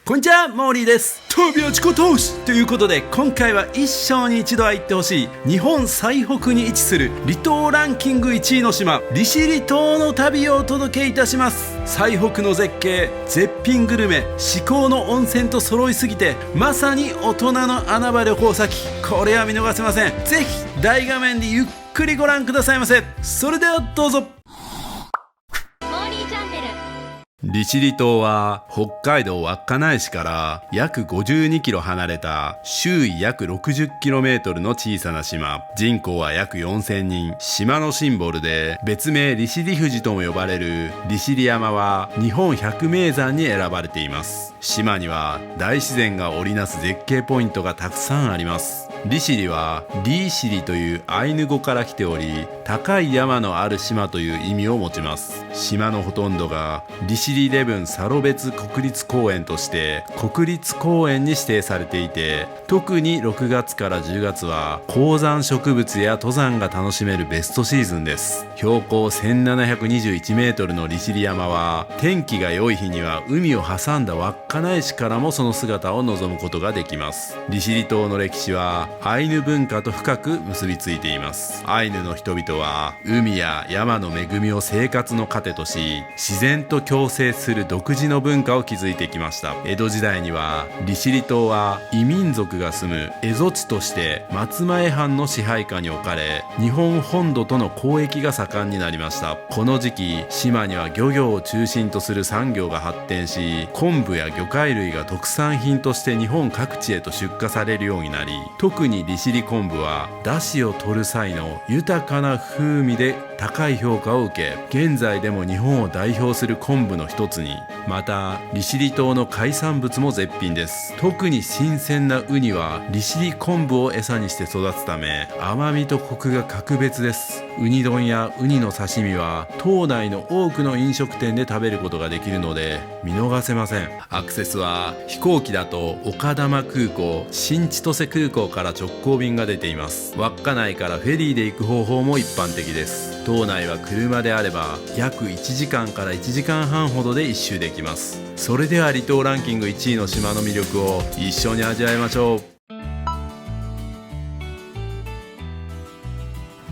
こんにちは、モーリーです。闘病自己投資ということで、今回は一生に一度は行ってほしい日本最北に位置する離島ランキング1位の島、利尻島の旅をお届けいたします。最北の絶景、絶品グルメ、至高の温泉と揃いすぎて、まさに大人の穴場旅行先。これは見逃せません。ぜひ大画面でゆっくりご覧くださいませ。それではどうぞ。利尻島は北海道稚内市から約52キロ離れた周囲約60キロメートルの小さな島。人口は約4000人。島のシンボルで別名利尻富士とも呼ばれる利尻山は日本百名山に選ばれています。島には大自然が織りなす絶景ポイントがたくさんあります。利尻はリーシリというアイヌ語から来ており、高い山のある島という意味を持ちます。島のほとんどが利尻礼文サロベツ国立公園として国立公園に指定されていて、特に6月から10月は高山植物や登山が楽しめるベストシーズンです。標高1721メートルの利尻山は天気が良い日には海を挟んだ稚内市からもその姿を望むことができます。利尻島の歴史はアイヌ文化と深く結びついています。アイヌの人々は海や山の恵みを生活の糧とし、自然と共生する独自の文化を築いてきました。江戸時代には利尻島は異民族が住む蝦夷地として松前藩の支配下に置かれ、日本本土との交易が盛んになりました。この時期、島には漁業を中心とする産業が発展し、昆布や魚介類が特産品として日本各地へと出荷されるようになり、特に利尻昆布は出汁を取る際の豊かな風味で高い評価を受け、現在でも日本を代表する昆布の一つに。また利尻島の海産物も絶品です。特に新鮮なウニは利尻昆布を餌にして育つため、甘みとコクが格別です。ウニ丼やウニの刺身は島内の多くの飲食店で食べることができるので見逃せません。アクセスは飛行機だと丘珠空港、新千歳空港から直行便が出ています。稚内からフェリーで行く方法も一般的です。島内は車であれば約1時間から1時間半ほどで一周できます。それでは離島ランキング1位の島の魅力を一緒に味わいましょう。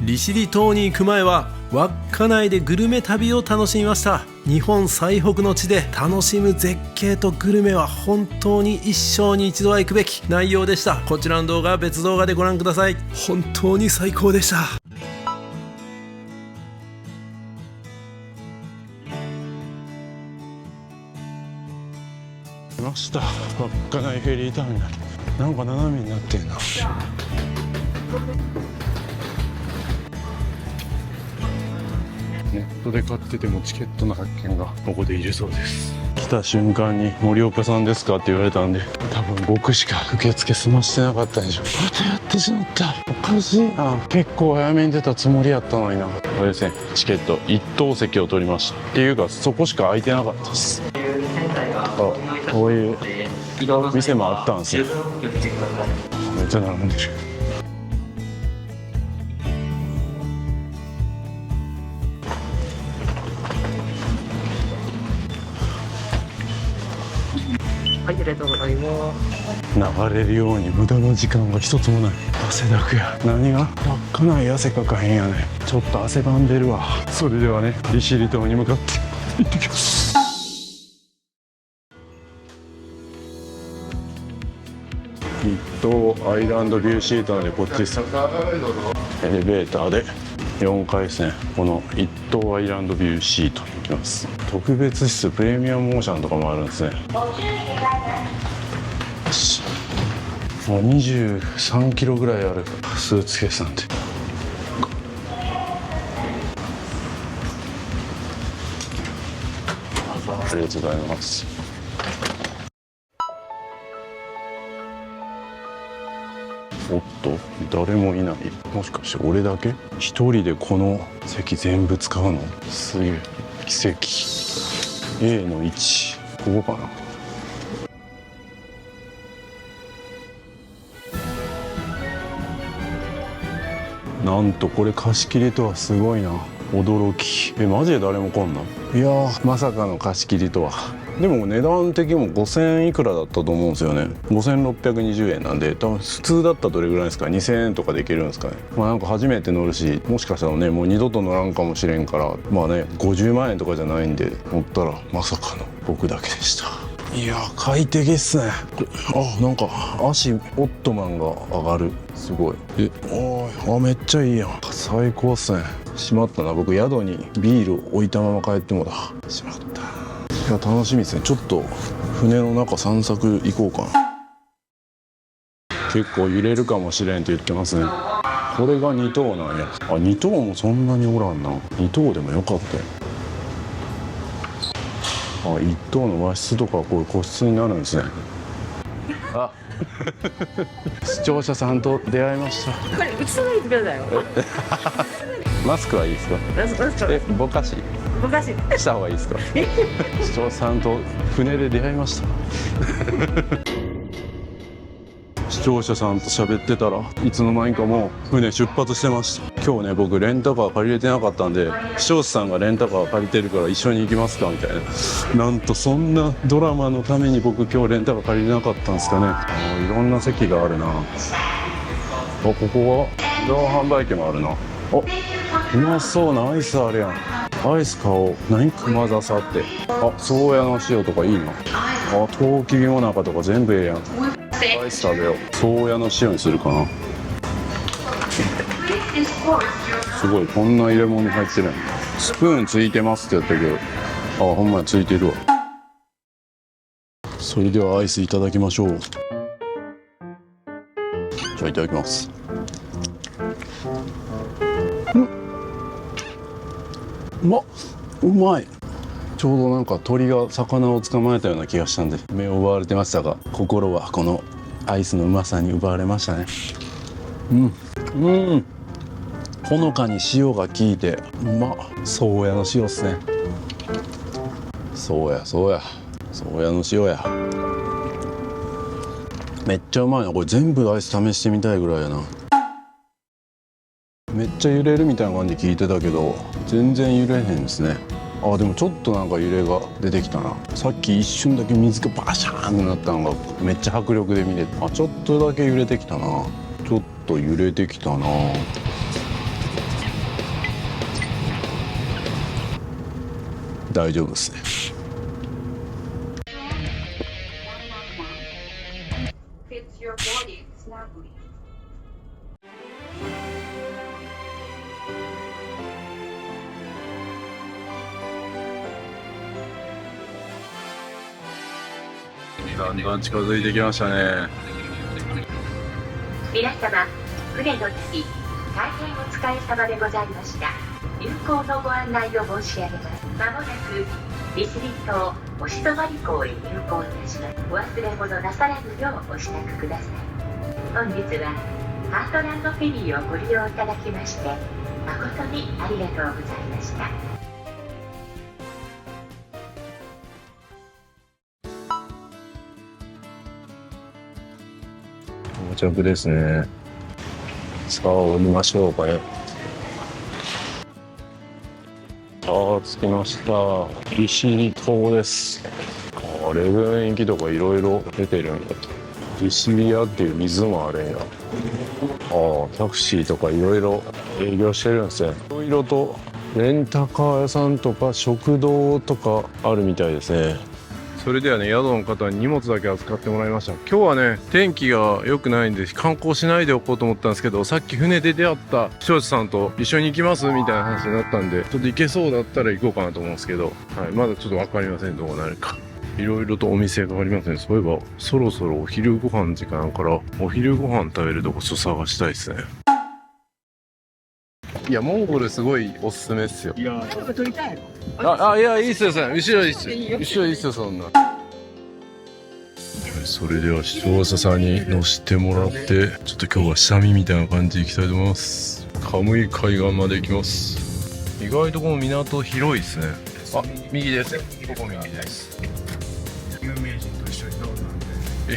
利尻島に行く前は稚内でグルメ旅を楽しみました。日本最北の地で楽しむ絶景とグルメは本当に一生に一度は行くべき内容でした。こちらの動画は別動画でご覧ください。本当に最高でした。来ました。稚内フェリーターミナル。なんか斜めになってんな。ネットで買っててもチケットの発券がここでいるそうです。来た瞬間に森岡さんですかって言われたんで、多分僕しか受付済ましてなかったんでしょ。またやってしまった。おかしいな。結構早めに出たつもりやったのにな。これですね、チケット一等席を取りました。っていうかそこしか空いてなかったです。こういう店もあったんですよ。めっちゃ並んでる。はい、ありがとうございます。流れるように無駄な時間が一つもない。汗だくや。何が稚内汗かかへんやねん。ちょっと汗ばんでるわ。それではね、利尻島に向かって行ってきます。一等アイランドビューシートなんで、こっちです。エレベーターで4階ですね。この一等アイランドビューシートに行きます。特別室プレミアムオーシャンとかもあるんですね。よし、もう23キロぐらいあるスーツケースなんで。ありがとうございます。おっと、誰もいない。もしかして俺だけ？一人でこの席全部使うの？すげえ。奇跡。A の1、ここかな。なんとこれ貸し切りとはすごいな。驚き。マジで誰も来んの？いやー、まさかの貸し切りとは。でも値段的にも5000いくらだったと思うんですよね。5620円なんで、多分普通だったらどれぐらいですか、2000円とかできるんですかね。まあなんか初めて乗るし、もしかしたらねもう二度と乗らんかもしれんから、まあね50万円とかじゃないんで、乗ったらまさかの僕だけでした。いや快適っすね。あ、なんか足オットマンが上がる。すごい。めっちゃいいやん。最高っすね。しまったな、僕宿にビール置いたまま帰ってもだ。しまった。いや楽しみですね。ちょっと船の中散策行こうかな。結構揺れるかもしれんって言ってますね。これが2棟なんや。あ、2棟もそんなにおらんな。2棟でもよかったよ。あ、1棟の和室とかこういう個室になるんですね。あ視聴者さんと出会いました。これ映さないでくださいよ。マスクはいいですか？ぼかしした方がいいですか？視聴者さんと船で出会いました。視聴者さんと喋ってたらいつの間にかもう船出発してました。今日ね僕レンタカー借りれてなかったんで、視聴者さんがレンタカー借りてるから一緒に行きますかみたいな。なんとそんなドラマのために僕今日レンタカー借りれなかったんですかね。いろんな席があるな。ここは自動販売機もあるな。うまそうなアイスあるやん。アイス買おう。何熊笹って。宗谷の塩とかいいな。トウキビもなかとか全部ええやん。アイス食べよう。宗谷の塩にするかな。すごい、こんな入れ物に入ってる。スプーンついてますってやったけど、ほんまについてるわ。それではアイスいただきましょう。じゃあいただきます。うまい。ちょうどなんか鳥が魚を捕まえたような気がしたんで目を奪われてましたが、心はこのアイスのうまさに奪われましたね。ほのかに塩が効いて宗谷の塩っすね。宗谷の塩や。めっちゃうまいな。これ全部アイス試してみたいぐらいやな。めっちゃ揺れるみたいな感じで聞いてたけど全然揺れへんですね。でもちょっとなんか揺れが出てきたな。さっき一瞬だけ水がバシャーンってなったのがめっちゃ迫力で見れて、ちょっとだけ揺れてきたな。大丈夫ですね。だんだん近づいてきましたね。皆様、船の旅大変お疲れ様でございました。入港のご案内を申し上げます。まもなく利尻島おしどまり港へ入港いたします。お忘れ物なさらぬようお支度ください。本日はハートランドフェリーをご利用いただきまして誠にありがとうございました。到着ですね。さあ降りましょうかね。着きました。利尻島です。レブン駅とかいろいろ出てるんだ。利尻屋っていう水もあるんや。タクシーとかいろいろ営業してるんですね。いろいろとレンタカー屋さんとか食堂とかあるみたいですね。それではね、宿の方に荷物だけ預かってもらいました。今日はね天気が良くないんで観光しないでおこうと思ったんですけど、さっき船で出会った視聴者さんと一緒に行きますみたいな話になったんで、ちょっと行けそうだったら行こうかなと思うんですけど、まだちょっと分かりませんどうなるか。いろいろとお店がありますね。そういえばそろそろお昼ご飯時間からお昼ご飯食べるとこちょっと探したいですね。いやモンゴルすごいおすすめっすよ。いや撮りたいの？いやいいっすよ。後ろいいっすよ。後ろいいっすよそんな。それでは視聴者さんに乗せてもらって、ちょっと今日は下見みたいな感じで行きたいと思います。カムイ海岸まで行きます。意外とこの港広いですね。右です。ここ右です。有名人と一緒に飲んだんで。い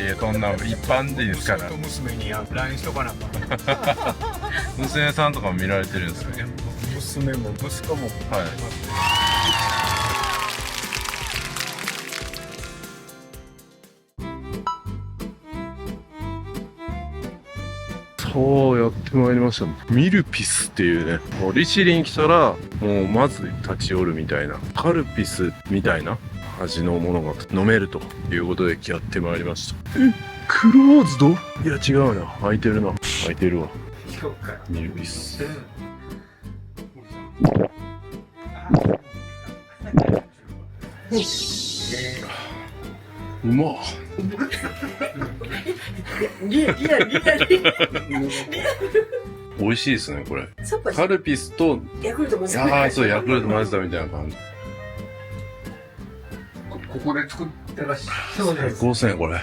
やそんな一般人ですから。娘に LINE しとかなか娘さんとかも見られてるんですかね。娘も息子もはい。おー、やってまいりました。ミルピスっていうね、もう利尻に来たらもうまず立ち寄るみたいな、カルピスみたいな味のものが飲めるということでやってまいりました。クローズド？いや違うな、開いてるな。開いてるわ。ミルピス。うまっ。美味しいですね、これ。カルピスと、ヤクルトもそう、ヤクルト混ぜたみたいな感じ。ここで作ってらっしゃる。そう最高っすね、これ。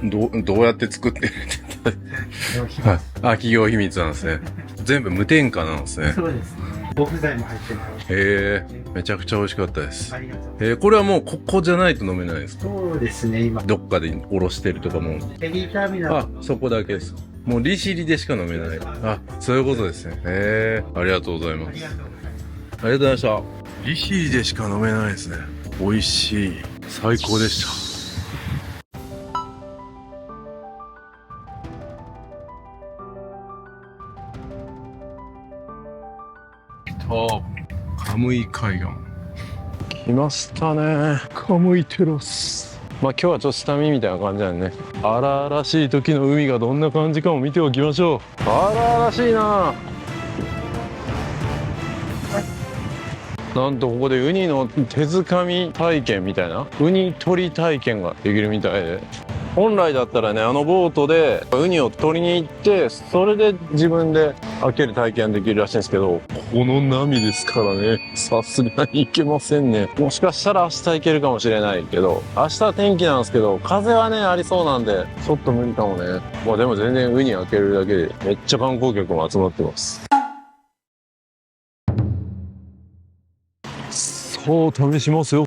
どうやって作ってるって言ったら。企業秘密なんですね。全部無添加なんですね。そうです。木材も入ってます。へえ、めちゃくちゃ美味しかったですあ。りがとう。これはもうここじゃないと飲めないですか？そうですね、今。どっかでおろしてるとかも。フェリーターミナル。あ、そこだけです。もう利尻でしか飲めない。あ、そういうことですね。ありがとうございます。ありがとうございました。利尻でしか飲めないですね。美味しい。最高でした。カムイ海岸。来ましたね。カムイテラス。まあ今日はちょっと下見みたいな感じなんでね。荒々しい時の海がどんな感じかも見ておきましょう。荒々しいな。なんとここでウニの手づかみ体験みたいな、ウニ取り体験ができるみたいで、本来だったらね、あのボートでウニを取りに行って、それで自分で開ける体験できるらしいんですけど、この波ですからね、さすがに行けませんね。もしかしたら明日行けるかもしれないけど、明日は天気なんですけど、風はね、ありそうなんで、ちょっと無理かもね。まあでも全然ウニ開けるだけで、めっちゃ観光客も集まってます。そう、試しますよ。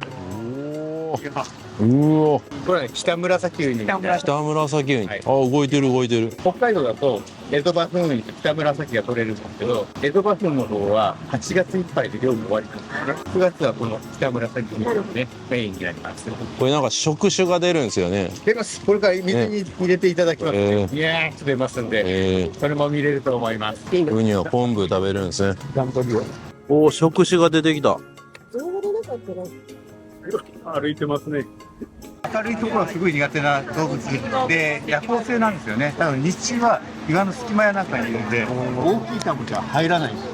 うわ、これは北紫ウニ。北紫ウニ。はいあ、動いてる動いてる。北海道だとエゾバフンウニと北紫が取れるんですけど、エゾバフンの方は8月いっぱいで漁も終わりなんですね。9月はこの北紫ウニがね、メインになります。これなんか触手が出るんですよね。出ます。これから水に入れていただきます。えいやー、出ますんで、それも見れると思います。ウニは昆布食べるんですね。頑張りよ。おお、触手が出てきた。歩いてますね。明るいところはすごい苦手な動物で、夜行性なんですよね。多分日中は岩の隙間やなんかにいるんで、大きいタモじゃ入らないんです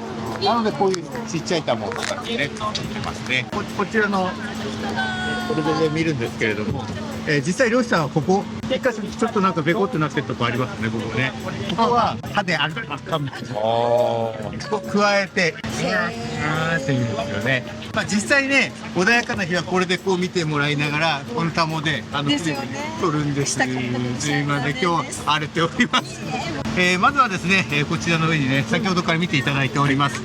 よ。なのでこういうちっちゃいタモとかでね、取ってますね。こちらのこれでね見るんですけれども、実際漁師さんはここ一箇所ちょっとなんかベコってなってるとこありますね。ここね。ここは歯であかむ。ここ加えてって言うんですよね。まあ実際ね、穏やかな日はこれでこう見てもらいながらこのタモで取るんです。すいません、今日荒れております。まずはですね、こちらの上にね、先ほどから見ていただいております。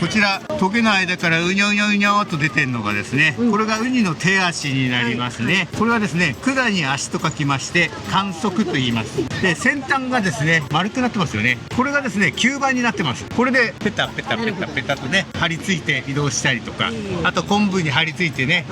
こちらトゲの間からうにょうにょうにょーと出てるのがですね、これがウニの手足になりますね。これはですね、管に足と書きまして管足と言います。で、先端がですね丸くなってますよね。これがですね吸盤になってます。これでペタペタペタペタとね張り付いて移動したりとか、あと昆布に張り付いてね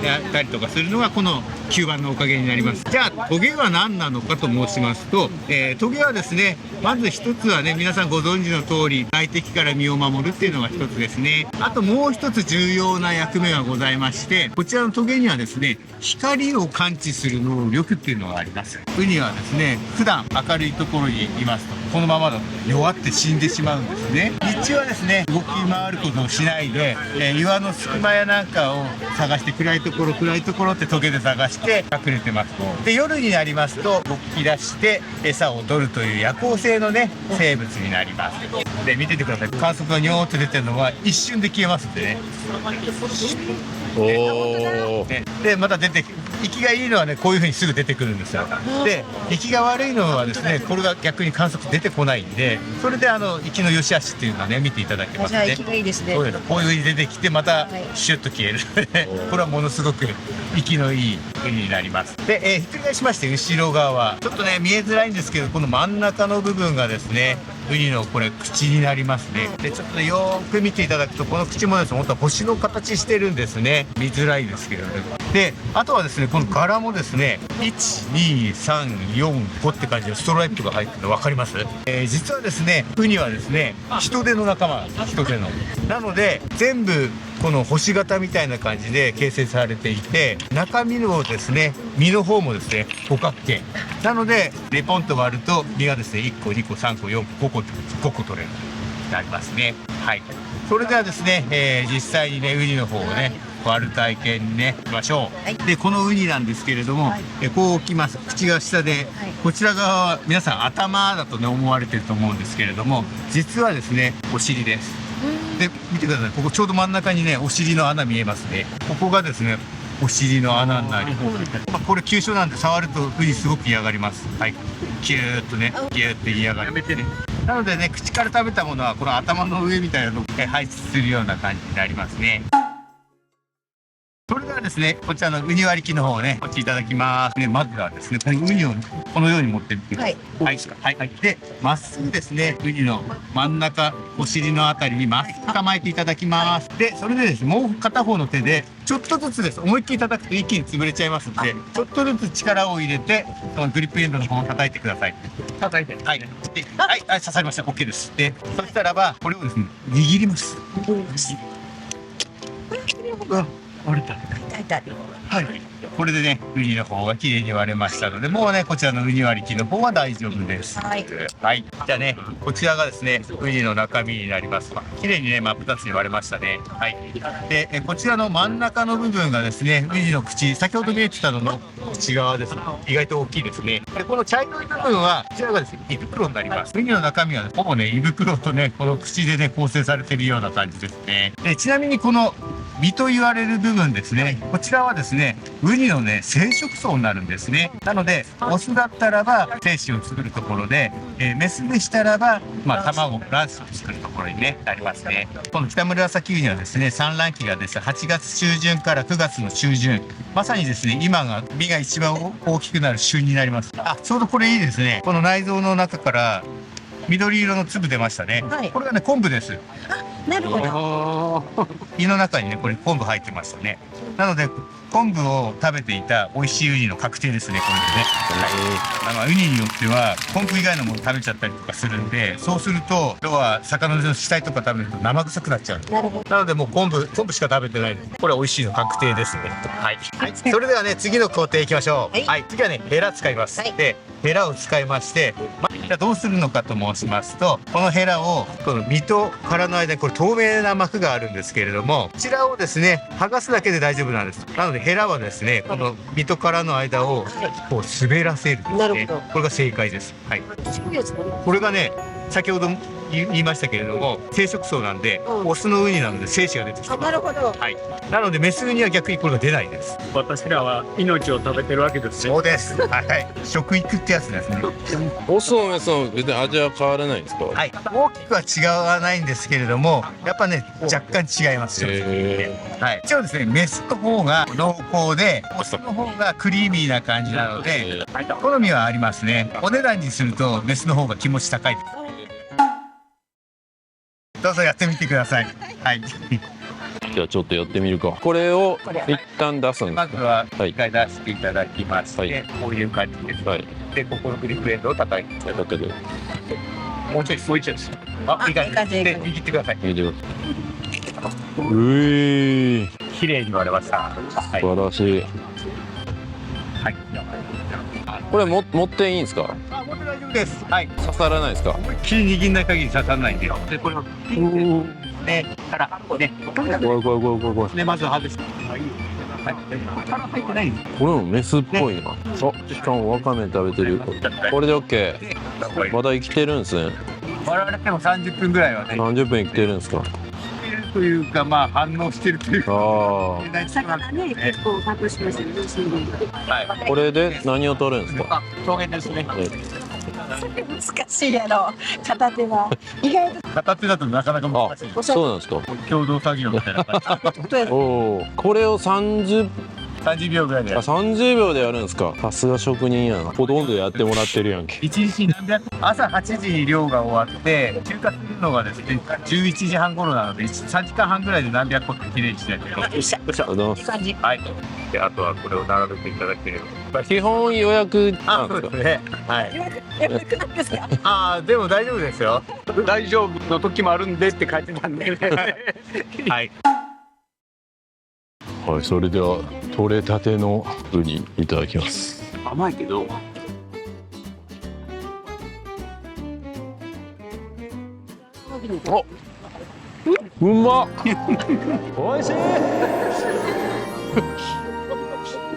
やったりとかするのがこの吸盤のおかげになります。じゃあトゲは何なのかと申しますと、トゲはですね、まず一つはね、皆さんご存知の通り外敵から身を守るっていうのが一つですね。あともう一つ重要な役目がございまして、こちらのトゲにはですね、光を感知する能力っていうのがあります。ウニはですね、普段明るいところにいますとこのままだと弱って死んでしまうんですね。日中はですね、動き回ることをしないで、岩の隙間やなんかを探して、暗いところってトゲで探して隠れてます。で、夜になりますと動き出して餌を取るという夜行性のね生物になります。で、見ててください。観測がニョーって出てるのは一瞬で消えますんでね。でまた出て、生きがいいのはねこういう風にすぐ出てくるんですよ。で、生きが悪いのはですね、これが逆に観測出てこないんで、それで生きの良し悪しっていうのはね見ていただけますね。じゃあ生きがいいですね。そうです。こういう風に出てきてまたシュッと消えるこれはものすごく生きのいいウニになります。で、ひっくり返しまして後ろ側はちょっとね見えづらいんですけど、この真ん中の部分がですね、ウニのこれ口になりますね。でちょっとねよーく見ていただくとこの口もですね本当は星の形してるんですね。見づらいですけどね。であとはですねこの柄もですね12345って感じでストライプが入ってるの分かります？実はですねウニはですねヒトデの仲間、ヒトデのなので全部この星型みたいな感じで形成されていて、中身のですね身の方もですね五角形なのでレポンと割ると身がですね1個2個3個4個5個取れるとなりますね。はい、それではですね、実際にねウニの方をね割る体験にねしましょう。でこのウニなんですけれども、こう置きます。口が下で、こちら側は皆さん頭だとね思われてると思うんですけれども、実はですねお尻です。で見てください、ここちょうど真ん中にねお尻の穴見えますね。ここがですねお尻の穴になります。これ急所なんで触るとウニすごく嫌がります。はい、キューッとねギューッと嫌がる。なのでね口から食べたものはこの頭の上みたいなのを配置するような感じになりますね。それではですねこちらのウニ割り器の方をねお持ちいただきますね。まずはですねこのウニをこのように持ってみてください。はい、でまっすぐですねウニの真ん中お尻のあたりにまっすぐ構えていただきます。でそれでですねもう片方の手でちょっとずつです、思いっきり叩くと一気に潰れちゃいますので、ちょっとずつ力を入れてそのグリップエンドの方を叩いてください。叩いてはいではい刺さりました。 OK です。でそしたらばこれをですね握ります。割れた。はい。これでね、ウニの方が綺麗に割れましたので、もうね、こちらのウニ割り器の方は大丈夫です。はい。じゃあね、こちらがですね、ウニの中身になります。綺麗にね、真っ二つに割れましたね。はい。で、こちらの真ん中の部分がですね、ウニの口、先ほど見えてたのの口側ですね。意外と大きいですね。で、この茶色い部分は、こちらがですね、胃袋になります。ウニの中身は、ほぼね、胃袋とね、この口でね、構成されているような感じですね。で、ちなみにこの身と言われる部分ですね、こちらはですねウニのね生殖層になるんですね。なのでオスだったらば精子を作るところで、メスでしたらば、卵卵子を作るところに、ね、なりますね。この北紫ウニはですね産卵期がですね8月中旬から9月の中旬、まさにですね今が身が一番大きくなる旬になります。ちょうどこれいいですね。この内臓の中から緑色の粒出ましたね。これがね昆布です。なるほど。胃の中にねこれ昆布入ってましたね。なので昆布を食べていた美味しいウニの確定ですね、これでね。ウニによっては昆布以外のもの食べちゃったりとかするんで、そうすると要は魚の死体とか食べると生臭くなっちゃう。なのでもう昆布しか食べてない。これは美味しいの確定ですね。はい。それではね次の工程いきましょう。はい。次はねヘラ使います。でヘラを使いまして、じゃあどうするのかと申しますと、このヘラをこの身と殻の間にこれ透明な膜があるんですけれども、こちらをですね剥がすだけで大丈夫なんです。なのでヘラはですねこの身と殻の間をこう滑らせるんですね。これが正解です。はい。これがね先ほど言いましたけれども生殖層なんで、オスのウニなので精子が出てきます。なるほど。はい。なのでメスウニは逆にこれが出ないです。私らは命を食べてるわけですね。そうです。はい。食育ってやつですね。オスもメスも別に味は変わらないんですか？はい。大きくは違わないんですけれども、やっぱね若干違いますよ。はい。一応ですねメスの方が濃厚で、オスの方がクリーミーな感じなので、好みはありますね。お値段にするとメスの方が気持ち高いです。どうぞやってみてください。はい。じゃあちょっとやってみるか。これを一旦出すんですか？まずは一回出していただきまして、はい、こういう感じです。はい。でここのグリップエンドを叩いて。だけど。もうちょいです。いい感じで握ってください。握ってください。綺麗に割れました。はい。素晴らしい。はい。これ持っていいんですか？持って大丈夫です。はい。刺さらないですか？思いっきり握んない限り刺さらないんで。でこれをピンってからね。怖い。ねまず外して。はい。殻入ってないんです。これもメスっぽいな。しかもワカメ食べてる。これで OK。まだ生きてるんですね。割られても30分ぐらいはね。30分生きてるんですか？というか反応してるというか。魚ね結構隠しますよね。はい。これで何を取るんですか？表現ですね。難しいやろ。片手は意外と片手だとなかなか難しい。そうなんですか？共同作業みたいな感じ。おお。これを30 30秒ぐらいであ、30秒でやるんですか。さすが職人やな。ほとんどやってもらってるやんけ。 1日何百朝8時に漁が終わって中華するのがですね11時半頃なので3時間半ぐらいで何百個ってきれいにしないといけない。ありがとうございます。感じ。はい。であとはこれを並べていただければ。基本予約なあ、んですか。そうですね。はい。やばくないですか？あーでも大丈夫ですよ。大丈夫の時もあるんでって書いてたんで。はい。はい、それでは取れたてのウニいただきます。甘いけど。うまっ。おいしい。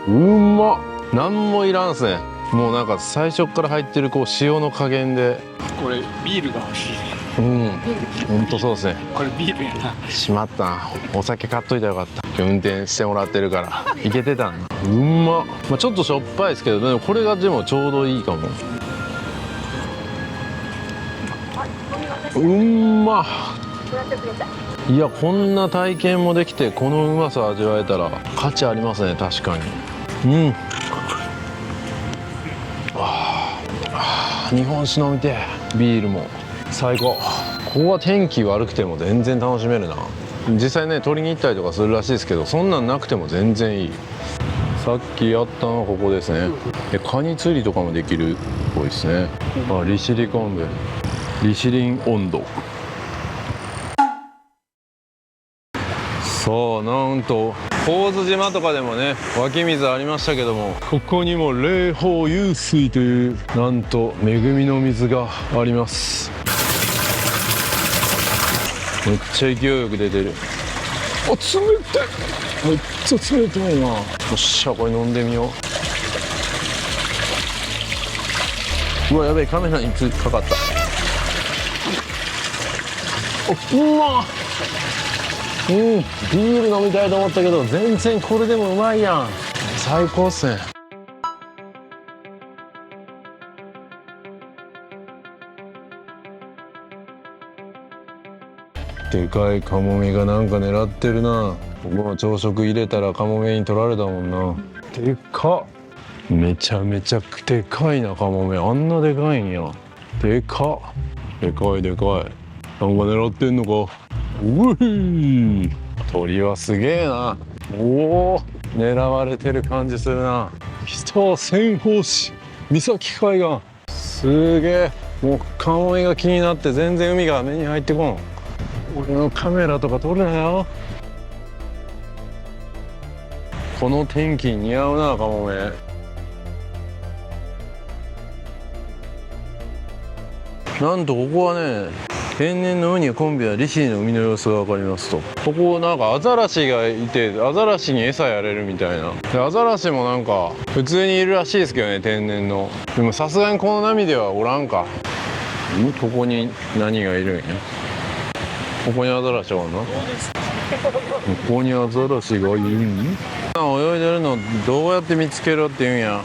うまっ。なんもいらんすね。もうなんか最初から入ってるこう塩の加減で。これビールが欲しい。うん。本当そうですね。これビールやな。しまったな。お酒買っといたらよかった。運転してもらってるからいけてたんだ。うまっ。まあ、ちょっとしょっぱいですけど、でもこれがでもちょうどいいかも。うんまっ。いや、こんな体験もできてこのうまさ味わえたら価値ありますね。確かに。うん。日本酒飲みてえ。ビールも最高。ここは天気悪くても全然楽しめるな。実際ね、取りに行ったりとかするらしいですけど、そんなんなくても全然いい。さっきやったのはここですね。カニ釣りとかもできるっぽいですね。あ、利尻昆布、利尻温度。そう、なんと神津島とかでもね湧き水ありましたけども、ここにも霊峰湧水というなんと恵みの水があります。めっちゃ勢いよく出てる。あ、冷たい。めっちゃ冷たいな。よっしゃ、これ飲んでみよう。うわ、やべえ、カメラにかかった。お、うまっ。うん、ビール飲みたいと思ったけど全然これでもうまいやん。最高っすね。でかいカモメがなんか狙ってるな。僕も朝食入れたらカモメに取られたもんな。でかっ。めちゃめちゃでかいな、カモメ。あんなでかいんや。でかっ。でかいでかい。なんか狙ってんのか。うい、鳥はすげえな。おお、狙われてる感じするな。北千宝市三崎海岸。すげえ。もうカモメが気になって全然海が目に入ってこん。俺のカメラとか撮るなよ。この天気似合うな、カモメ。なんとここはね、天然のウニや昆布や利尻の海の様子が分かりますと。ここなんかアザラシがいて、アザラシに餌やれるみたいな。でアザラシもなんか普通にいるらしいですけどね、天然の。でもさすがにこの波ではおらんか。ここに何がいるんや。ここにアザラシがおんの。ここにアザラシがいるん。泳いでるのどうやって見つけろって言うんや。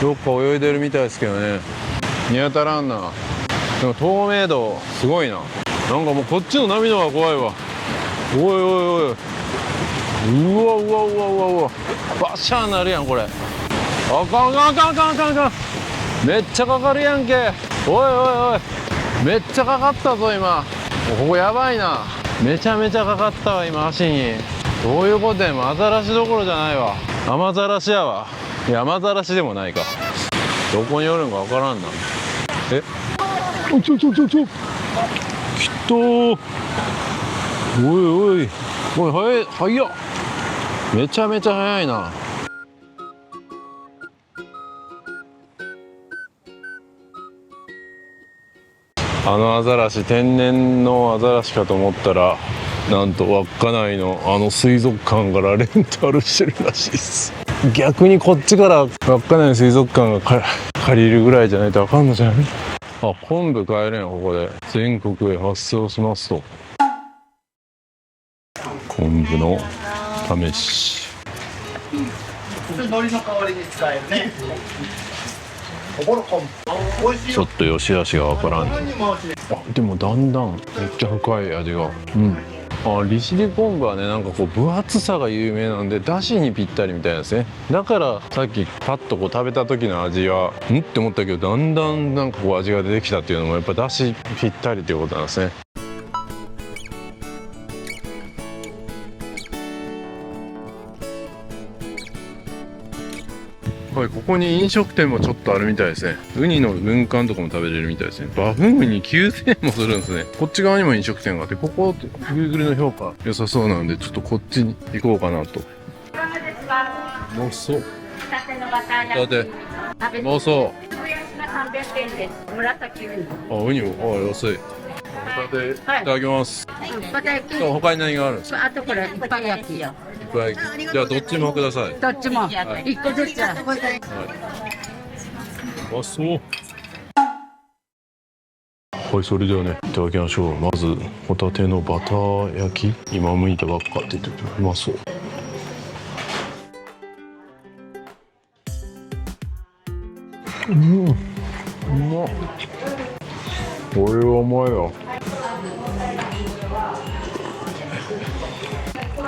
どっか泳いでるみたいですけどね、見当たらんな。でも透明度すごいな。なんかもうこっちの波の方が怖いわ。おいおいおい、うわうわうわうわうわ、バシャーなるやんこれ。あかんあかんあかんあかんあかんあかん。めっちゃかかるやんけ。おいおいおい、めっちゃかかったぞ今。ここやばいな。めちゃめちゃかかったわ今、足に。どういうことや。アザラシどころじゃないわ。アマザラシやわ。いや、アマザラシでもないか。どこにおるんかわからんな。え、ちょきっとー。おいおいおい、早っ。めちゃめちゃ早いな。あのアザラシ、天然のアザラシかと思ったら、なんと稚内のあの水族館からレンタルしてるらしいです。逆にこっちから稚内水族館が借りるぐらいじゃないとあかんのじゃない。あ、昆布買えるんや。ここで全国へ発送しますと。昆布の試し。海苔の代わりに使えるね。おぼろ昆布。美味しいよ。ちょっと良し悪しがわからん。あ、でもだんだんめっちゃ深い味が。うん。利尻昆布はねなんかこう分厚さが有名なんでだしにぴったりみたいなんですね。だからさっきパッとこう食べた時の味はって思ったけど、だんだんなんかこう味が出てきたっていうのもやっぱだしぴったりっていうことなんですね。はい、ここに飲食店もちょっとあるみたいですね。ウニの軍艦とかも食べれるみたいですね。バフンウニ9000円もするんですね。こっち側にも飲食店があって、ここ Google の評価良さそうなんで、ちょっとこっちに行こうかなと。もうそう。だってもうそう。300円です。紫ウニ。ウニも安い。ホタテいただきます。他に何があるんですか？あとこれいっぱい焼きよ。じゃあどっちもください。どっちも一個ずつ。あ、そう。はい、それではね、いただきましょう。まずホタテのバター焼き、今剥いたばっかって言ってうまそう。うまっ。これはうまいよ。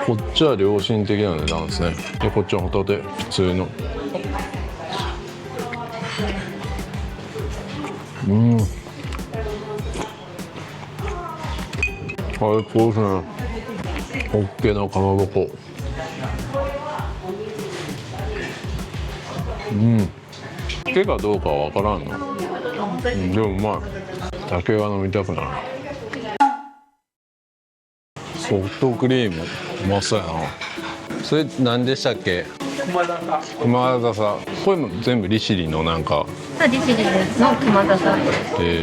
こっちは良心的な値段ですね。でこっちはホタテ普通の。最高ですね。ホッケのかまぼこ。酒かどうかは分からんの。でもうまい。酒が飲みたくなる。ソフトクリームうまそうやな。それ何でしたっけ？熊田さ。これも全部利尻のなんか。利尻の熊田さん。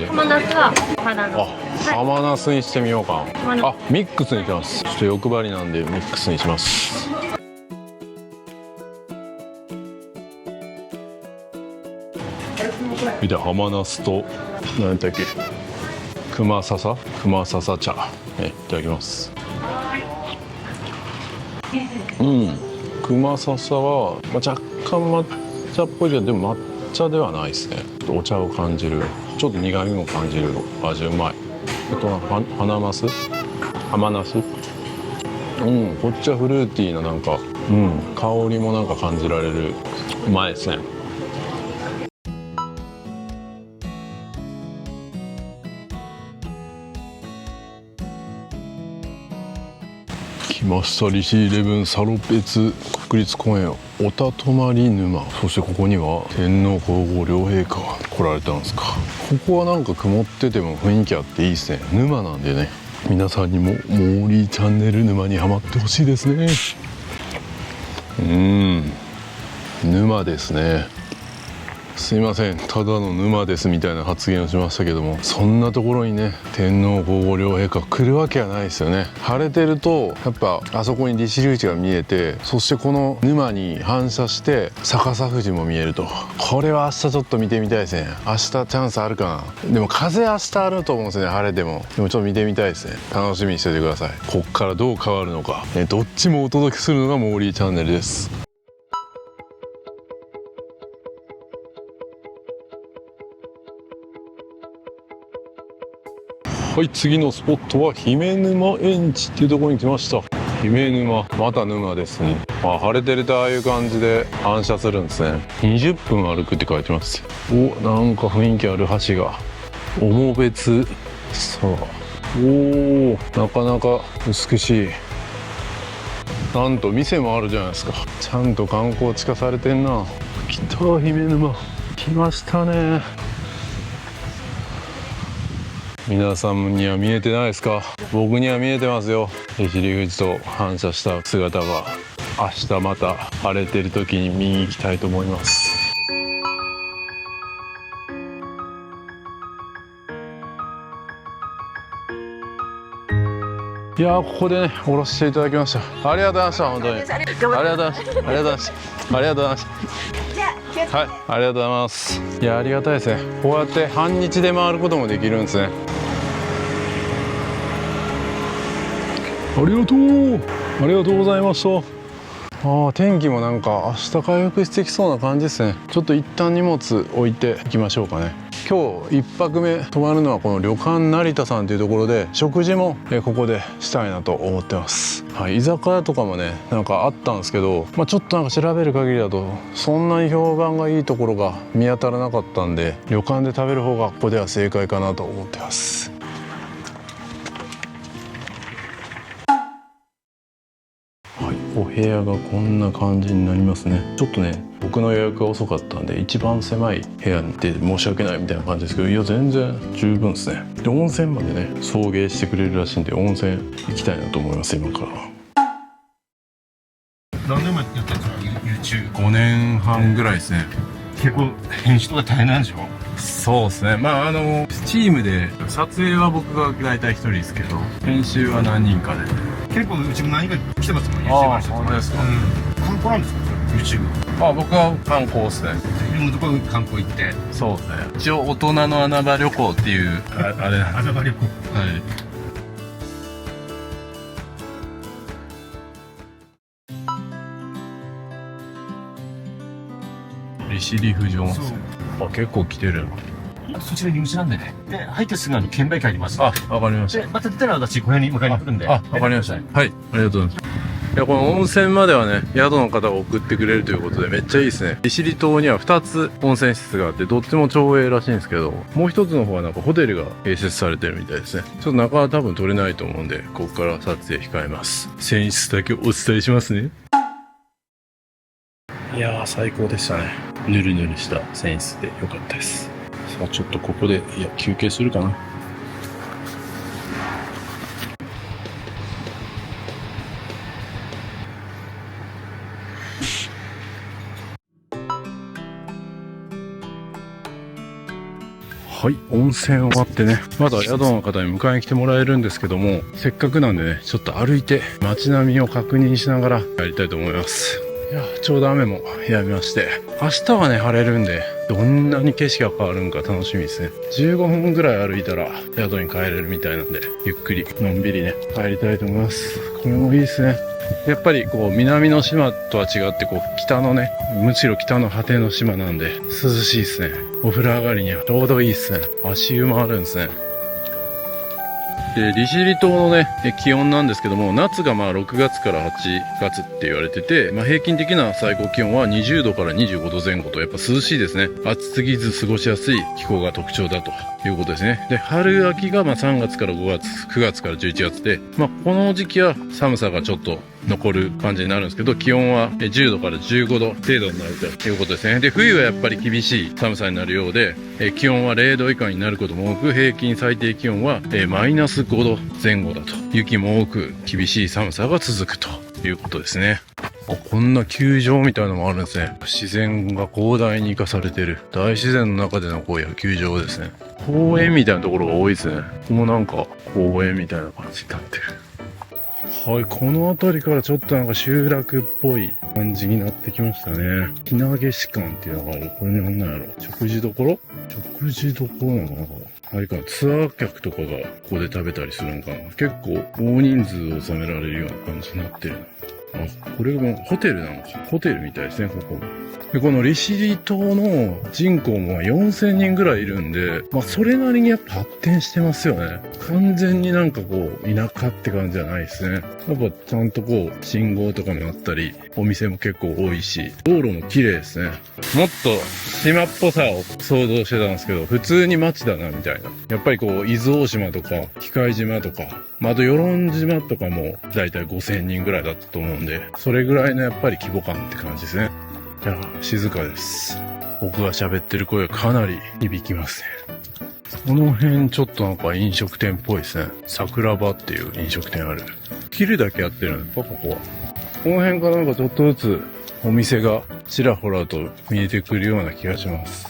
熊田は花の。浜ナスにしてみようか。ミックスにします。ちょっと欲張りなんでミックスにします。見て浜ナスと何だっけ？熊笹茶、いただきます。熊笹は、若干抹茶っぽいけど、でも抹茶ではないですね。お茶を感じる、ちょっと苦みも感じる味。うまい。浜ナス、こっちはフルーティーななんか、香りもなんか感じられる。うまいですね。来ました。利尻イレブンサロペツ国立公園おたとまり沼。そしてここには天皇皇后両陛下が来られたんですか。ここはなんか曇ってても雰囲気あっていいですね。沼なんでね、皆さんにもモーリーチャンネル沼にハマってほしいですね。沼ですね。すいません、ただの沼ですみたいな発言をしましたけども、そんなところにね天皇皇后両陛下来るわけはないですよね。晴れてるとやっぱあそこに利尻宇治が見えて、そしてこの沼に反射して逆さ富士も見えると。これは明日ちょっと見てみたいですね。明日チャンスあるかな。でも風明日あると思うんですよね、晴れても。でもちょっと見てみたいですね。楽しみにしておいてください。こっからどう変わるのか、どっちもお届けするのがモーリーチャンネルです。はい、次のスポットは姫沼園地っていうところに来ました。姫沼、また沼ですね。晴れてるとああいう感じで反射するんですね。20分歩くって書いてます。なんか雰囲気ある橋が。面別沢。なかなか美しい。なんと店もあるじゃないですか。ちゃんと観光地化されてんな。来た、姫沼来ましたね。皆さんには見えてないですか？僕には見えてますよ。利尻富士と反射した姿が。明日また晴れてる時に見に行きたいと思います。いやー、ここでね降ろしていただきました。ありがとうございました。本当にありがとうございました。ありがとうございました。ありがとうございました。はい、ありがとうございます。いや、ありがたいですね。こうやって半日で回ることもできるんですね。ありがとうございました。天気もなんか明日回復してきそうな感じですね。ちょっと一旦荷物置いていきましょうかね。今日1泊目泊まるのはこの旅館成田さんというところで、食事もここでしたいなと思ってます。はい、居酒屋とかもねなんかあったんですけど、ちょっとなんか調べる限りだとそんなに評判がいいところが見当たらなかったんで、旅館で食べる方がここでは正解かなと思ってます。はい、お部屋がこんな感じになりますね。ちょっとね僕の予約が遅かったんで一番狭い部屋で申し訳ないみたいな感じですけど、いや全然十分ですね。で温泉までね送迎してくれるらしいんで、温泉行きたいなと思います今から。何年前やったんですか YouTube。 5年半ぐらいですね。結構編集とか大変なんでしょ。そうですね。チームで撮影は僕が大体一人ですけど、編集は何人かで。結構うちも何人か来てますもんね。ああ、本当ですか。観光なんですか YouTube。僕は観光ですね。いろんなところ観光行って。そうですね。一応大人の穴場旅行っていうあれなんです。穴場旅行。はい。利尻富士温泉。結構来てるな。そちら入り口なんでね。で、入ってすぐ券売機あります。わかりました。で、また出たら私、小屋に迎えに来るんで。わかりました。はい、ありがとうございます。いや、この温泉まではね、宿の方が送ってくれるということでめっちゃいいですね。利尻島には2つ温泉施設があって、どっちも超営らしいんですけど、もう一つの方はなんかホテルが併設されてるみたいですね。ちょっと中は多分撮れないと思うんで、ここから撮影控えます。泉質だけお伝えしますね。いやー、最高でしたね。ぬるぬるした泉質で良かったです。さあ、ちょっとここで、休憩するかな。はい、温泉終わってね、まだ宿の方に迎えに来てもらえるんですけども、せっかくなんでね、ちょっと歩いて街並みを確認しながら帰りたいと思います。いや、ちょうど雨も止みまして、明日はね、晴れるんで、どんなに景色が変わるんか楽しみですね。15分ぐらい歩いたら宿に帰れるみたいなんで、ゆっくり、のんびりね、帰りたいと思います。これもいいですね。やっぱりこう南の島とは違ってこう北のね、むしろ北の果ての島なんで涼しいですね。お風呂上がりにはちょうどいいですね。足湯もあるんですね。で、利尻島のね、気温なんですけども、夏が6月から8月って言われてて、平均的な最高気温は20度から25度前後と、やっぱ涼しいですね。暑すぎず過ごしやすい気候が特徴だということですね。で、春秋が3月から5月、9月から11月で、この時期は寒さがちょっと残る感じになるんですけど、気温は10度から15度程度になるということですね。で、冬はやっぱり厳しい寒さになるようで、気温は0度以下になることも多く、平均最低気温はマイナス5度前後だと。雪も多く厳しい寒さが続くということですね。こんな球場みたいなのもあるんですね。自然が広大に生かされてる大自然の中での野球場ですね。公園みたいなところが多いですね。ここもなんか公園みたいな感じになってる。はい、この辺りからちょっとなんか集落っぽい感じになってきましたね。ひなげし館っていうのがある。これなんなんやろ。食事どころなのかな。あれかな、ツアー客とかがここで食べたりするのかな。結構大人数を収められるような感じになってるな。これもホテルなのか。ホテルみたいですね、ここ。で、この利尻島の人口も4000人ぐらいいるんで、それなりにやっぱ発展してますよね。完全になんかこう、田舎って感じじゃないですね。やっぱちゃんとこう、信号とかもあったり、お店も結構多いし、道路も綺麗ですね。もっと島っぽさを想像してたんですけど、普通に街だなみたいな。やっぱりこう、伊豆大島とか、機械島とか、あと与論島とかもだいたい5000人ぐらいだったと思うんで、それぐらいのやっぱり規模感って感じですね。いや、静かです。僕が喋ってる声がかなり響きますね。この辺ちょっとなんか飲食店っぽいですね。桜庭っていう飲食店ある。昼だけやってるんですか、ここは。この辺からなんかちょっとずつお店がちらほらと見えてくるような気がします。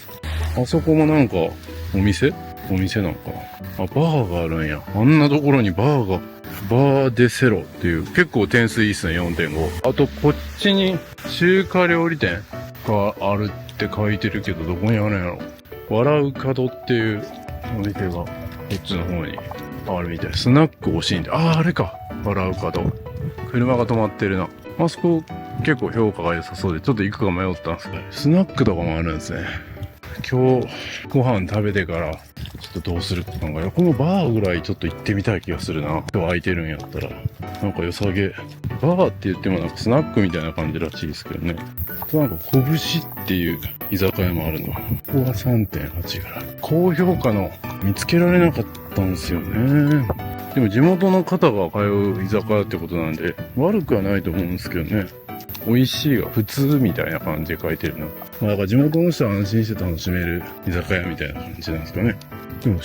あそこもなんかお店なんかな。バーがあるんや。あんなところにバーデセロっていう結構点数いいっすね、4.5。あとこっちに中華料理店があるって書いてるけど、どこにあるんやろ。笑う角っていうお店がこっちの方にあるみたい。スナック欲しいんで、あれか。笑う角。車が止まってるな。あそこ結構評価が良さそうで、ちょっと行くか迷ったんですけど、スナックとかもあるんですね。今日ご飯食べてからちょっとどうするか考える。このバーぐらいちょっと行ってみたい気がするな。今日空いてるんやったら。なんか良さげ。バーって言ってもなんかスナックみたいな感じらしいですけどね。あとなんか拳っていう居酒屋もあるの。ここが 3.8 ぐらい。高評価の見つけられなかったんですよね。でも地元の方が通う居酒屋ってことなんで悪くはないと思うんですけどね。美味しいが普通みたいな感じで書いてるな。まあだから地元の人は安心して楽しめる居酒屋みたいな感じなんですかね。でも、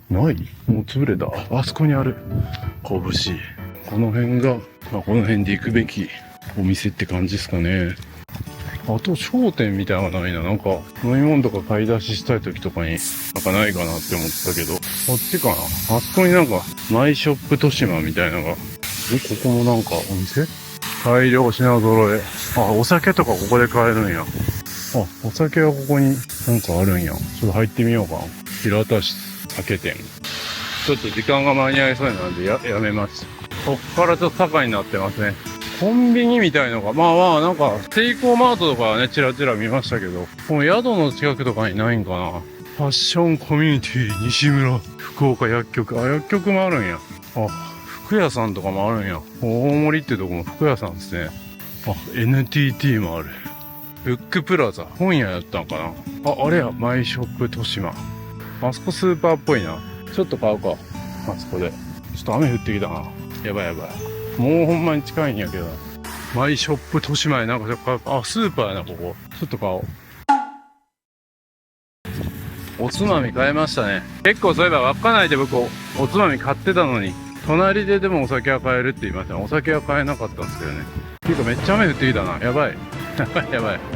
ないもう潰れた。あそこにある。拳。この辺が、まあ、この辺で行くべきお店って感じですかね。あと商店みたいなのがないな。なんか飲み物とか買い出ししたい時とかになんかないかなって思ったけど、こっちかな。あそこになんかマイショップ豊島みたいなのが。ここもなんかお店？大量品揃え。あ、お酒とかここで買えるんや。あ、お酒はここになんかあるんや。ちょっと入ってみようかな。平田市酒店。ちょっと時間が間に合いそうなんでやめます。こっからちょっと高になってますね。コンビニみたいのが、まあなんか、セイコーマートとかはね、チラチラ見ましたけど、この宿の近くとかにないんかな。ファッションコミュニティ西村、福岡薬局。あ、薬局もあるんや。あ、服屋さんとかもあるんや。大森ってとこも服屋さんですね。あ、NTT もある。ブックプラザ、本屋やったんかな。あ、あれや、マイショップ豊島。あそこスーパーっぽいな。ちょっと買うか。あそこで。ちょっと雨降ってきたな。やばい。もうほんまに近いんやけど。マイショップ豊島へなんか買うか。あ、スーパーやな、ここ。ちょっと買おう。おつまみ買いましたね。結構そういえば稚内で僕、おつまみ買ってたのに、隣ででもお酒は買えるって言いました。お酒は買えなかったんですけどね。ていうかめっちゃ雨降ってきたな。やばい。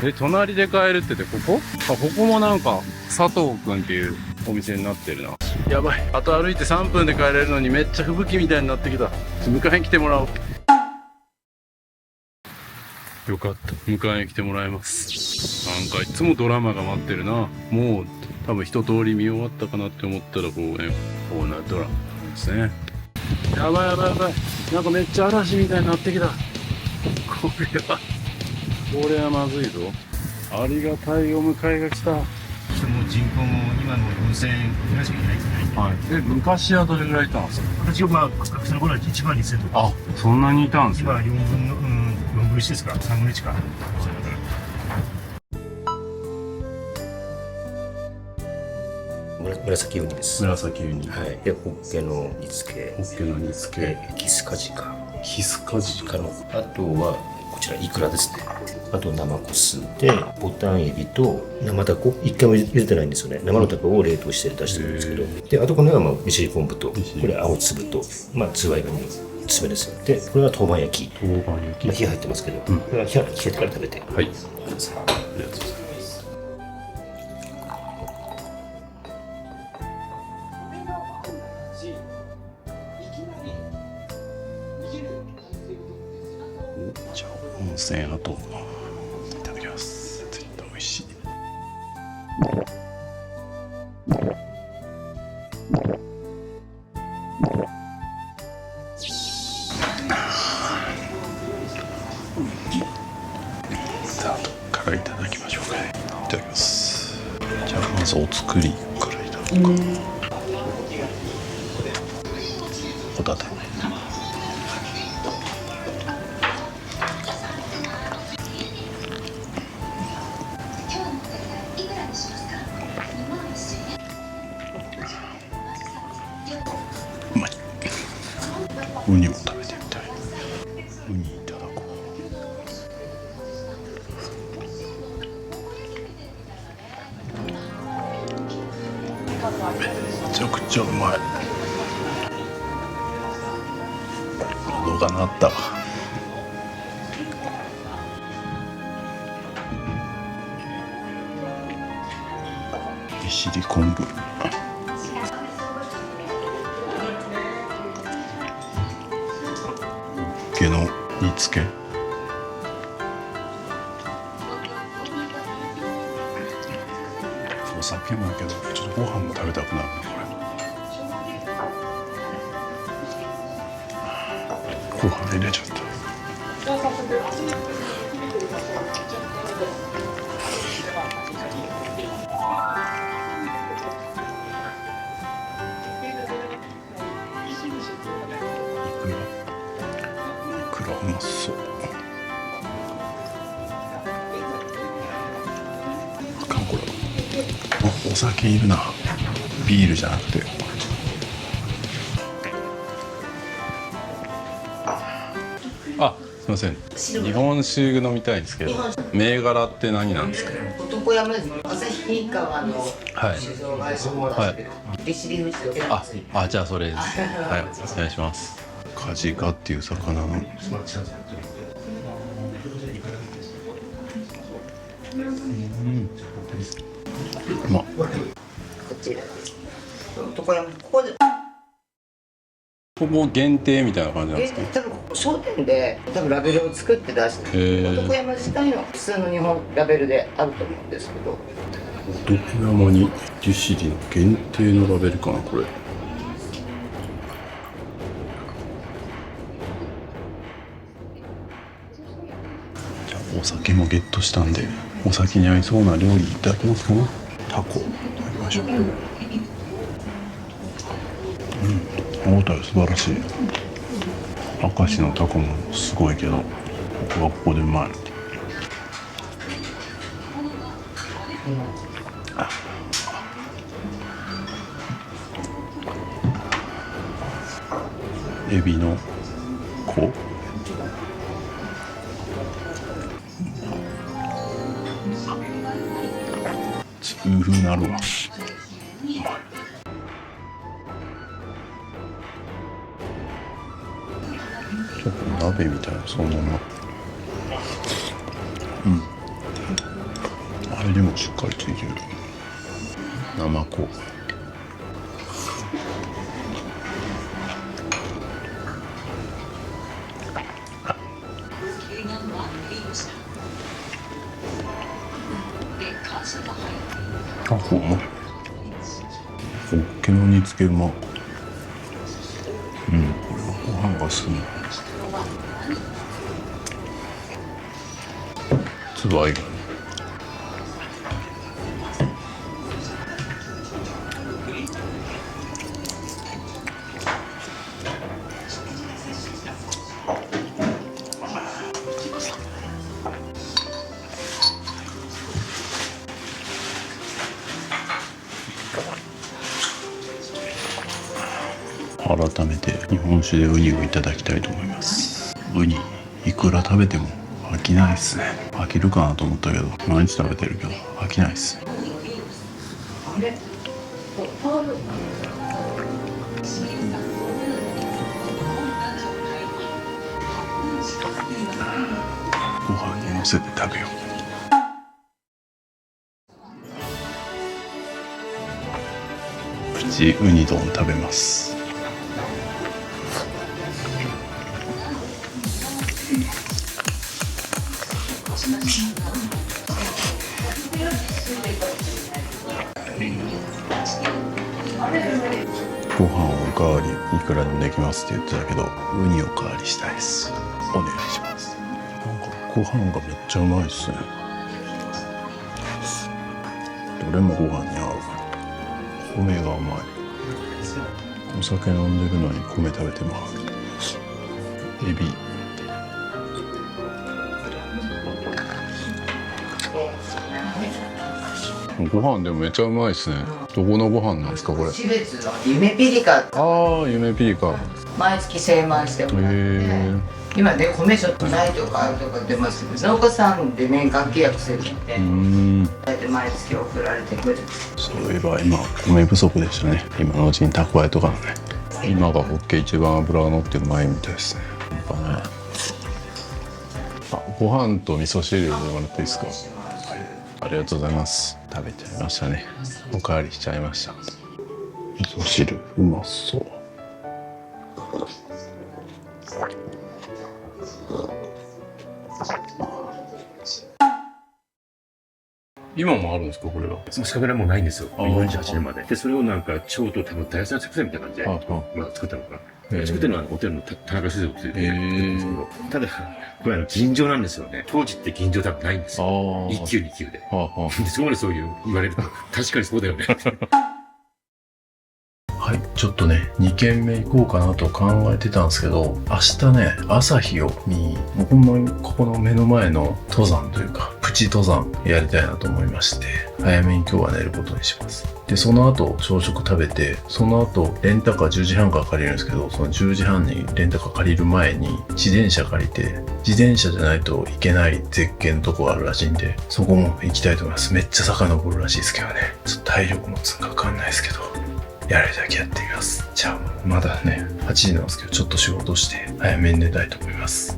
で、隣で買えるってここ？あ、ここもなんか、佐藤くんっていうお店になってるな。やばい。あと歩いて3分で帰れるのにめっちゃ吹雪みたいになってきた。迎えに来てもらおう。よかった。迎えに来てもらいます。なんかいつもドラマが待ってるな。もう多分一通り見終わったかなって思ったらこうね、こうなドラマなんですね。やばい。なんかめっちゃ嵐みたいになってきた。これはまずいぞ。ありがたいお迎えが来た。人も人口も今の4000ぐらいしかいないじゃない。はい。昔はどれぐらいいたんですか？私はまあ学生の頃は1万2000とか。あ、そんなにいたんです今か？は4分の1ですか、3分の1か。紫ウニです。紫ウニ。はい。で、ホッケの煮付け。ホッケの煮付け。キスカジカ。キスカジカ。あとは、こちらイクラですね。あと生コスで、ボタンエビと生タコ。一回も茹でてないんですよね。生のタコを冷凍して出してるんですけど。で、あとこの辺は利尻昆布と、これ青粒と、まあ、ズワイガニ爪ですよ。で、これは豆板焼き。豆板焼き。まあ、火入ってますけど、これは冷えてから食べて。はい。ありがとうございます。じゃあ温泉あといただきます。絶対美味しい。さあどっからいただきましょうかね。いただきます。じゃあまずお作りからいただこうか。ホタテ。うまい。ウニも食べてみたい。ウニいただこう。めちゃくちゃうまい。喉が鳴ったわ。利尻昆布。ホッケの煮付け。お酒もやけどちょっとご飯も食べたくなるねこれ。ご飯入れちゃった。かんこれ。お酒いるな。ビールじゃなくて。あ、すいません。日本酒飲みたいんですけど、銘柄って何なんですか？男山旭川のはい。酒造会社も利尻牛をあ、じゃあそれです。はい、お願いします。カジカっていう魚の。うまっ。こちらです男山ここでここ限定みたいな感じなんですか？多分商店で多分ラベルを作って出して男山自体の普通の日本ラベルであると思うんですけど、男山に利尻の限定のラベルかなこれ。じゃあお酒もゲットしたんで、お酒に合いそうな料理いただきますかね。タコいただきましょう。歯応え素晴らしい。明石のタコもすごいけど、ここはここでうまい。エビの子。痛風なるわ。ちょっと鍋みたいなそのまま。あれでもしっかりついてる。ナマコ。あ、こうまい。ホッケの煮付けうま。これはご飯が進む。つばいがね。改めて日本酒でウニをいただきたいと思います。ウニいくら食べても飽きないですね。飽きるかなと思ったけど毎日食べてるけど飽きないですね。ご飯にのせて食べよう。プチウニ丼食べます。ご飯おかわりいくらでもできますって言ってたけど、ウニおかわりしたいです。お願いします。なんかご飯がめっちゃうまいですね。どれもご飯に合う。米がうまい。お酒飲んでるのに米食べてます。エビ。ご飯でもめっちゃうまいですね。どこのご飯なんですかこれ？標別の夢ピリカ。ああ、夢ピリカ。毎月精米してもらって、今ね米ちょっとないとかあるとか出ますけど、農家さんで年間契約するので、大体毎月送られてくる。そういえば今米不足でしたね。今のうちに蓄えとかのね。今がホッケ一番脂が乗ってうまいみたいですね。やっぱね。あ、ご飯と味噌汁入れてもらっていいですか？はい、ありがとうございます。食べちゃいましたね。おかわりしちゃいました。味噌汁うまそう。今もあるんですかこれは？その酒蔵もうないんですよ。48年まで。で、それをなんか、ちょうど多分大切な作戦みたいな感じで、まだ作ったのかな。作ってるのはホテルの田中酒造っていう。ただ、これ吟醸なんですよね。当時って吟醸多分ないんですよ。1級2級で。で、そこまでそういう言われると、確かにそうだよね。ははい、ちょっとね、2軒目行こうかなと考えてたんですけど、明日ね、朝日を見に、もうほんまにここの目の前の登山というか、プチ登山やりたいなと思いまして、早めに今日は寝ることにします。で、その後、朝食食べて、その後、レンタカー10時半から借りるんですけど、その10時半にレンタカー借りる前に、自転車借りて、自転車じゃないといけない絶景のとこがあるらしいんで、そこも行きたいと思います。めっちゃ坂登るらしいですけどね。ちょっと体力持つんかわかんないですけど、やれるだけやってみます。じゃあ、まだね、8時なんですけど、ちょっと仕事して、早めに寝たいと思います。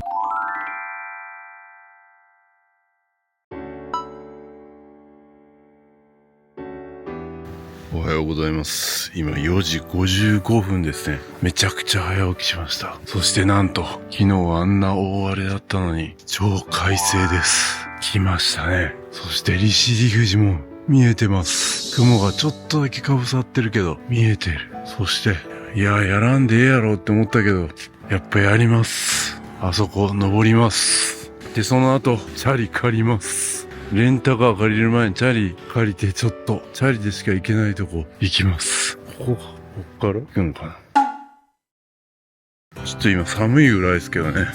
おはようございます。今4時55分ですね。めちゃくちゃ早起きしました。そしてなんと、昨日はあんな大荒れだったのに、超快晴です。来ましたね。そして利尻富士も見えてます。雲がちょっとだけかぶさってるけど、見えてる。そして、やらんでええやろって思ったけど、やっぱやります。あそこ登ります。で、その後、チャリ借ります。レンタカー借りる前にチャリ借りてちょっと、チャリでしか行けないとこ行きます。こっから行くのかな。ちょっと今寒いぐらいですけどね。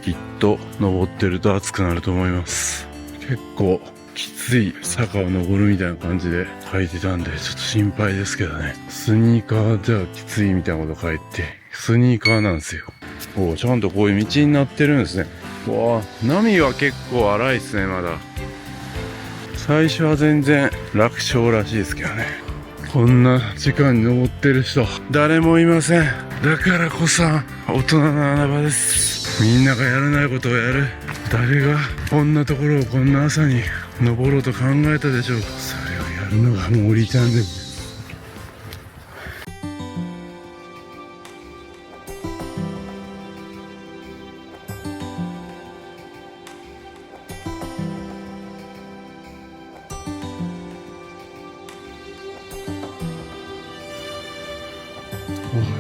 きっと登ってると暑くなると思います。結構きつい坂を登るみたいな感じで書いてたんで、ちょっと心配ですけどね。スニーカーじゃきついみたいなこと書いて、スニーカーなんですよ。ちゃんとこういう道になってるんですね。わあ、波は結構荒いですね、まだ。最初は全然楽勝らしいですけどね。こんな時間に登ってる人誰もいません。だからこそ大人の穴場です。みんながやらないことをやる。誰がこんなところをこんな朝に登ろうと考えたでしょう。それをやるのが森ちゃんです。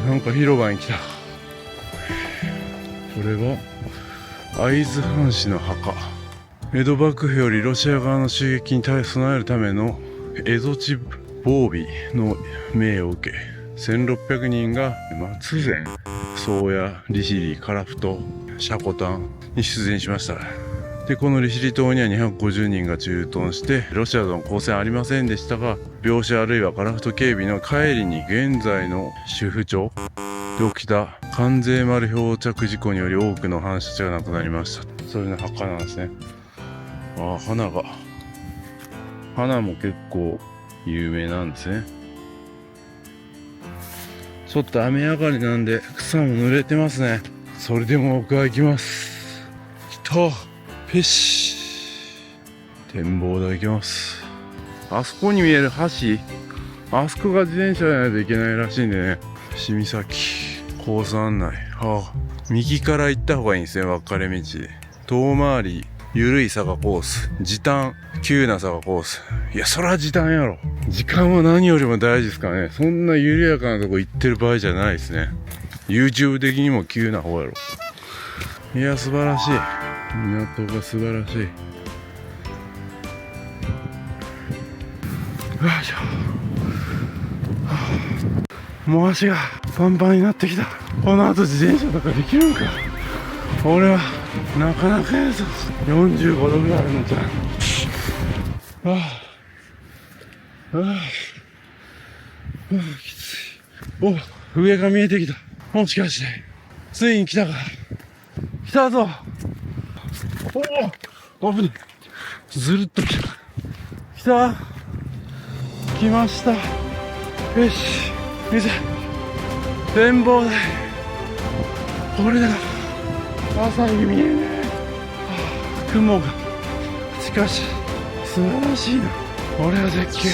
なんか広場に来た。これが会津藩士の墓。江戸幕府よりロシア側の襲撃に備えるための蝦夷地防備の命を受け、1600人が松前、宗谷、利尻、樺太、積丹に出陣しました。で、この利尻島には250人が駐屯して、ロシアとの交戦ありませんでしたが、病死あるいは樺太警備の帰りに現在の主府町で起きた関西丸漂着事故により多くの反射者が亡くなりました。それの墓なんですね。ああ、花も結構有名なんですね。ちょっと雨上がりなんで草も濡れてますね。それでも僕は行きます。来た。ペシ展望台行きます。あそこに見える橋、あそこが自転車じゃないといけないらしいんでね。清岬コース案内、右から行った方がいいんですね。分かれ道で遠回り、緩い坂コース、時短急な坂コース。いや、そら時短やろ。時間は何よりも大事ですからね。そんな緩やかなとこ行ってる場合じゃないですね。 YouTube 的にも急な方やろ。いや、素晴らしい。港が素晴らしい。よいしょ。もう足がパンパンになってきた。この後自転車とかできるんか。俺はなかなかやぞ。45度ぐらいあるのじゃん。きつい。上が見えてきた。もしかしてついに来たか。来たぞ。危ねえ。ずるっと来た。来た。来ました。よし。見て。展望台。これだ。朝日見えねえ。雲が。しかし、素晴らしいな。これは絶景や。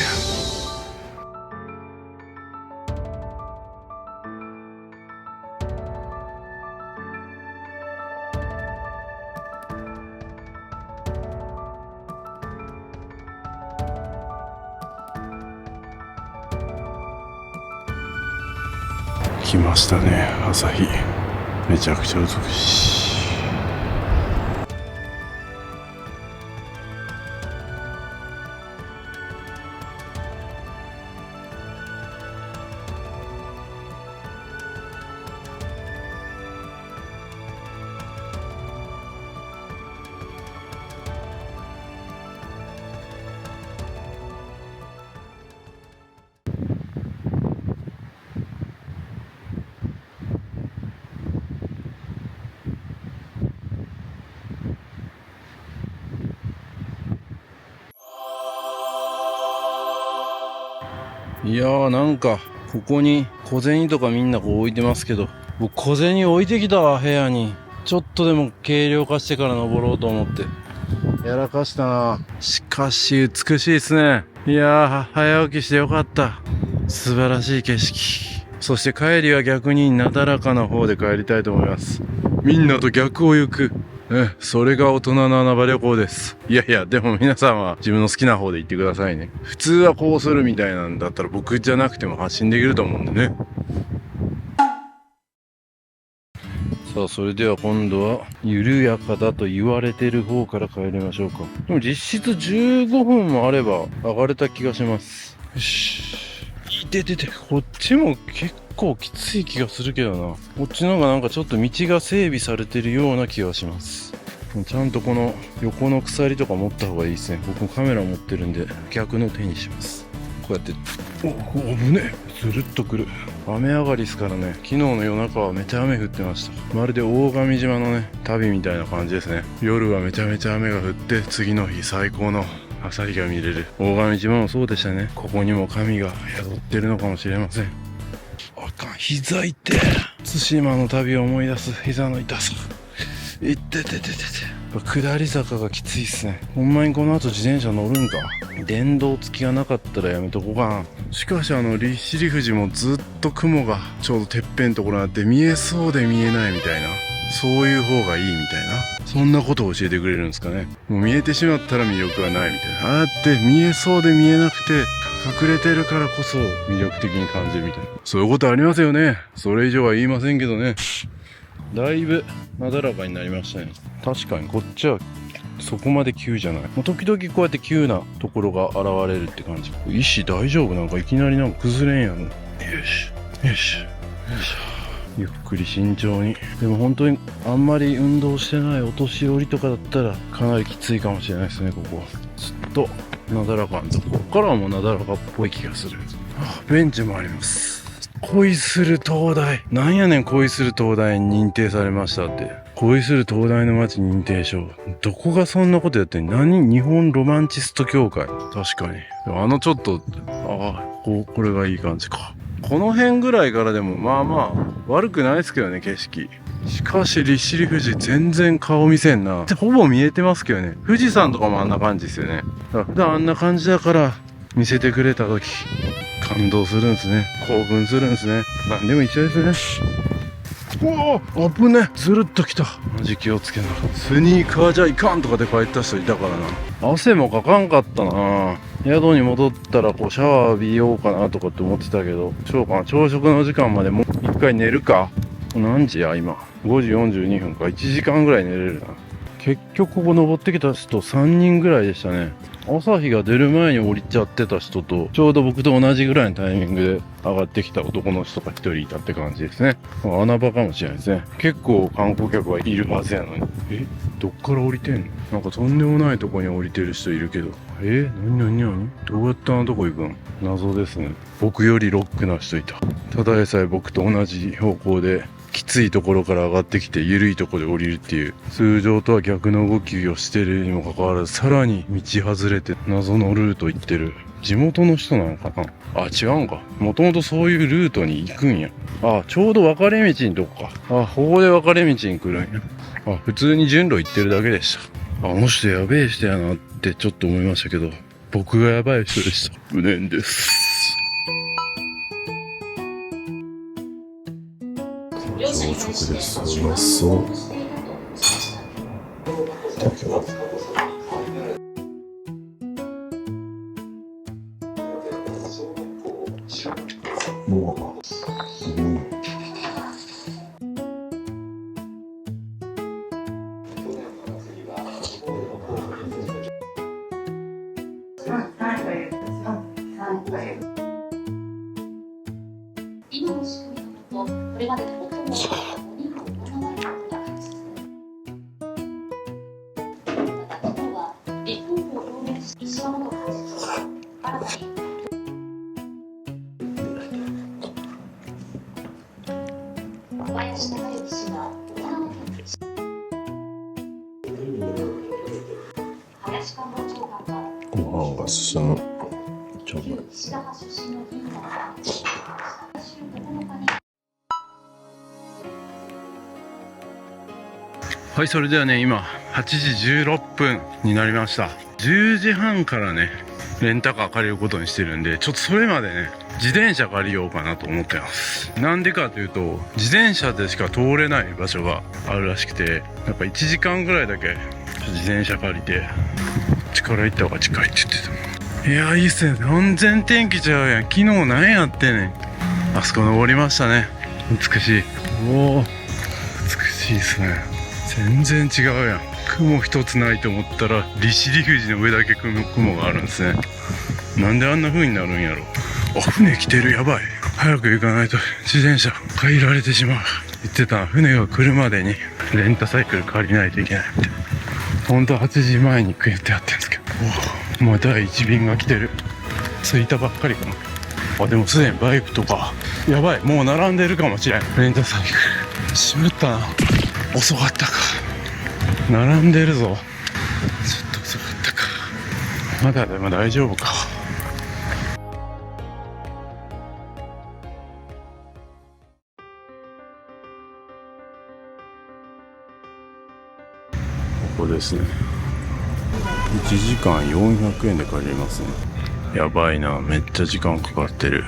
来ましたね、朝日。めちゃくちゃ美しい。いやー、なんかここに小銭とかみんなこう置いてますけど、僕小銭置いてきたわ、部屋に。ちょっとでも軽量化してから登ろうと思ってやらかしたな。しかし美しいですね。いやー、早起きしてよかった。素晴らしい景色。そして帰りは逆になだらかな方で帰りたいと思います。みんなと逆を行く。それが大人の穴場旅行です。いやいや、でも皆さんは自分の好きな方で行ってくださいね。普通はこうするみたいなんだったら僕じゃなくても発信できると思うんでね。さあ、それでは今度は緩やかだと言われてる方から帰りましょうか。でも実質15分もあれば上がれた気がします。よし。いててて、こっちも結構きつい気がするけどな。こっちの方がなんかちょっと道が整備されてるような気がします。ちゃんとこの横の鎖とか持った方がいいですね。僕もカメラ持ってるんで逆の手にします。こうやって、お危ねえ。ずるっとくる。雨上がりですからね。昨日の夜中はめちゃ雨降ってました。まるで大神島のね、旅みたいな感じですね。夜はめちゃめちゃ雨が降って、次の日最高の朝日が見れる。大神島もそうでしたね。ここにも神が宿ってるのかもしれません。あかん、膝痛て。対馬の旅を思い出す。膝の痛さ。いっててててて。下り坂がきついっすね。ほんまにこの後自転車乗るんか。電動付きがなかったらやめとこうかな。しかし利尻富士もずっと雲がちょうどてっぺんのところにあって見えそうで見えないみたいな、そういう方がいいみたいな、そんなことを教えてくれるんですかね。もう見えてしまったら魅力はないみたいな。ああって見えそうで見えなくて隠れてるからこそ魅力的に感じるみたいな、そういうことありますよね。それ以上は言いませんけどね。だいぶなだらかになりましたね。確かにこっちはそこまで急じゃない。時々こうやって急なところが現れるって感じ。石大丈夫？なんかいきなりなんか崩れんやん。よしよしよし。ゆっくり慎重に。でも本当にあんまり運動してないお年寄りとかだったらかなりきついかもしれないですね。ここはずっとなだらかなとこからはもうなだらかっぽい気がする。ベンチもあります。恋する灯台。なんやねん、恋する灯台に認定されましたって。恋する灯台の街認定証。どこがそんなことやってんの？日本ロマンチスト協会。確かに。ちょっと、これがいい感じか。この辺ぐらいからでもまあまあ悪くないですけどね、景色。しかし利尻富士全然顔見せんな。ほぼ見えてますけどね。富士山とかもあんな感じですよね。普段あんな感じだから見せてくれた時感動するんですね。興奮するんですね。何でも一緒ですね。おお、危ね。ずるっときた。マジ気をつけな。スニーカーじゃいかんとかで帰った人いたからな。汗もかかんかったな。宿に戻ったらシャワー浴びようかなとかって思ってたけど、しようかな。朝食の時間までもう一回寝るか。何時や今。5時42分か。1時間ぐらい寝れるな。結局ここ登ってきた人3人ぐらいでしたね。朝日が出る前に降りちゃってた人と、ちょうど僕と同じぐらいのタイミングで上がってきた男の人が1人いたって感じですね。穴場かもしれないですね。結構観光客はいるはずやのに。どっから降りてんの？なんかとんでもないとこに降りてる人いるけど。何どうやってあのとこ行くん？謎ですね。僕よりロックな人いた。ただでさえ僕と同じ方向で、きついところから上がってきて緩いところで降りるっていう、通常とは逆の動きをしてるにもかかわらず、さらに道外れて謎のルート行ってる。地元の人なのかな？違うんか。もともとそういうルートに行くんや。ちょうど分かれ道のとこか。ここで分かれ道に来るんや。普通に順路行ってるだけでした。あの人やべえ人やなってちょっと思いましたけど、僕がやばい人でした。無念です。朝食です。うまそう。いただきます。今の仕組みのもと、これまでで最も5人のコロナ禍が発生。また、昨日は立候補を表明し、石破元幹事長が新たに小林孝之氏が沖縄県林官房長官がご飯が進む。ちゃうまい。はい、それではね、今8時16分になりました。10時半からねレンタカー借りることにしてるんで、ちょっとそれまでね自転車借りようかなと思ってます。なんでかというと、自転車でしか通れない場所があるらしくて、やっぱ1時間ぐらいだけ自転車借りて力行った方が近いって言ってた。いや、いいっすね。全然天気ちゃうやん。昨日何やってんねん。あそこ登りましたね。美しい。おお、美しいっすね。全然違うやん。雲一つないと思ったら利尻富士の上だけ雲があるんですね。なんであんな風になるんやろ。あ、船来てる。やばい。早く行かないと自転車借りられてしまう。言ってた、船が来るまでにレンタサイクル借りないといけないみたいな。本当は8時前に言ってやってるんですけど、もう第1便が来てる。着いたばっかりかな。あ、でもすでにバイクとか、やばい、もう並んでるかもしれん。レンタサイクルしまったな。遅かったか。並んでるぞ。ちょっと遅かったか。まだでも大丈夫か。ここですね。1時間400円で借りれますね。やばいな、めっちゃ時間かかってる。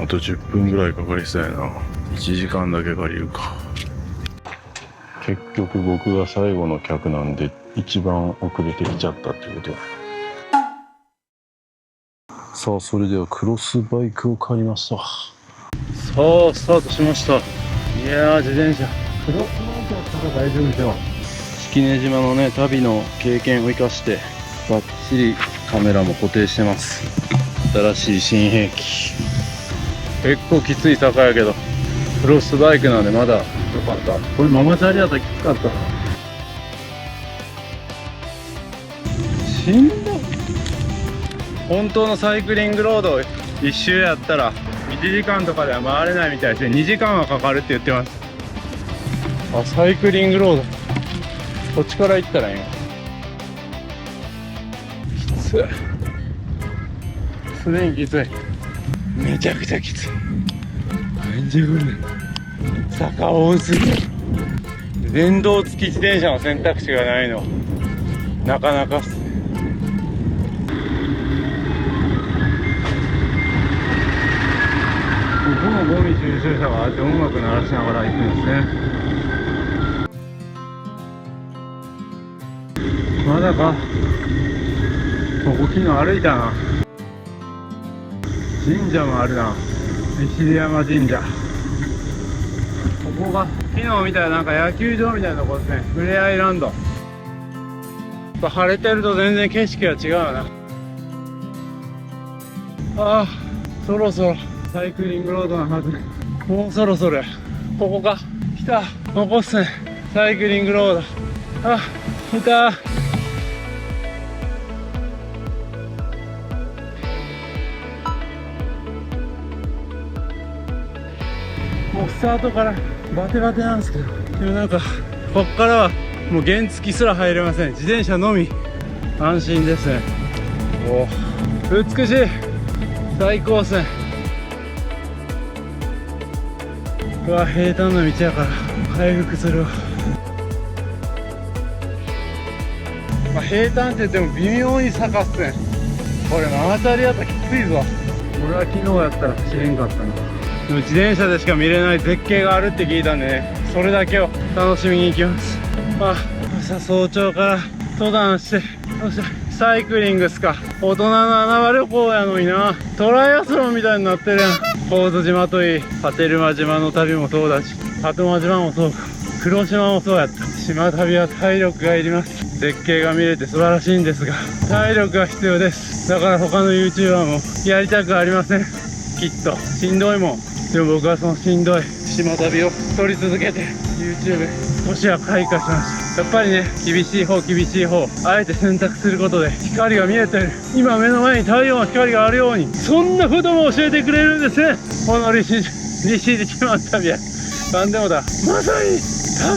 あと10分ぐらいかかりそうやな。1時間だけ借りるか。結局僕が最後の客なんで一番遅れてきちゃったってこと。さあ、それではクロスバイクを借りました。さあ、スタートしました。いやー、自転車クロスバイクだったら大丈夫ですよ。式根島のね、旅の経験を生かしてバッチリカメラも固定してます。新しい新兵器。結構きつい坂やけどクロスバイクなんでまだ良かった。これママチャリだったらきつかったな。しんどい。本当のサイクリングロード一周やったら1時間とかでは回れないみたいですね。2時間はかかるって言ってます。あ、サイクリングロードこっちから行ったらいいの。きつい。すでにきつい。めちゃくちゃきつい。何時ぐらい。坂多すぎる。電動付き自転車の選択肢がないのなかなかっすね。ここのゴミ収集車があって音楽鳴らしながら行くんですね。まだか。ここ昨日歩いたな。神社もあるな。石山神社。ここが昨日見たらなんか野球場みたいなとこですね。ふれあいランド。晴れてると全然景色が違うな。ああ、そろそろサイクリングロードのはず。もうそろそろや。ここか。来た。ここっすね。サイクリングロード。あ、来た。もうスタートからバテバテなんですけど、でもなんかこっからはもう原付すら入れません。自転車のみ。安心ですね。おお、美しい。最高ですね。うわ、平坦な道やから回復するわ。まあ、平坦って言っても微妙に坂っすね。これママチャリやったらきついぞ。俺は昨日やったら走れんかったな。でも自転車でしか見れない絶景があるって聞いたんでね、それだけを楽しみに行きます。あ、朝早朝から登山して、そしてサイクリングっすか。大人の穴場旅行やのにな。トライアスロンみたいになってるやん。神津島といい、波照間島の旅もそうだし、鳩間島もそうか、黒島もそうやった。島旅は体力がいります。絶景が見れて素晴らしいんですが、体力が必要です。だから他の YouTuber もやりたくありません。きっとしんどいもん。でも僕はそのしんどい島旅を撮り続けて YouTube 少しは開花しました。やっぱりね、厳しい方あえて選択することで光が見えてる。今目の前に太陽の光があるように、そんなことも教えてくれるんですね、この利尻島旅は。なんでもだ、まさに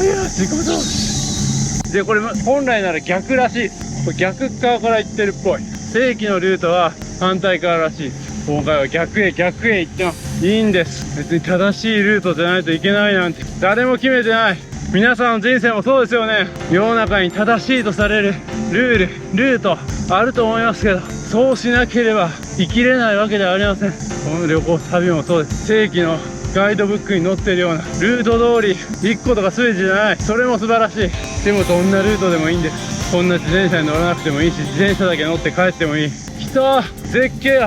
旅は自己投資で、これ本来なら逆らしい。これ逆側から行ってるっぽい。正規のルートは反対側らしいです。今回は逆へ行ってます。いいんです。別に正しいルートじゃないといけないなんて誰も決めてない。皆さんの人生もそうですよね。世の中に正しいとされるルートあると思いますけど、そうしなければ生きれないわけではありません。この旅行旅もそうです。正規のガイドブックに載ってるようなルート通り行くことが全てじゃない。それも素晴らしい。でもどんなルートでもいいんです。こんな自転車に乗らなくてもいいし、自転車だけ乗って帰ってもいい。来た、絶景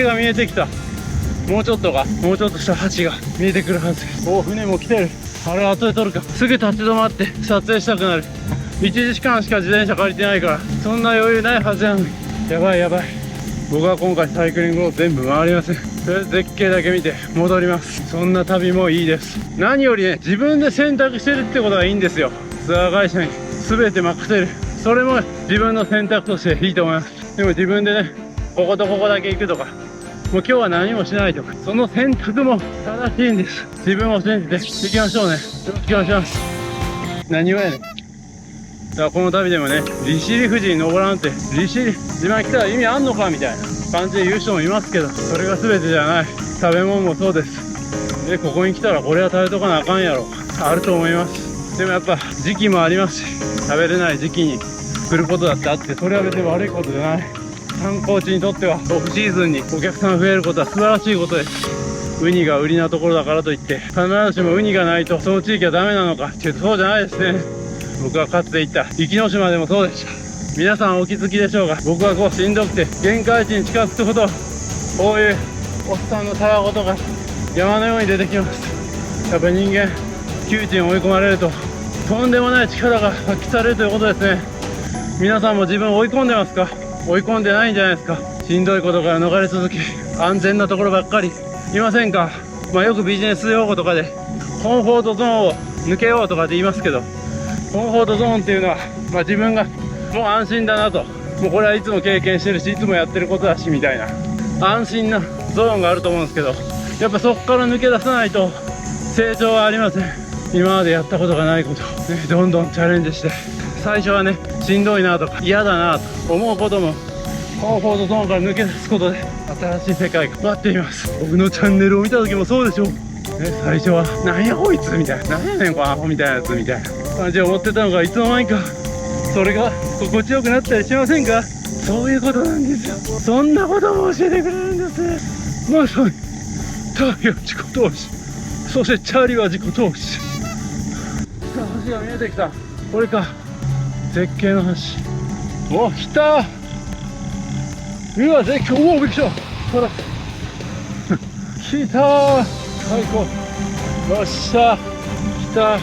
が見えてきた。もうちょっとした橋が見えてくるはずです。お、船も来てる。あれ後で撮るか。すぐ立ち止まって撮影したくなる。1時間しか自転車借りてないから、そんな余裕ないはずなのに。やばい。僕は今回サイクリングを全部回りません。とりあえず絶景だけ見て戻ります。そんな旅もいいです。何よりね、自分で選択してるってことがいいんですよ。ツアー会社に全て任せる。それも自分の選択としていいと思います。でも自分でね、こことここだけ行くとか、もう今日は何もしないとか、その選択も正しいんです。自分を信じて行きましょうね。よろしくお願いします。何をやねん。だからこの旅でもね、利尻富士に登らんって、利尻自慢来たら意味あんのかみたいな感じで言う人もいますけど、それが全てじゃない。食べ物もそうです。で、ここに来たらこれは食べとかなあかんやろ、あると思います。でもやっぱ時期もありますし、食べれない時期に来ることだってあって、それは別に悪いことじゃない。観光地にとってはオフシーズンにお客さん増えることは素晴らしいことです。ウニが売りなところだからといって必ずしもウニがないとその地域はダメなのかっていうとそうじゃないですね。僕がかつて行った壱岐島でもそうでした。皆さんお気づきでしょうが、僕はこうしんどくて限界値に近づくほどこういうおっさんのたわごとが山のように出てきます。やっぱ人間窮地に追い込まれるととんでもない力が発揮されるということですね。皆さんも自分を追い込んでますか？追い込んでないんじゃないですか？しんどいことから逃れ続け安全なところばっかりいませんか？よくビジネス用語とかでコンフォートゾーンを抜けようとかって言いますけど、コンフォートゾーンっていうのは、自分がもう安心だなと、もうこれはいつも経験してるしいつもやってることだしみたいな安心なゾーンがあると思うんですけど、やっぱそこから抜け出さないと成長はありません。今までやったことがないことを、ね、どんどんチャレンジして、最初はねしんどいなとか嫌だなと思うこともコンフォートゾーンから抜け出すことで新しい世界が待っています。僕のチャンネルを見た時もそうでしょう、ね、最初はなんやこいつみたいな、なんやねんこのアホみたいなやつみたいな感じで思ってたのが、いつの間にかそれが心地よくなったりしませんか？そういうことなんですよ。そんなことも教えてくれるんですね。まさにターゲは自己投資、そしてチャーリーは自己投資。さあ橋が見えてきた。これか、絶景の橋。お、来た。うわ、絶景。おお、びっくりした。ほら来たー、最高。よっしゃ来た。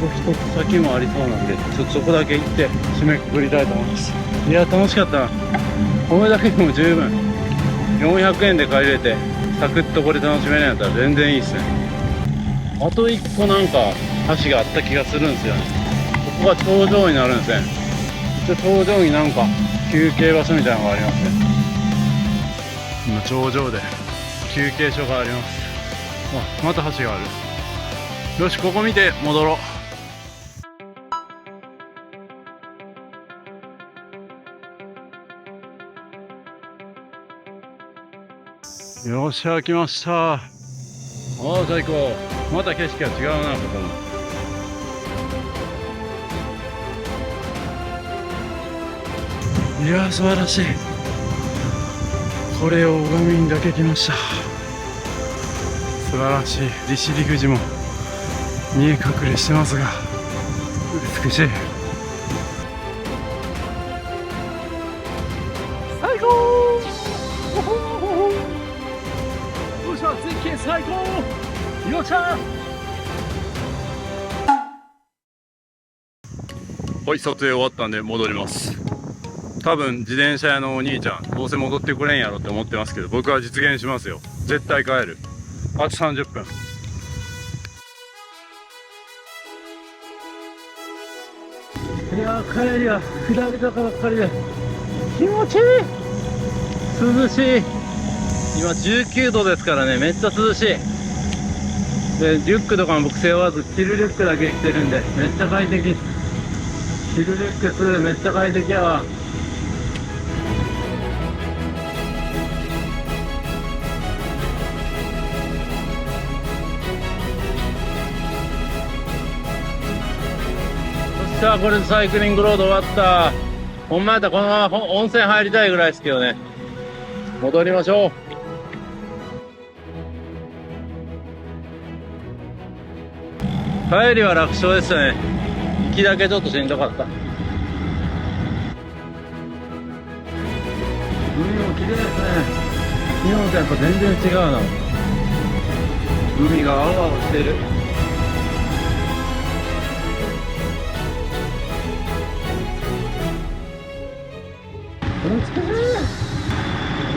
一つ先もありそうなんで、ちょっとそこだけ行って締めくくりたいと思います。いや楽しかったな。これだけでも十分400円で帰れてサクッとこれ楽しめるんやったら全然いいっすね。あと1個なんか橋があった気がするんですよね。ここが頂上になるんですね。で頂上になんか休憩場所みたいなのがありますね。今頂上で休憩所があります。あ、また橋がある。よし、ここ見て戻ろう。よっしゃ、来ました。ああ、最高。また景色が違うな、ここも。いやー、素晴らしい。これを拝みにだけ来ました。素晴らしい。利尻富士も見え隠れしてますが美しい。最高。よっしゃ、絶景最高。よっしゃ。はい、撮影終わったんで戻ります。多分自転車屋のお兄ちゃんどうせ戻ってくれんやろって思ってますけど、僕は実現しますよ。絶対帰る。あと30分。いやー、帰りは下り坂ばっかりで気持ちいい。涼しい。今19度ですからね、めっちゃ涼しい。でリュックとかも僕背負わず着るリュックだけ着てるんでめっちゃ快適。着るリュックめっちゃ快適やわ。さあこれでサイクリングロード終わった。ほんまやったらこのまま温泉入りたいぐらいですけどね。戻りましょう。帰りは楽勝でしたね。行きだけちょっとしんどかった。海も綺麗ですね。日本とやっぱ全然違うな。海が青々してる。美しい。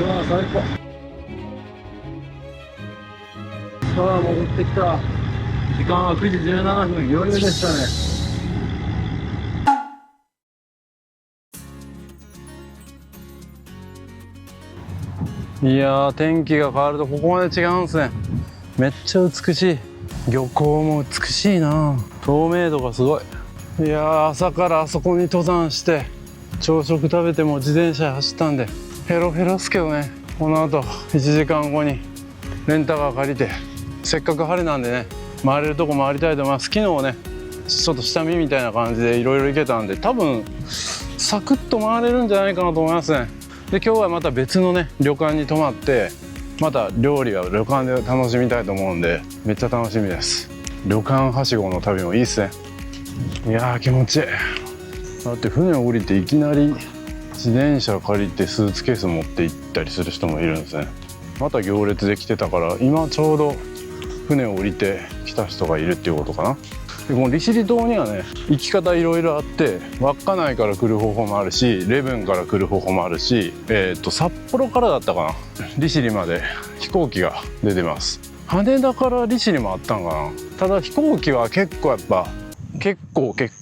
うわ最高。さあ戻ってきた。時間は9時17分、余裕でしたね。いやー、天気が変わるとここまで違うんですね。めっちゃ美しい。漁港も美しいな。透明度がすごい。いやー、朝からあそこに登山して朝食食べても自転車走ったんでヘロヘロっすけどね。この後1時間後にレンタカー借りて、せっかく晴れなんでね、回れるとこ回りたいと思います。昨日ねちょっと下見みたいな感じでいろいろ行けたんで、多分サクッと回れるんじゃないかなと思いますね。で今日はまた別のね旅館に泊まって、また料理は旅館で楽しみたいと思うんで、めっちゃ楽しみです。旅館はしごの旅もいいっすね。いやー気持ちいい。だって船を降りていきなり自転車借りてスーツケース持って行ったりする人もいるんですね。また行列で来てたから、今ちょうど船を降りて来た人がいるっていうことかな。でこの利尻島にはね行き方いろいろあって、稚内から来る方法もあるし、礼文から来る方法もあるし、札幌からだったかな、利尻まで飛行機が出てます。羽田から利尻もあったんかな。ただ飛行機は結構やっぱ欠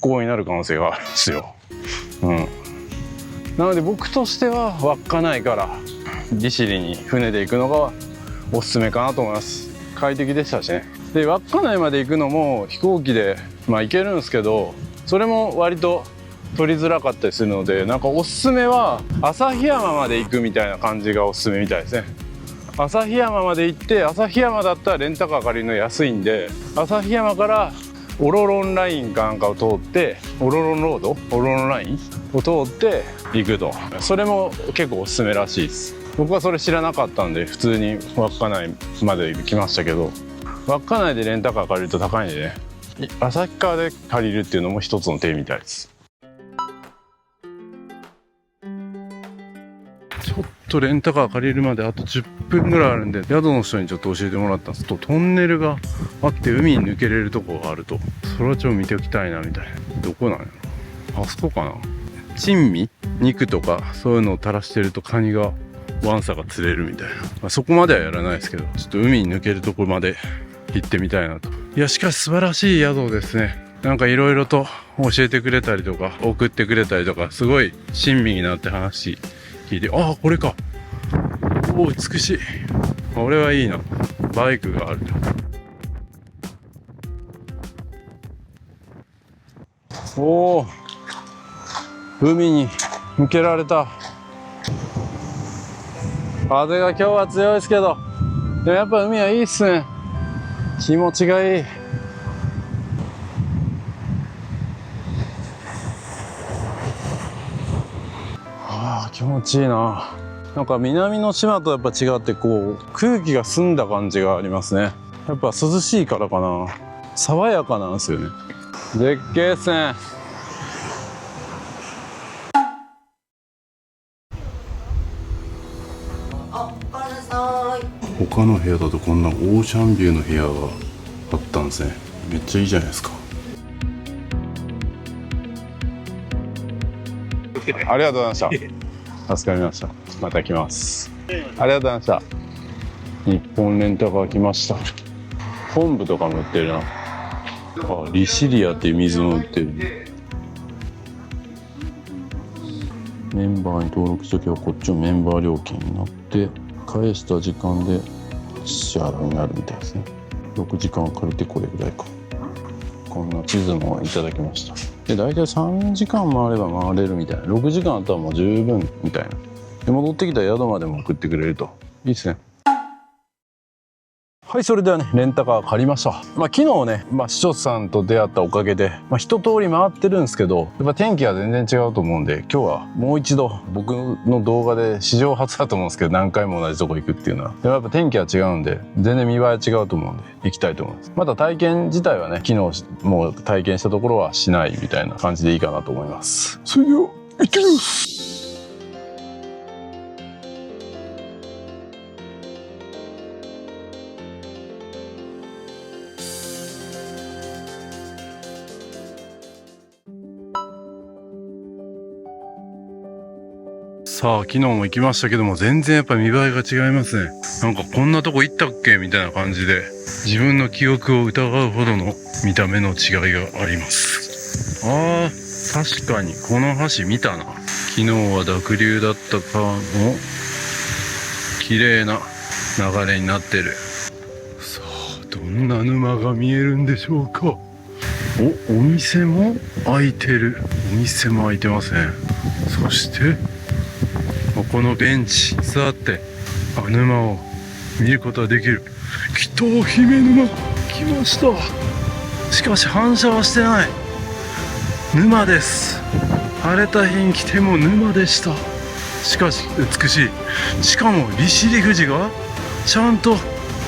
航になる可能性があるんですよ。なので僕としては稚内から利尻に船で行くのがおすすめかなと思います。快適でしたしね。で稚内まで行くのも飛行機で行けるんですけど、それも割と取りづらかったりするので、なんかおすすめは旭山まで行くみたいな感じがおすすめみたいですね。旭山まで行って、旭山だったらレンタカー借りるの安いんで、旭山からオロロンラインかなんかを通って、オロロンロード、オロロンラインを通って行くと、それも結構おすすめらしいです。僕はそれ知らなかったんで普通に稚内まで行きましたけど、稚内でレンタカー借りると高いんでね、旭川で借りるっていうのも一つの手みたいです。ちょっとレンタカー借りるまであと10分ぐらいあるんで、宿の人にちょっと教えてもらったんですと、トンネルがあって海に抜けれるとこがあると、それはちょっと見ておきたいなみたいな。どこなんやろ、あそこかな。珍味肉とかそういうのを垂らしてるとカニがワンサが釣れるみたいな、そこまではやらないですけど、ちょっと海に抜けるところまで行ってみたいなと。いやしかし素晴らしい宿ですね。なんかいろいろと教えてくれたりとか送ってくれたりとか、すごい親身になって話聞いて、ああこれか、おお美しい、俺はいいな、バイクがある。おお海に向けられた。風が今日は強いですけど、でもやっぱ海はいいっすね。気持ちがいい。ああ気持ちいいな。なんか南の島とやっぱ違って、こう空気が澄んだ感じがありますね。やっぱ涼しいからかな、爽やかなんですよね。絶景っすね。他の部屋だとこんなオーシャンビューの部屋があったんですね。めっちゃいいじゃないですか。ありがとうございました。助かりました。また来ます。ありがとうございました。日本レンタカー来ました。昆布とかも売ってるな。あ、リシリアっていう水も売ってる。メンバーに登録しとけばこっちもメンバー料金になって、返した時間で支払いになるみたいですね。6時間借りてこれぐらいか。こんな地図もいただきました。で大体3時間回れば回れるみたいな。6時間あったらもう十分みたいな。で戻ってきたら宿までも送ってくれるといいですね。はい、それではね、レンタカー借りました。昨日ね、視聴者さんと出会ったおかげで、一通り回ってるんですけど、やっぱ天気は全然違うと思うんで、今日はもう一度僕の動画で史上初だと思うんですけど、何回も同じとこ行くっていうのは。でもやっぱ天気は違うんで、全然見栄えは違うと思うんで、行きたいと思います。また体験自体はね、昨日もう体験したところはしないみたいな感じでいいかなと思います。それでは、行ってみます。さあ、昨日も行きましたけども、全然やっぱ見栄えが違いますね。なんかこんなとこ行ったっけみたいな感じで、自分の記憶を疑うほどの見た目の違いがあります。確かにこの橋見たな。昨日は濁流だった川の綺麗な流れになってる。さあ、どんな沼が見えるんでしょうか。お店も開いてる。お店も開いてますね。そしてここのベンチ座って沼を見ることができる。北姫沼来ました。しかし反射はしてない。沼です。晴れた日に来ても沼でした。しかし美しい。しかも利尻富士がちゃんと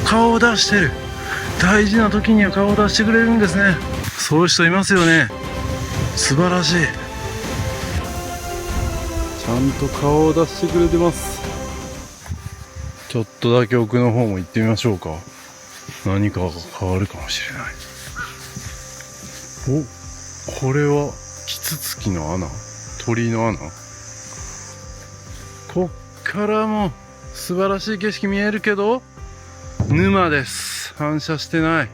顔を出してる。大事な時には顔を出してくれるんですね。そういう人いますよね。素晴らしい。ちゃんと顔を出してくれてます。ちょっとだけ奥の方も行ってみましょうか。何かが変わるかもしれない。これはキツツキの穴、鳥の穴。こっからも素晴らしい景色見えるけど沼です。反射してない。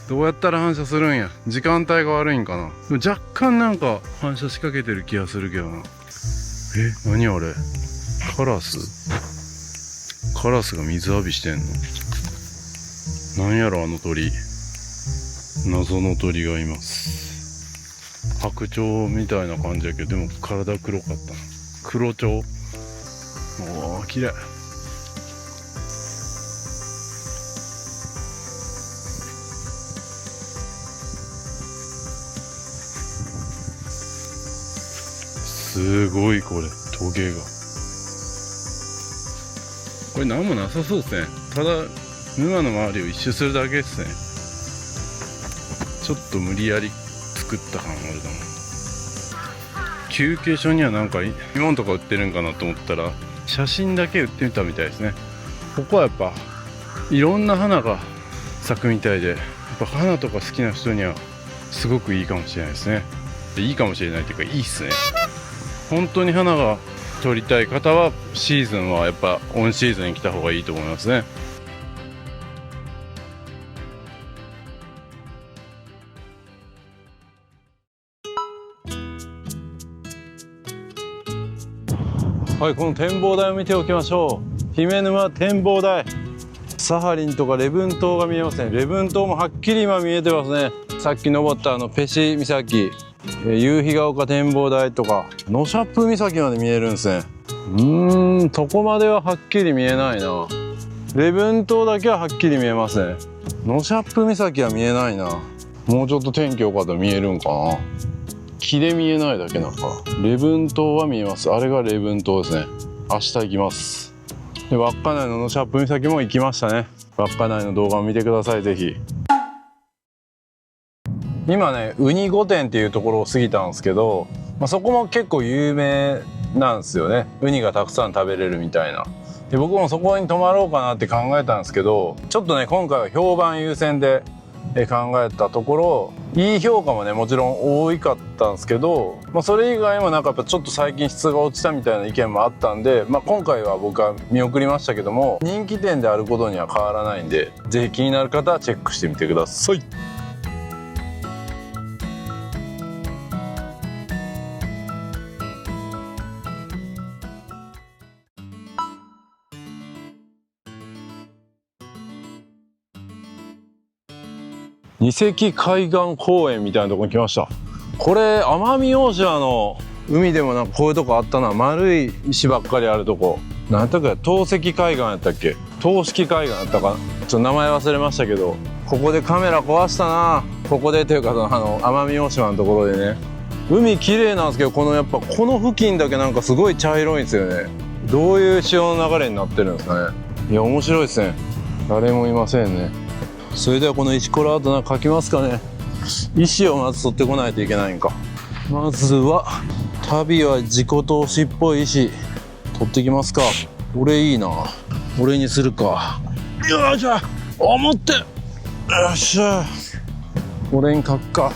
どうやったら反射するんや。時間帯が悪いんかな。でも若干なんか反射しかけてる気がするけどな。何あれ。カラスが水浴びしてんの。なんやろあの鳥。謎の鳥がいます。白鳥みたいな感じやけど、でも体黒かったな。黒鳥。おー、綺麗。すごいこれ、トゲが。これ何もなさそうですね。ただ沼の周りを一周するだけですね。ちょっと無理やり作った感あるな。休憩所にはなんか芋とか売ってるんかなと思ったら、写真だけ売ってみたみたいですね。ここはやっぱいろんな花が咲くみたいで、やっぱ花とか好きな人にはすごくいいかもしれないですね。いいかもしれないっていうか、いいっすね。本当に花が撮りたい方はシーズンはやっぱオンシーズンに来た方がいいと思いますね。はい、この展望台を見ておきましょう。姫沼展望台。サハリンとか礼文島が見えますね。礼文島もはっきり今見えてますね。さっき登ったペシ岬、夕日が丘展望台とかノシャップ岬まで見えるんですね。そこまでははっきり見えないな。礼文島だけははっきり見えますね。ノシャップ岬は見えないな。もうちょっと天気良かったら見えるんかな。木で見えないだけなんか。礼文島は見えます。あれが礼文島ですね。明日行きます。で、稚内のノシャップ岬も行きましたね。稚内の動画を見てください、ぜひ。今ね、ウニ御殿っていうところを過ぎたんですけど、そこも結構有名なんですよね。ウニがたくさん食べれるみたいな。で、僕もそこに泊まろうかなって考えたんですけど、ちょっとね、今回は評判優先で考えたところ、いい評価もねもちろん多かったんですけど、それ以外もなんかやっぱちょっと最近質が落ちたみたいな意見もあったんで、今回は僕は見送りましたけども、人気店であることには変わらないんで、ぜひ気になる方はチェックしてみてください。二関海岸公園みたいなところに来ました。これ奄美大島の海でもなんかこういうとこあったな。丸い石ばっかりあるとこ。何やったか透石海岸やったっけ、透式海岸やったかな、ちょっと名前忘れましたけど、ここでカメラ壊したな。ここでというか奄美大島のところでね、海綺麗なんですけど、このやっぱこの付近だけなんかすごい茶色いんですよね。どういう潮の流れになってるんですかね。いや面白いですね。誰もいませんね。それではこの石ころアートなんか描きますかね。石をまず取ってこないといけないんか。まずは旅は自己投資っぽい石取ってきますか。俺いいな、俺にするか。よいしょ、思ってよっしゃ、俺に書くか。よ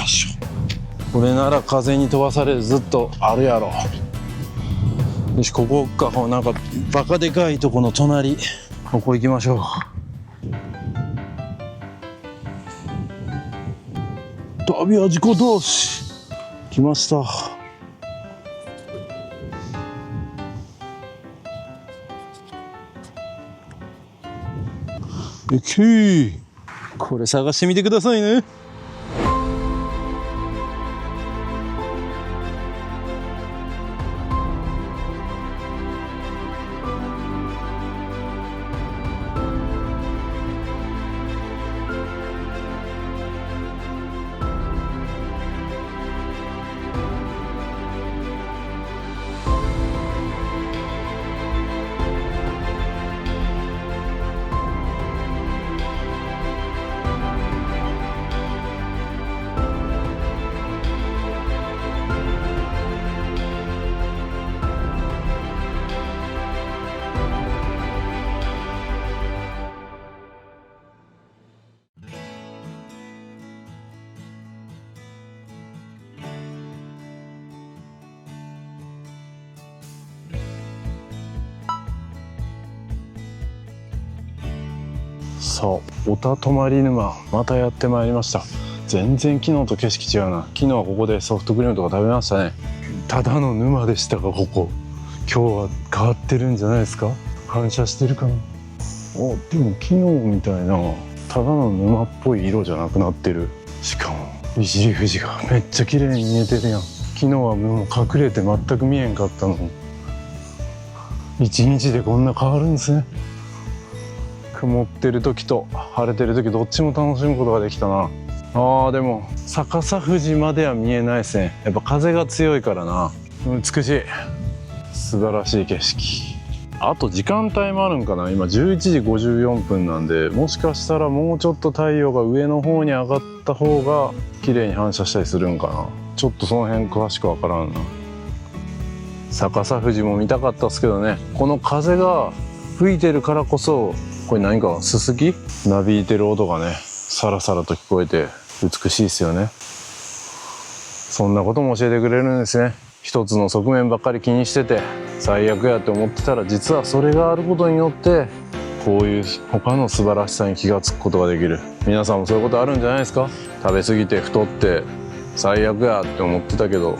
いしょ、これなら風に飛ばされずずっとあるやろ。よし、ここか。なんかバカでかいとこの隣、ここ行きましょう。旅は自己投資来ました。これ探してみてくださいね。さあ、小田泊沼またやってまいりました。全然昨日と景色違うな。昨日はここでソフトクリームとか食べましたね。ただの沼でしたが、ここ今日は変わってるんじゃないですか。反射してるかな。でも昨日みたいなただの沼っぽい色じゃなくなってる。しかも利尻富士がめっちゃ綺麗に見えてるやん。昨日はもう隠れて全く見えんかったの。一日でこんな変わるんですね。曇ってる時と晴れてる時どっちも楽しむことができたな。でも逆さ富士までは見えないですね。やっぱ風が強いからな。美しい、素晴らしい景色。あと時間帯もあるんかな。今11時54分なんで、もしかしたらもうちょっと太陽が上の方に上がった方が綺麗に反射したりするんかな。ちょっとその辺詳しくわからんな。逆さ富士も見たかったっすけどね、この風が吹いてるからこそ、これ何かすすきなびいてる音がね、サラサラと聞こえて美しいですよね。そんなことも教えてくれるんですね。一つの側面ばっかり気にしてて最悪やって思ってたら、実はそれがあることによってこういう他の素晴らしさに気がつくことができる。皆さんもそういうことあるんじゃないですか。食べ過ぎて太って最悪やって思ってたけど、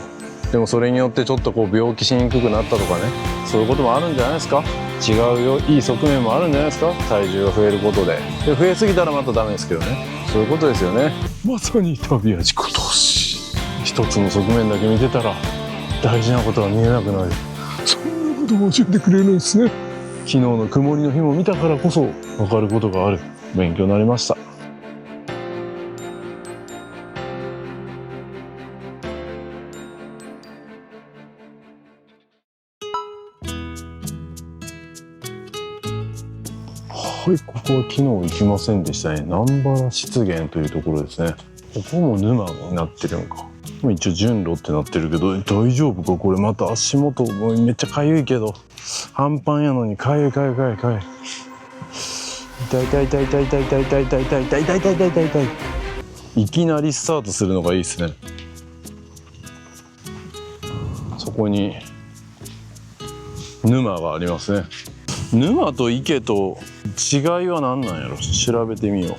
でもそれによってちょっとこう病気しにくくなったとかね、そういうこともあるんじゃないですか。違うよ、いい側面もあるんじゃないですか。体重が増えることで増えすぎたらまたダメですけどね。そういうことですよね。まさに旅は自己投資。一つの側面だけ見てたら大事なことが見えなくなる。そんなことも教えてくれるんですね。昨日の曇りの日も見たからこそ分かることがある。勉強になりました。はい、ここは昨日行きませんでしたね。南原湿原というところですね。ここも沼になってるんか。一応順路ってなってるけど、大丈夫かこれ。また足元もうめっちゃかゆいけど、半パンやのにかゆいかゆいかゆいかゆい。痛い痛い痛い痛い痛い痛い痛い痛い痛い痛い痛い痛い痛い痛い痛い。いきなりスタートするのがいいですね。そこに沼がありますね。沼と池と違いは何なんやろ。調べてみよ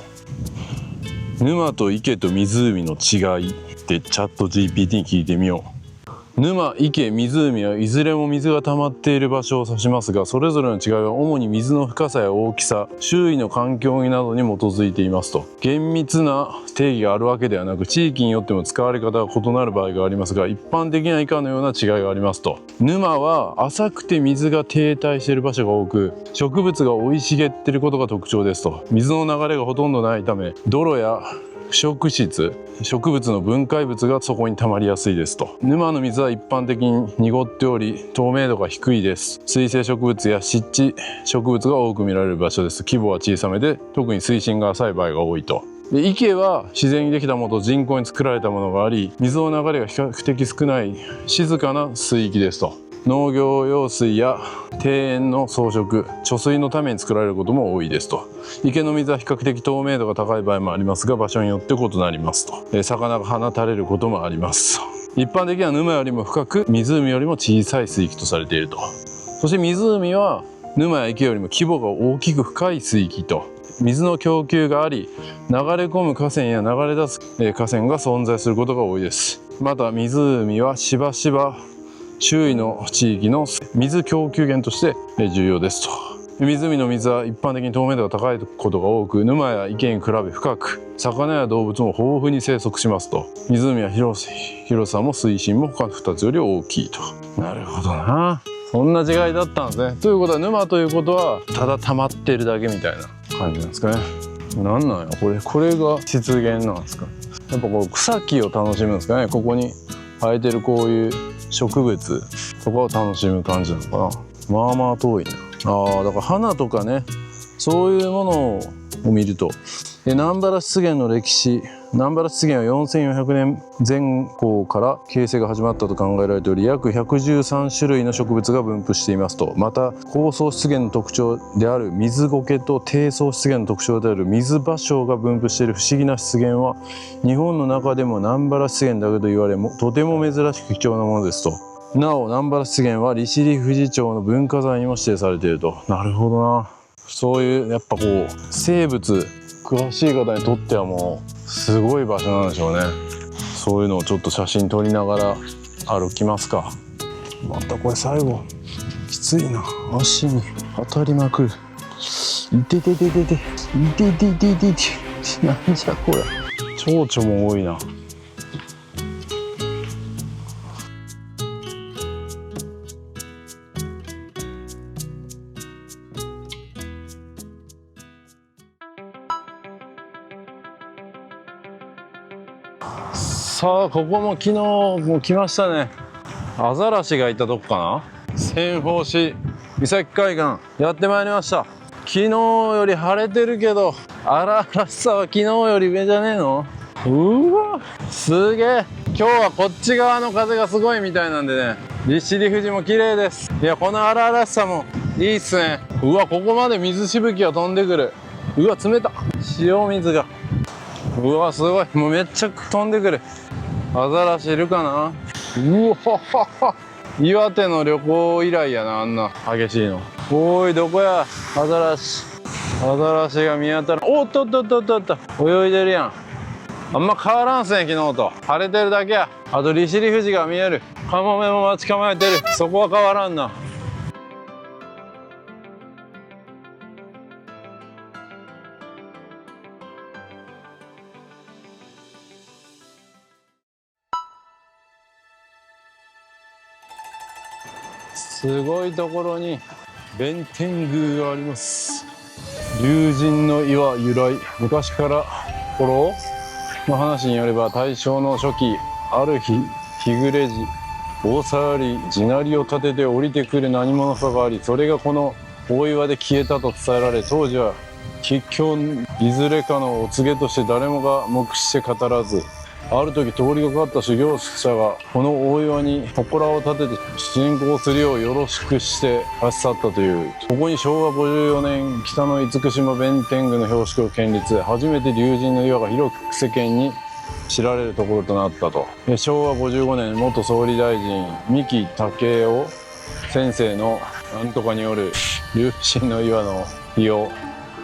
う。沼と池と湖の違いってチャット GPT に聞いてみよう。沼、池、湖はいずれも水が溜まっている場所を指しますが、それぞれの違いは主に水の深さや大きさ、周囲の環境などに基づいていますと。厳密な定義があるわけではなく、地域によっても使われ方が異なる場合がありますが、一般的には以下のような違いがありますと。沼は浅くて水が停滞している場所が多く、植物が生い茂っていることが特徴ですと。水の流れがほとんどないため、泥や腐食質、植物の分解物がそこに溜まりやすいですと。沼の水は一般的に濁っており、透明度が低いです。水生植物や湿地植物が多く見られる場所です。規模は小さめで、特に水深が浅い場合が多いと。で、池は自然にできたものと人工に作られたものがあり、水の流れが比較的少ない静かな水域ですと。農業用水や庭園の装飾、貯水のために作られることも多いですと。池の水は比較的透明度が高い場合もありますが、場所によって異なりますと。魚が放たれることもあります。一般的には沼よりも深く、湖よりも小さい水域とされていると。そして湖は沼や池よりも規模が大きく深い水域と。水の供給があり、流れ込む河川や流れ出す河川が存在することが多いです。また湖はしばしば周囲の地域の水供給源として重要ですと。湖の水は一般的に透明度が高いことが多く、沼や池に比べ深く、魚や動物も豊富に生息しますと。湖は広さも水深も他の2つより大きいと。なるほどな。そんな違いだったんですね。ということは沼ということはただ溜まってるだけみたいな感じなんですかね。なんなんやこれが湿原なんですか。やっぱこう草木を楽しむんですかね。ここに生えてるこういう植物とかを楽しむ感じなのかな。まあまあ遠いな。だから花とかね、そういうものを見ると、南原湿原の歴史、南原湿原は4400年前後から形成が始まったと考えられており、約113種類の植物が分布していますと。また高層湿原の特徴である水苔と低層湿原の特徴である水芭蕉が分布している不思議な湿原は、日本の中でも南原湿原だけと言われ、とても珍しく貴重なものですと。なお南原湿原は利尻富士町の文化財にも指定されていると。なるほどな。そういうやっぱこう生物詳しい方にとってはもうすごい場所なんでしょうね。そういうのをちょっと写真撮りながら歩きますか。またこれ最後きついな。足に当たりまくる。いててててていててててて。なんじゃこれ。蝶々も多いな。さあここも昨日も来ましたね。アザラシがいたとこかな。千宝市岬海岸やってまいりました。昨日より晴れてるけど荒々しさは昨日より上じゃねえの。うわすげえ。今日はこっち側の風がすごいみたいなんでね、利尻富士も綺麗です。いやこの荒々しさもいいっすね。うわここまで水しぶきが飛んでくる。うわ冷た塩水が。うわすごい。もうめっちゃ飛んでくる。アザラシいるかな。うわ岩手の旅行以来やな、あんな激しいの。おいどこやアザラシ。アザラシが見当たる。おっとっとっとっとっと泳いでるやん。あんま変わらんすね昨日と。晴れてるだけや。あと利尻富士が見える。カモメも待ち構えてる。そこは変わらんな。すごいところに弁天宮があります。龍神の岩由来。昔から頃の話によれば、大正の初期、ある日日暮れ時、大沢より地鳴りを立てて降りてくる何者かがあり、それがこの大岩で消えたと伝えられ、当時は吉凶いずれかのお告げとして誰もが目視して語らず、ある時通りがかった修行者がこの大岩に祠を建てて信仰するようよろしくして立ち去ったという。ここに昭和54年北の厳島弁天宮の標識を建立、初めて龍神の岩が広く世間に知られるところとなったと。昭和55年元総理大臣三木武夫先生のなんとかによる龍神の岩の日を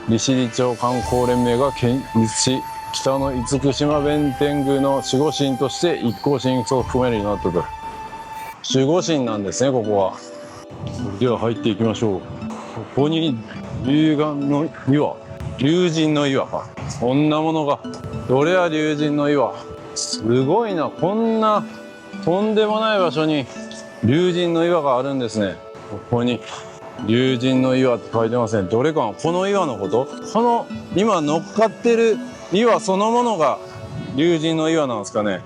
利尻町観光連盟が建立し、北の厳島弁天宮の守護神として一向神を含めるようになったと。守護神なんですね、ここは。では入っていきましょう。ここに龍眼の岩、龍神の岩か、こんなものが。どれは龍神の岩。すごいな、こんなとんでもない場所に龍神の岩があるんですね。ここに龍神の岩って書いてますね。どれかこの岩のこと、この今乗っかってる岩そのものが龍神の岩なんですかね。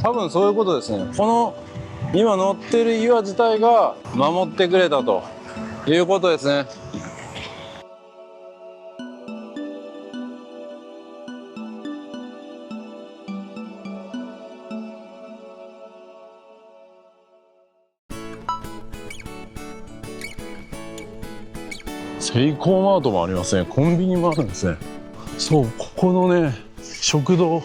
多分そういうことですね。この今乗ってる岩自体が守ってくれたということですね。セイコーマートもありますね。コンビニもあるんですね。そう、ここのね、食堂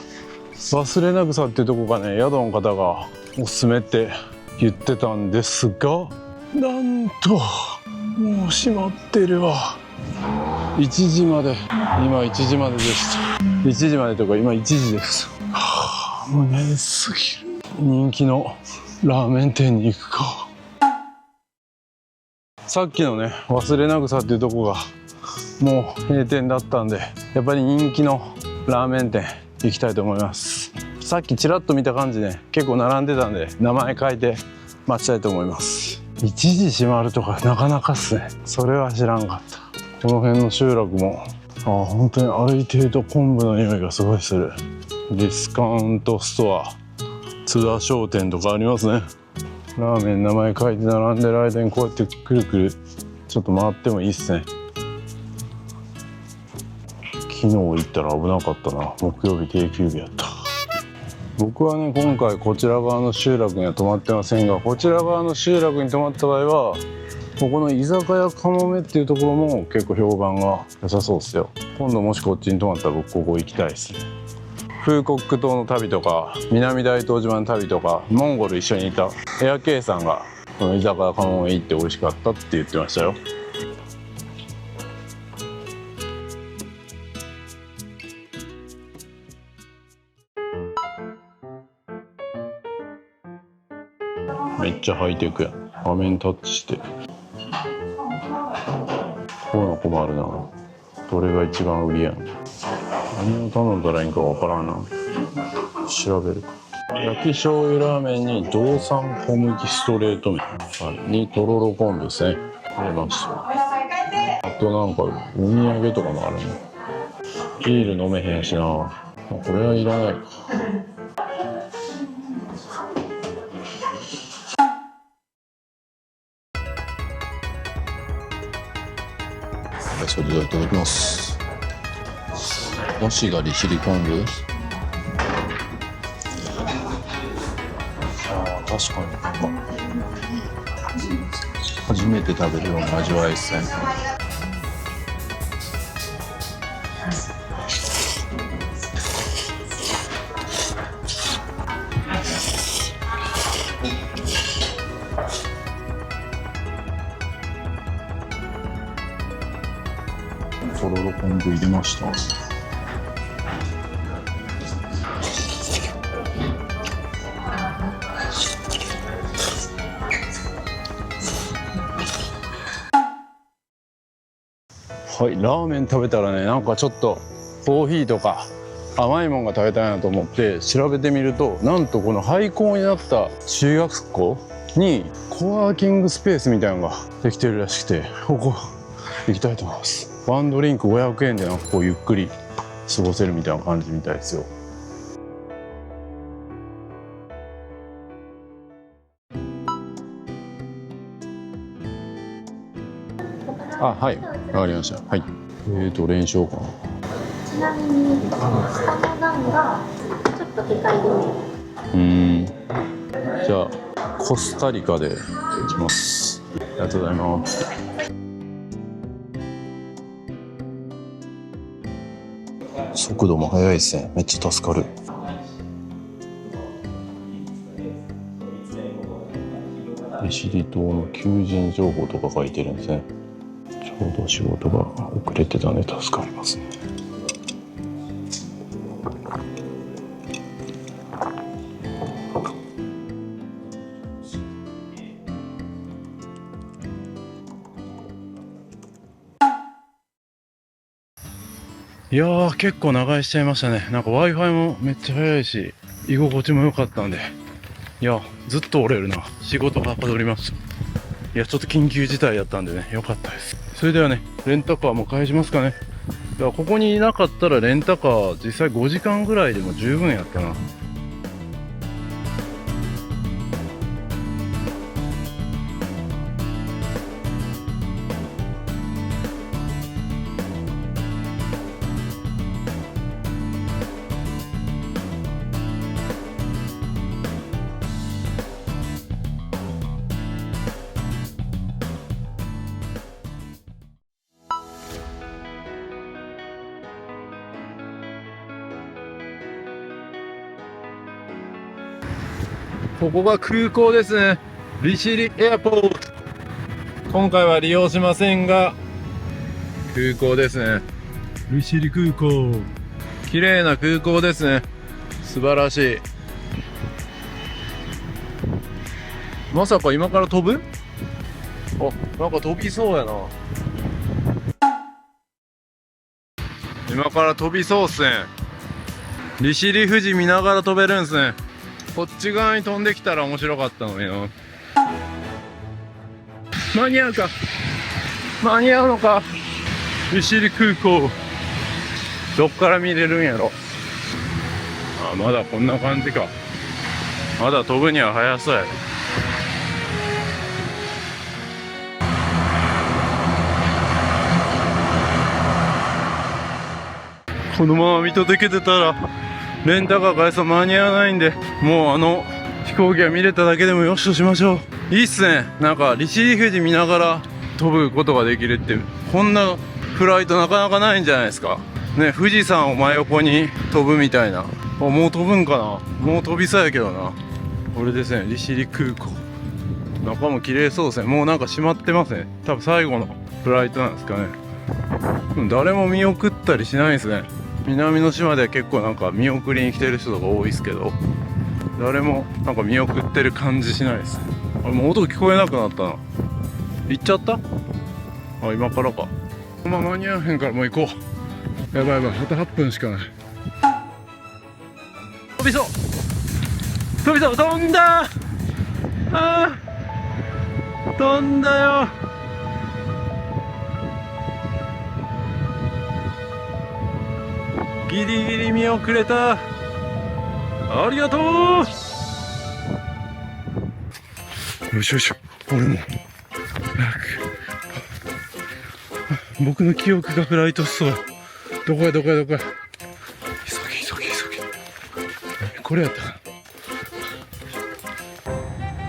忘れな草っていうとこがね、宿の方がおすすめって言ってたんですが、なんともう閉まってるわ。1時まで、今1時まででした。1時までとか今1時です。はあ、もう眠すぎる。人気のラーメン店に行くか。さっきのね、忘れな草っていうとこがもう閉店だったんで、やっぱり人気のラーメン店行きたいと思います。さっきちらっと見た感じね、結構並んでたんで名前変えて待ちたいと思います。1時閉まるとかなかなかっすね。それは知らんかった。この辺の集落も本当に歩いてると昆布の匂いがすごいする。ディスカウントストア津田商店とかありますね。ラーメン名前書いて並んでる間にこうやってくるくるちょっと回ってもいいっすね。昨日行ったら危なかったな。木曜日定休日やった。僕はね、今回こちら側の集落には泊まってませんが、こちら側の集落に泊まった場合はここの居酒屋かもめっていうところも結構評判が良さそうですよ。今度もしこっちに泊まったら僕ここ行きたいですね。フーコック島の旅とか南大東島の旅とかモンゴル一緒にいたエアケイさんがこの居酒屋かもめ行って美味しかったって言ってましたよ。めっちゃハイテクやん。画面タッチしてこういうの困るな。どれが一番売りやん。何を頼んだらいいんかわからんな。調べるか。焼き醤油ラーメンに道産小麦ストレート麺、にとろろ昆布ですね。入れました。あとなんかお土産とかもあるね。ビール飲めへんしな。これはいらないか。それではいただきます。だしが利尻昆布。確かになんか初めて食べるような味わいですね。とろろ昆布入れました。はい、ラーメン食べたらね、なんかちょっとコーヒーとか甘いもんが食べたいなと思って調べてみると、なんとこの廃校になった中学校にコワーキングスペースみたいなのができてるらしくて、ここ行きたいと思います。ワンドリンク500円でなんかこうゆっくり過ごせるみたいな感じみたいですよ。あ、はい、わかりました。はい。どれにしようかな。ちなみに下の段がちょっとでかいです。じゃあコスタリカでいきます。ありがとうございます。速度も速いですね。めっちゃ助かる。利尻島の求人情報とか書いてるんですね。ちょうど仕事が遅れてたんで助かりますね。いやー、結構長居しちゃいましたね。なんか Wi-Fi もめっちゃ早いし、居心地も良かったんで。いや、ずっと折れるな。仕事がはかどりました。いや、ちょっと緊急事態やったんでね、良かったです。それではね、レンタカーも返しますかね。いや、ここにいなかったらレンタカー、実際5時間ぐらいでも十分やったな。ここが空港ですね。利尻エアポート。今回は利用しませんが、空港ですね。利尻空港。綺麗な空港ですね。素晴らしい。まさか今から飛ぶ？あ、なんか飛びそうやな。今から飛びそうっすね。利尻富士見ながら飛べるんすね。こっち側に飛んできたら面白かったのにな。間に合うか、間に合うのか。利尻空港どっから見れるんやろ。あ、まだこんな感じか。まだ飛ぶには早そうや。このまま見届けてたらレンタカー返すと間に合わないんで、もう飛行機が見れただけでもよしとしましょう。いいっすね。なんか利尻富士見ながら飛ぶことができるって、こんなフライトなかなかないんじゃないですかね。富士山を真横に飛ぶみたいな。あ、もう飛ぶんかな。もう飛びそうやけどな。これですね、利尻空港。中も綺麗そうですね。もうなんか閉まってますね。多分最後のフライトなんですかね。誰も見送ったりしないですね。南の島では結構なんか見送りに来てる人とか多いですけど、誰もなんか見送ってる感じしないです。あ、もう音聞こえなくなったな。行っちゃった？あ、今からか。まあ間に合わへんからもう行こう。やばいやばい、あと8分しかない。飛びそう、飛びそう、飛んだ。あー、飛んだよ。ギリギリ見送れた。ありがとう。よしよし、俺も僕の記憶がフライトしそう。どこやどこやどこや。急ぎ急ぎ急ぎ。これやったかな。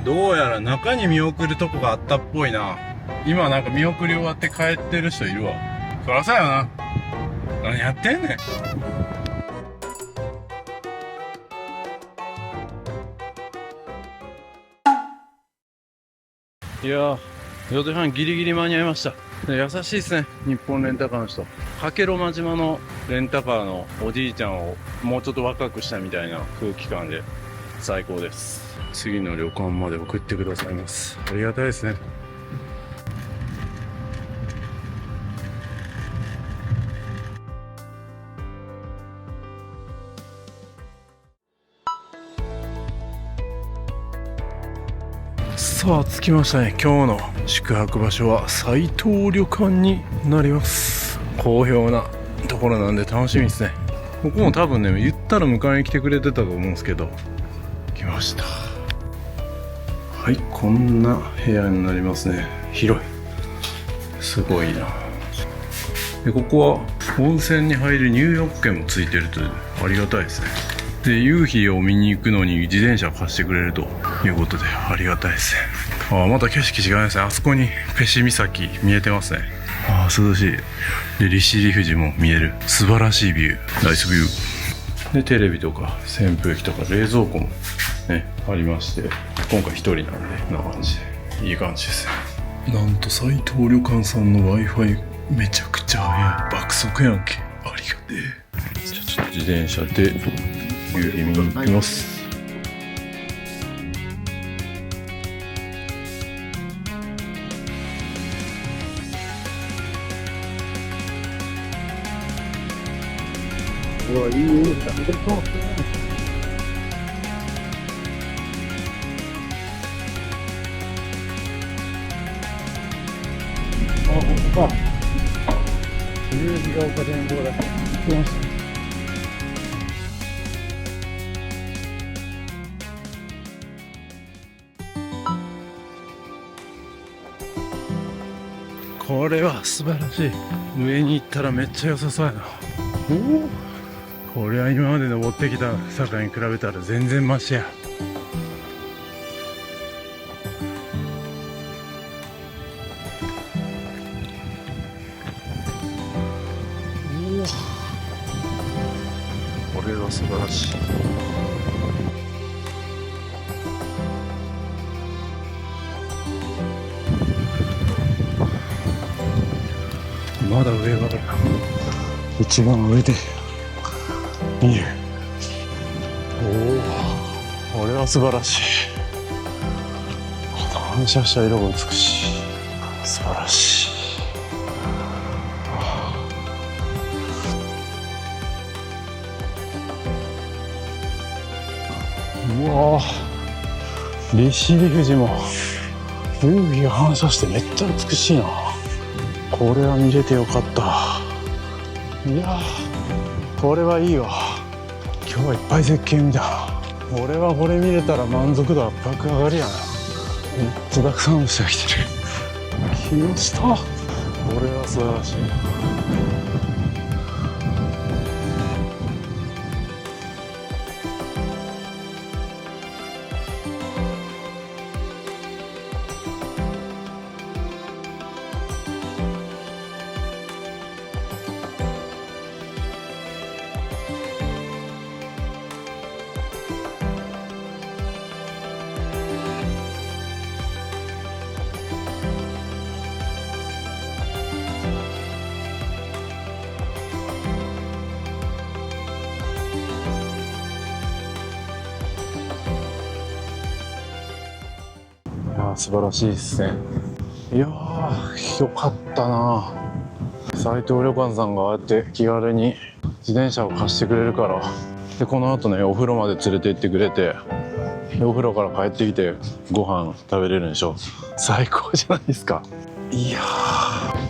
どうやら中に見送るとこがあったっぽいな。今なんか見送り終わって帰ってる人いるわ。そらそうやな。何やってんねん。いやー、4時半ギリギリ間に合いました。優しいですね、日本レンタカーの人。加計呂麻島のレンタカーのおじいちゃんをもうちょっと若くしたみたいな空気感で最高です。次の旅館まで送ってくださいます。ありがたいですね。さあ着きましたね。今日の宿泊場所は斉藤旅館になります。好評なところなんで楽しみですね。ここも多分ね、言ったら迎えに来てくれてたと思うんですけど、来ました。はい、こんな部屋になりますね。広い、すごいな。でここは温泉に入る入浴券もついてるという、ありがたいですね。で夕日を見に行くのに自転車を貸してくれるということでありがたいですね。あ、また景色違いますね。あそこにペシ岬見えてますね。あ、涼しい。で利尻富士も見える。素晴らしいビュー、ナイスビューで、テレビとか扇風機とか冷蔵庫もねありまして、今回一人なんでこんな感じでいい感じですね。なんと斉藤旅館さんの Wi-Fi めちゃくちゃ早い。爆速やんけ。ありがてえ。じゃあちょっと自転車で夕日見に行きます。うわ、いい匂いだ。あ、ここか。夕日が丘展望台。行きました。これは素晴らしい。上に行ったらめっちゃ良さそうやな。これは今まで登ってきた坂に比べたら全然マシや。これは素晴らしい。まだ上があるな。一番上で見る。おお、これは素晴らしい。反射した色が美しい。素晴らしい。うわぁ、利尻富士も夕日が反射してめっちゃ美しいな。これは見れてよかった。いやー、これはいいわ。今日はいっぱい絶景見た。俺はこれ見れたら満足度は爆上がりやな。めっちゃたくさんの人が来てる。来ました。これは素晴らしい。素晴らしいですね。いやー、よかったな。斉藤旅館さんがああやって気軽に自転車を貸してくれるから、でこの後ねお風呂まで連れて行ってくれて、でお風呂から帰ってきてご飯食べれるんでしょ。最高じゃないですか。いや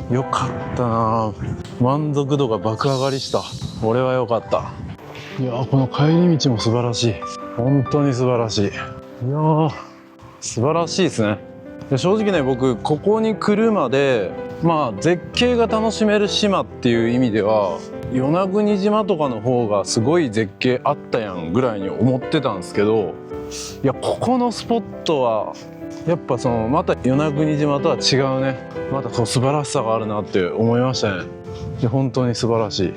ー、よかったな。満足度が爆上がりした。俺はよかった。いやー、この帰り道も素晴らしい。本当に素晴らしい。いやー、素晴らしいですね。で正直ね、僕ここに来るまで絶景が楽しめる島っていう意味では与那国島とかの方がすごい絶景あったやんぐらいに思ってたんですけど、いやここのスポットはやっぱまた与那国島とは違うね、また素晴らしさがあるなって思いましたね。で本当に素晴らしい。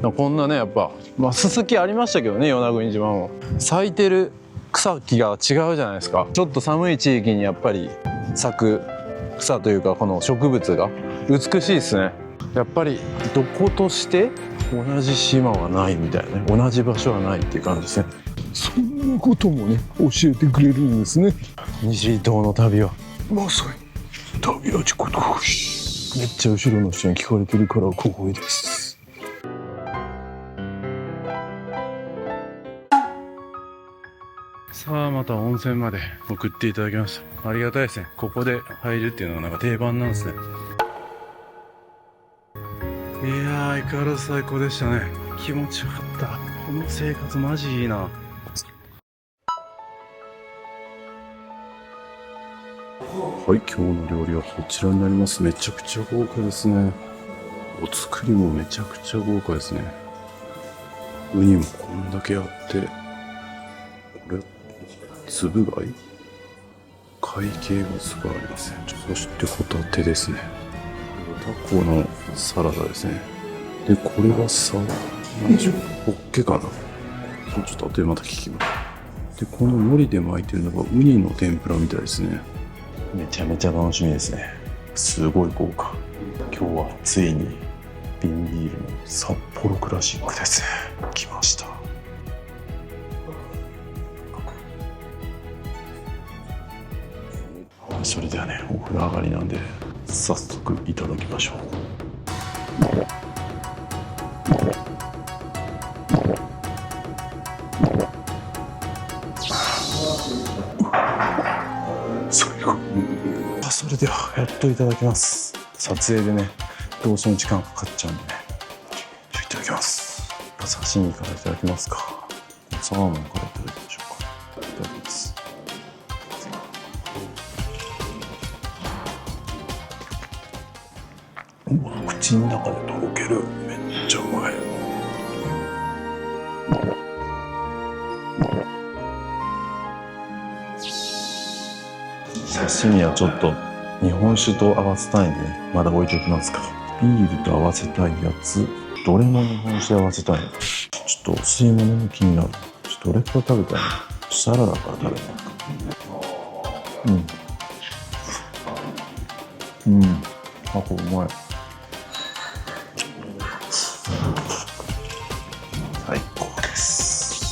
こんなねやっぱススキありましたけどね、与那国島も咲いてる草木が違うじゃないですか。ちょっと寒い地域にやっぱり咲く草というかこの植物が美しいですね。やっぱりどことして同じ島はないみたいなね、同じ場所はないっていう感じですね。そんなこともね教えてくれるんですね。西伊東の旅はまさに旅立ちこと。めっちゃ後ろの人に聞かれてるから小声です。さあまた温泉まで送っていただきました。ありがたいですね。ここで入るっていうのがなんか定番なんですね。いやー、相変わらず最高でしたね。気持ちよかった。この生活マジいいな。はい、今日の料理はこちらになります。めちゃくちゃ豪華ですね。お作りもめちゃくちゃ豪華ですね。ウニもこんだけあって、これつぶ貝、貝系がすごいありますね。そしてホタテですね。タコのサラダですね。でこれはさ、ホッケかな。ちょっと後でまた聞きます。でこの海苔で巻いてるのがウニの天ぷらみたいですね。めちゃめちゃ楽しみですね。すごい豪華。今日はついに瓶ビールの札幌クラシックですね。来ました。それではね、お風呂上がりなんで早速いただきましょう。れではやっといただきます。撮影でねどうしても時間かかっちゃうんでね、いただきます。刺身からいただきますか。サーモンからいただきましょうか。いただきます。うわ、口の中でとろける。めっちゃうまい。刺身はちょっと日本酒と合わせたいんでね、まだ置いておきますか。ビールと合わせたいやつ、どれも日本酒で合わせたいの。ちょっとお吸い物も気になる。ちょっとどれから食べたいの。サラダから食べたいか。あ、これうまい。最高です。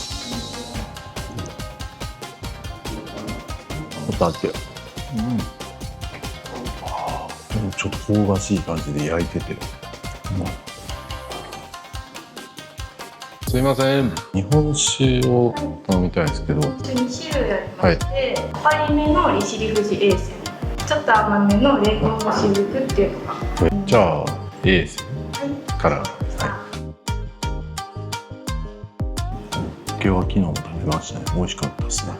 ホタテ。ちょっと香ばしい感じで焼いてて、すいません、日本酒を飲みたいんですけど、2種類ありまして、酸っぱいめの利尻富士 A 線、ちょっと甘めのレンコンのしずくっていうのが。じゃあ A 線から、今日は昨日も食べましたね。美味しかったですね。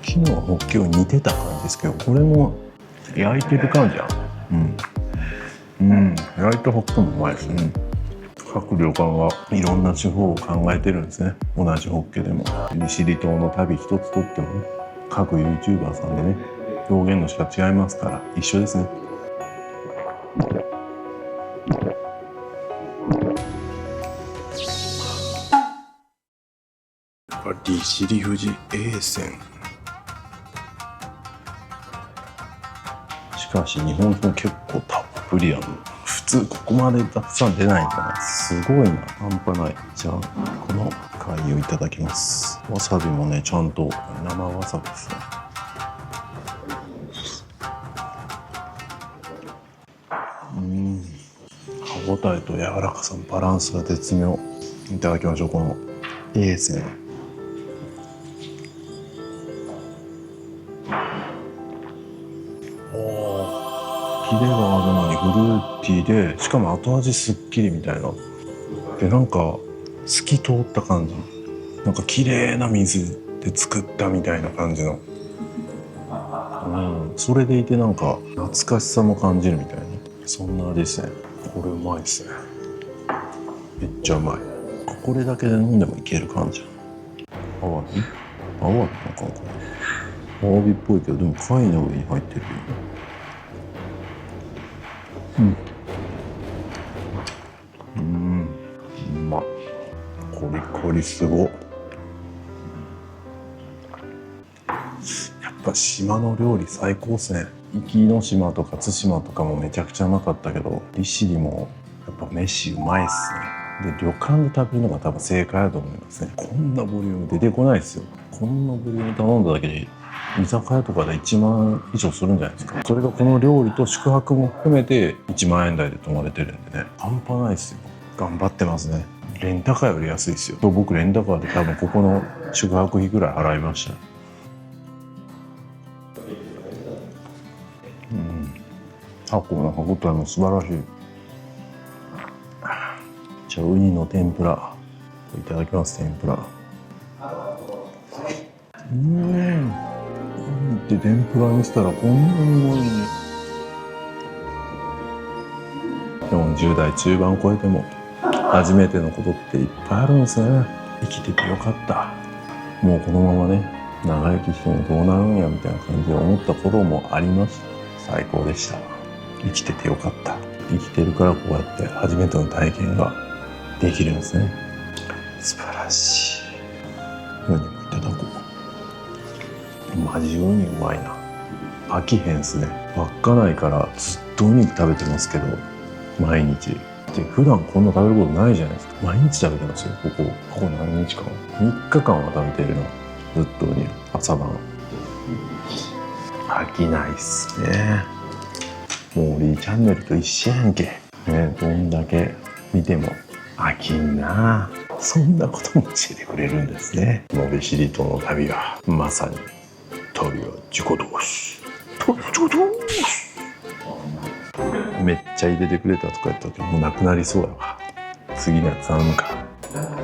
昨日はホッケを煮てた感じですけど、これも焼いてる感じや。焼いたホッケもうまいですね。各旅館はいろんな手法を考えてるんですね。同じホッケでも利尻島の旅一つとってもね、各 YouTuber さんでね表現の仕方違いますから一緒ですね。やっぱ利尻富士 A 線。しかし日本酒も結構たっぷりやの。普通ここまでたくさん出ないんだな。すごいな、半端ない。じゃあこの貝をいただきます。わさびもねちゃんと生わさびですね。歯ごたえと柔らかさのバランスが絶妙。いただきましょう。この A 線。キレがあるのにフルーティーで、しかも後味すっきりみたいな。でなんか透き通った感じ、なんか綺麗な水で作ったみたいな感じの、それでいてなんか懐かしさも感じるみたいな、そんな味ですね。これうまいですね。めっちゃうまい。これだけで飲んでもいける感じ。アワビのかな。アワビっぽいけどでも貝の上に入ってるよね。うまっ。コリコリすご。やっぱ島の料理最高っすね。壱岐の島とか対馬とかもめちゃくちゃうまかったけど、利尻もやっぱ飯うまいっすね。で旅館で食べるのが多分正解だと思いますね。こんなボリューム出てこないですよ。こんなボリューム頼んだだけで居酒屋とかで1万以上するんじゃないですか。それがこの料理と宿泊も含めて1万円台で泊まれてるんでね、半端ないですよ。頑張ってますね。レンタカーより安いですよ。僕レンタカーで多分ここの宿泊費ぐらい払いました。タコの歯ごたえも素晴らしい。じゃあウニの天ぷらいただきます。天ぷら。ウニって天ぷらにしたらこんなにうまいね。40代中盤超えても初めてのことっていっぱいあるんですね。生きててよかった。もうこのままね長生きしてもどうなるんやみたいな感じで思った頃もありました。最高でした。生きててよかった。生きてるからこうやって初めての体験ができるんですね。素晴らしい。ウニもいただこう。マジウニうまいな。飽きへんすね。稚内からずっとウニ食べてますけど、毎日。で普段こんな食べることないじゃないですか。毎日食べてますよ。ここ何日間、3日間は食べてるの。ずっとウニ朝晩。飽きないっすね。もうリーチャンネルと一緒やんけ。ね、どんだけ見ても飽きんな。そんなことも教えてくれるんですね。利尻島の旅はまさに旅は自己同士。めっちゃ入れてくれたとか言った時もうなくなりそうやわ。次のやつ頼むか。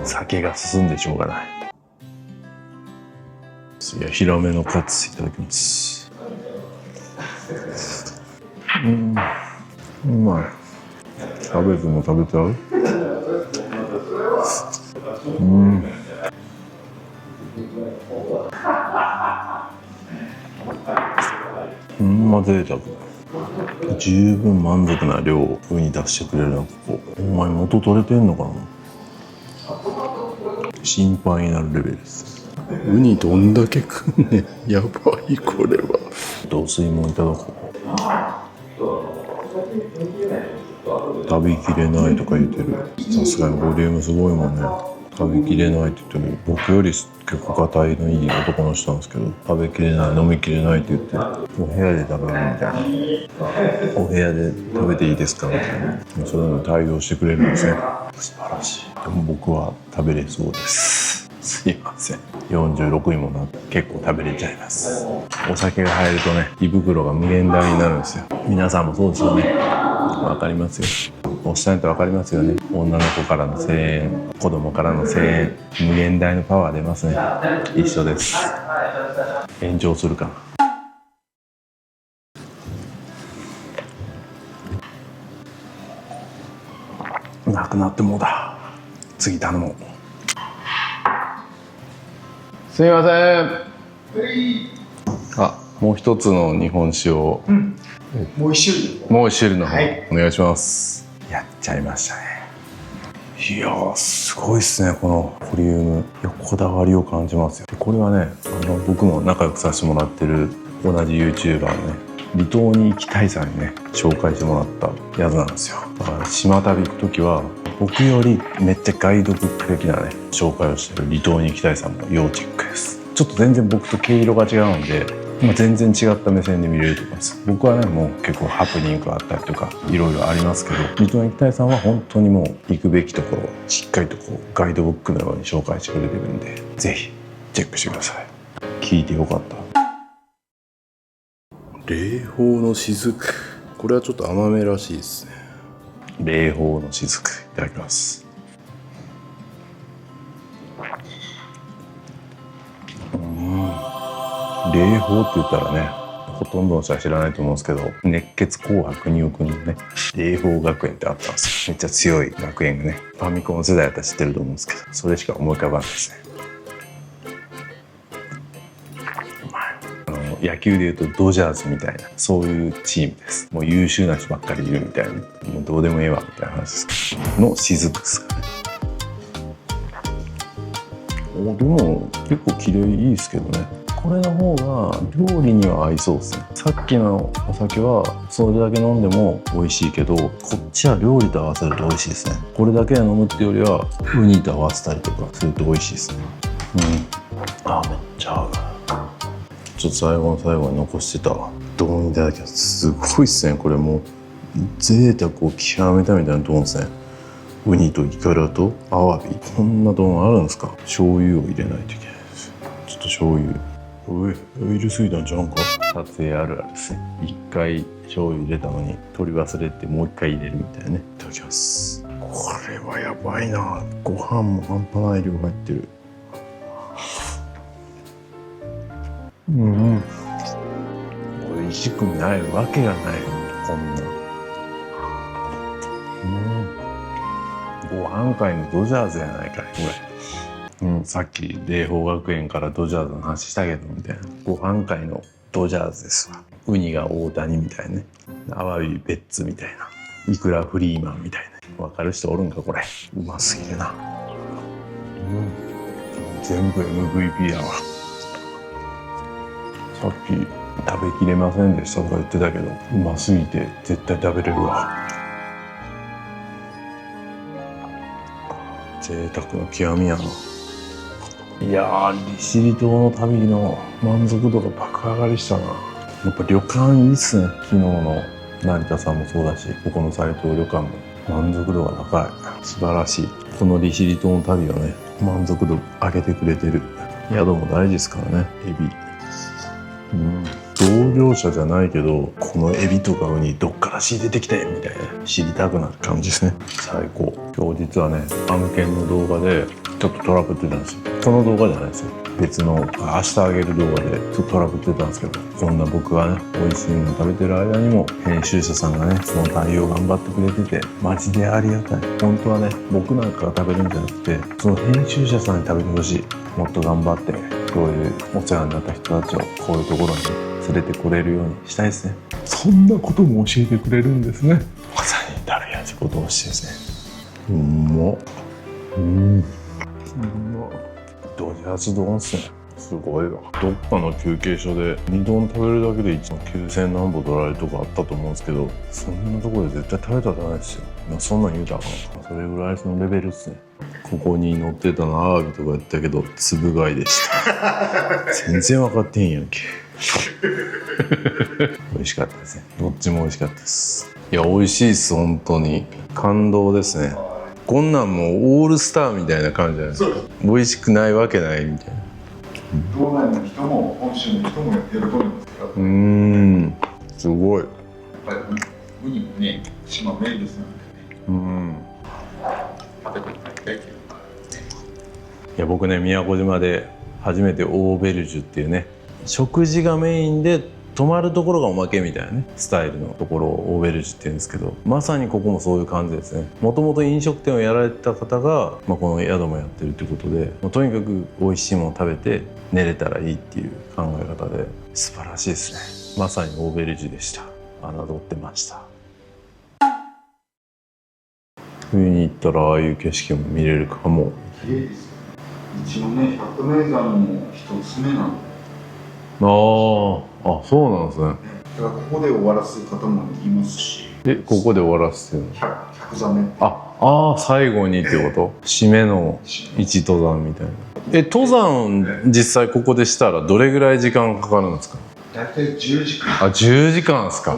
酒が進んでしょうがない。いや、ヒラメのカツいただきます。うまい。キャベツも食べちゃう。贅沢。十分満足な量をウニ出してくれるの。ここお前元取れてんのかな。心配になるレベルです。ウニどんだけ食んねん。やばいこれは。お吸い物いただこう。食べきれないとか言ってる。さすがにボリュームすごいもんね。食べきれないって言ってる。僕より結構硬いのいい男の人なんですけど、食べきれない、飲みきれないって言ってお部屋で食べるみたいな。お部屋で食べていいですかみたいな。そういうの対応してくれるんですね。素晴らしい。でも僕は食べれそうです。すいません。46位もなって結構食べれちゃいます。お酒が入るとね、胃袋が無限大になるんですよ。皆さんもそうですよね。わかりますよ。おっしゃるとわかりますよね。女の子からの声援、子供からの声援、無限大のパワー出ますね。一緒です。延長するかな。なくなってもうだ。次頼もう。すみません。あ、もう一つの日本酒を。もう一種類。もう一種類の方、お願いします。やっちゃいましたね。いやー、すごいっすね、このボリューム。いや、こだわりを感じますよ。でこれはね、僕も仲良くさせてもらってる同じ YouTuber のね、離島に行きたいさんにね、紹介してもらったやつなんですよ。だから島旅行く時は、僕よりめっちゃガイドブック的なね、紹介をしてる離島に行きたいさんも要チェックです。ちょっと全然僕と毛色が違うんで、全然違った目線で見れると思います。僕はね、もう結構ハプニングがあったりとかいろいろありますけど、離島に行きたいさんは本当にもう行くべきところをしっかりとこうガイドブックのように紹介してくれてるんで、ぜひチェックしてください。聞いてよかった。霊峰の雫、これはちょっと甘めらしいですね。霊峰の雫、いただきます。霊峰って言ったらね、ほとんどの人は知らないと思うんですけど、熱血紅白2億人のね、霊峰学園ってあったんですよ。めっちゃ強い学園がね、ファミコン世代だったら知ってると思うんですけど、それしか思い浮かばないですね。野球でいうとドジャースみたいな、そういうチームです。もう優秀な人ばっかりいるみたいな、もうどうでもええわみたいな話ですけどの雫ですかね。でも結構綺麗いいですけどね。これの方が料理には合いそうですね。さっきのお酒はそれだけ飲んでも美味しいけど、こっちは料理と合わせると美味しいですね。これだけで飲むっていうよりはウニと合わせたりとかすると美味しいですね。あ、めっちゃ合う。ちょっと最後の最後に残してた丼いただきます。すごいっすね。これもう贅沢を極めたみたいな丼ですね。ウニとイカラとアワビ、こんな丼あるんですか。醤油を入れないといけないです。ちょっと醤油入れすぎたんちゃうんか。撮影あるあるですね。一回醤油入れたのに取り忘れてもう一回入れるみたいなね。いただきます。これはやばいな。ご飯も半端ない量入ってる。美味しくないわけがない。こんな。ご飯界のドジャーズやないかいこれ。さっき霊峰学園からドジャーズの話したけどみたいな。ご飯界のドジャーズですわ。ウニが大谷みたいなね。アワビベッツみたいな。イクラフリーマンみたいな。わかる人おるんかこれ。うますぎるな。全部 MVP だわ。さっき食べきれませんでしたとか言ってたけど、うますぎて絶対食べれるわ。贅沢の極みやな。いやー、利尻島の旅の満足度が爆上がりしたな。やっぱ旅館いいっすね。昨日の成田さんもそうだし、ここの斉藤旅館も満足度が高い。素晴らしい。この利尻島の旅はね、満足度上げてくれてる。宿も大事ですからね。エビ。ど同業者じゃないけど、このエビとかウニどっから仕入れてきてみたいな知りたくなる感じですね。最高。今日実はね、案件の動画でちょっとトラブってたんですよ。その動画じゃないですよ、別の明日あげる動画でちょっとトラブってたんですけど、こんな僕がね美味しいもの食べてる間にも編集者さんがねその対応頑張ってくれてて、マジでありがたい。本当はね僕なんかが食べるんじゃなくて、その編集者さんに食べてほしい。もっと頑張ってそういうお世話になった人たちをこういうところに連れてこれるようにしたいですね。そんなことも教えてくれるんですね。まさに誰やじことをしてですね。ドジャース丼っすね。すごいわ。どっかの休憩所で2丼食べるだけで1万9000何本取られるとこあったと思うんですけど、そんなところで絶対食べたらダメですよ。そんなん言うたらそれぐらいそのレベルっすね。ここに乗ってたのアワビとかやったけどつぶ貝でした全然分かってへんやんけ美味しかったですね。どっちも美味しかったです。いや美味しいっす。本当に感動ですね。こんなんもうオールスターみたいな感じじゃないですか。美味しくないわけないみたいな。道内の人も本州の人も喜んでますよ。すごい。やっぱりウニもね、島名物なんでね。食べてもらいたいけど。いや僕ね宮古島で初めてオーベルジュっていうね、食事がメインで泊まるところがおまけみたいなねスタイルのところをオーベルジュって言うんですけど、まさにここもそういう感じですね。もともと飲食店をやられてた方が、この宿もやってるっていうことで、もうとにかく美味しいものを食べて寝れたらいいっていう考え方で素晴らしいですね。まさにオーベルジュでした。侮ってました。冬に行ったらああいう景色も見れるかも。綺麗ですよ。一応ね、百名山の一つ目なの。あ、そうなんですね。だからここで終わらす方もいますし。ここで終わらすっていうの？百座目。最後にってこと？締めの一登山みたいな。登山実際ここでしたらどれぐらい時間かかるんですか？大体10時間。10時間ですか？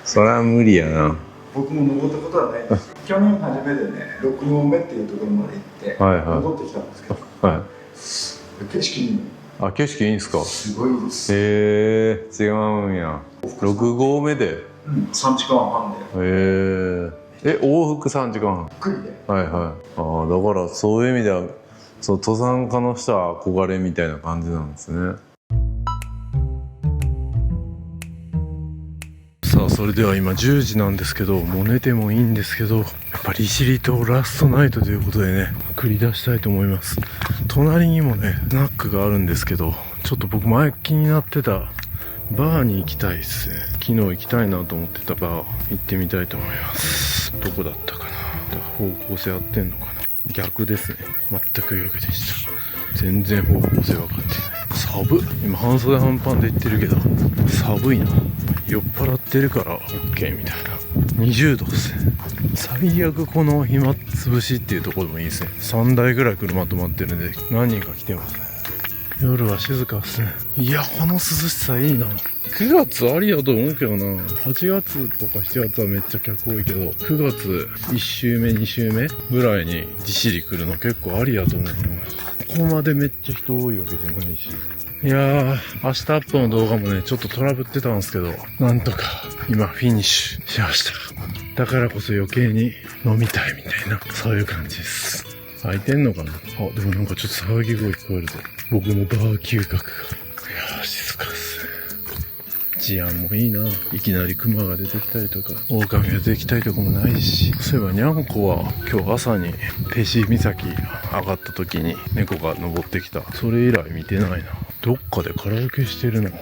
それは無理やな。僕も登ったことはないんですよ。去年初めてね、6合目っていうところまで行って戻ってきたんですけど、景色に景色いいんですか？すごいです。違うんや。6合目で3時間半で往復3時間半。ゆっくりで。だからそういう意味では登山家の人は憧れみたいな感じなんですね。さあそれでは今10時なんですけど、もう寝てもいいんですけど、やっぱり利尻島ラストナイトということでね繰り出したいと思います。隣にもねスナックがあるんですけど、ちょっと僕前気になってたバーに行きたいですね。昨日行きたいなと思ってたバー行ってみたいと思います。どこだったかな。方向性合ってんのかな。逆ですね。全く逆でした。全然方向性分かってない。寒っ。今半袖半パンで行ってるけど寒いな。酔っ払ってるから OK みたいな。20度ですね。最悪この暇つぶしっていうところでもいいですね。3台ぐらい車止まってるんで何人か来てますね。夜は静かですね。いやこの涼しさいいな。9月ありだと思うけどな。8月とか7月はめっちゃ客多いけど、9月1週目2週目ぐらいに利尻来るの結構ありやと思うな。ここまでめっちゃ人多いわけじゃないし。いやー、明日アップの動画もねちょっとトラブってたんですけど、なんとか今フィニッシュしました。だからこそ余計に飲みたいみたいな、そういう感じです。開いてんのかな。でもなんかちょっと騒ぎ声聞こえるぞ。僕のバー嗅覚が。いやー静かっすね。治安もいいな。いきなりクマが出てきたりとか狼が出てきたりとかもないし。そういえばにゃんこは今日朝にペシ岬上がった時に猫が登ってきた。それ以来見てないな。どっかでカラオケしてるな。こ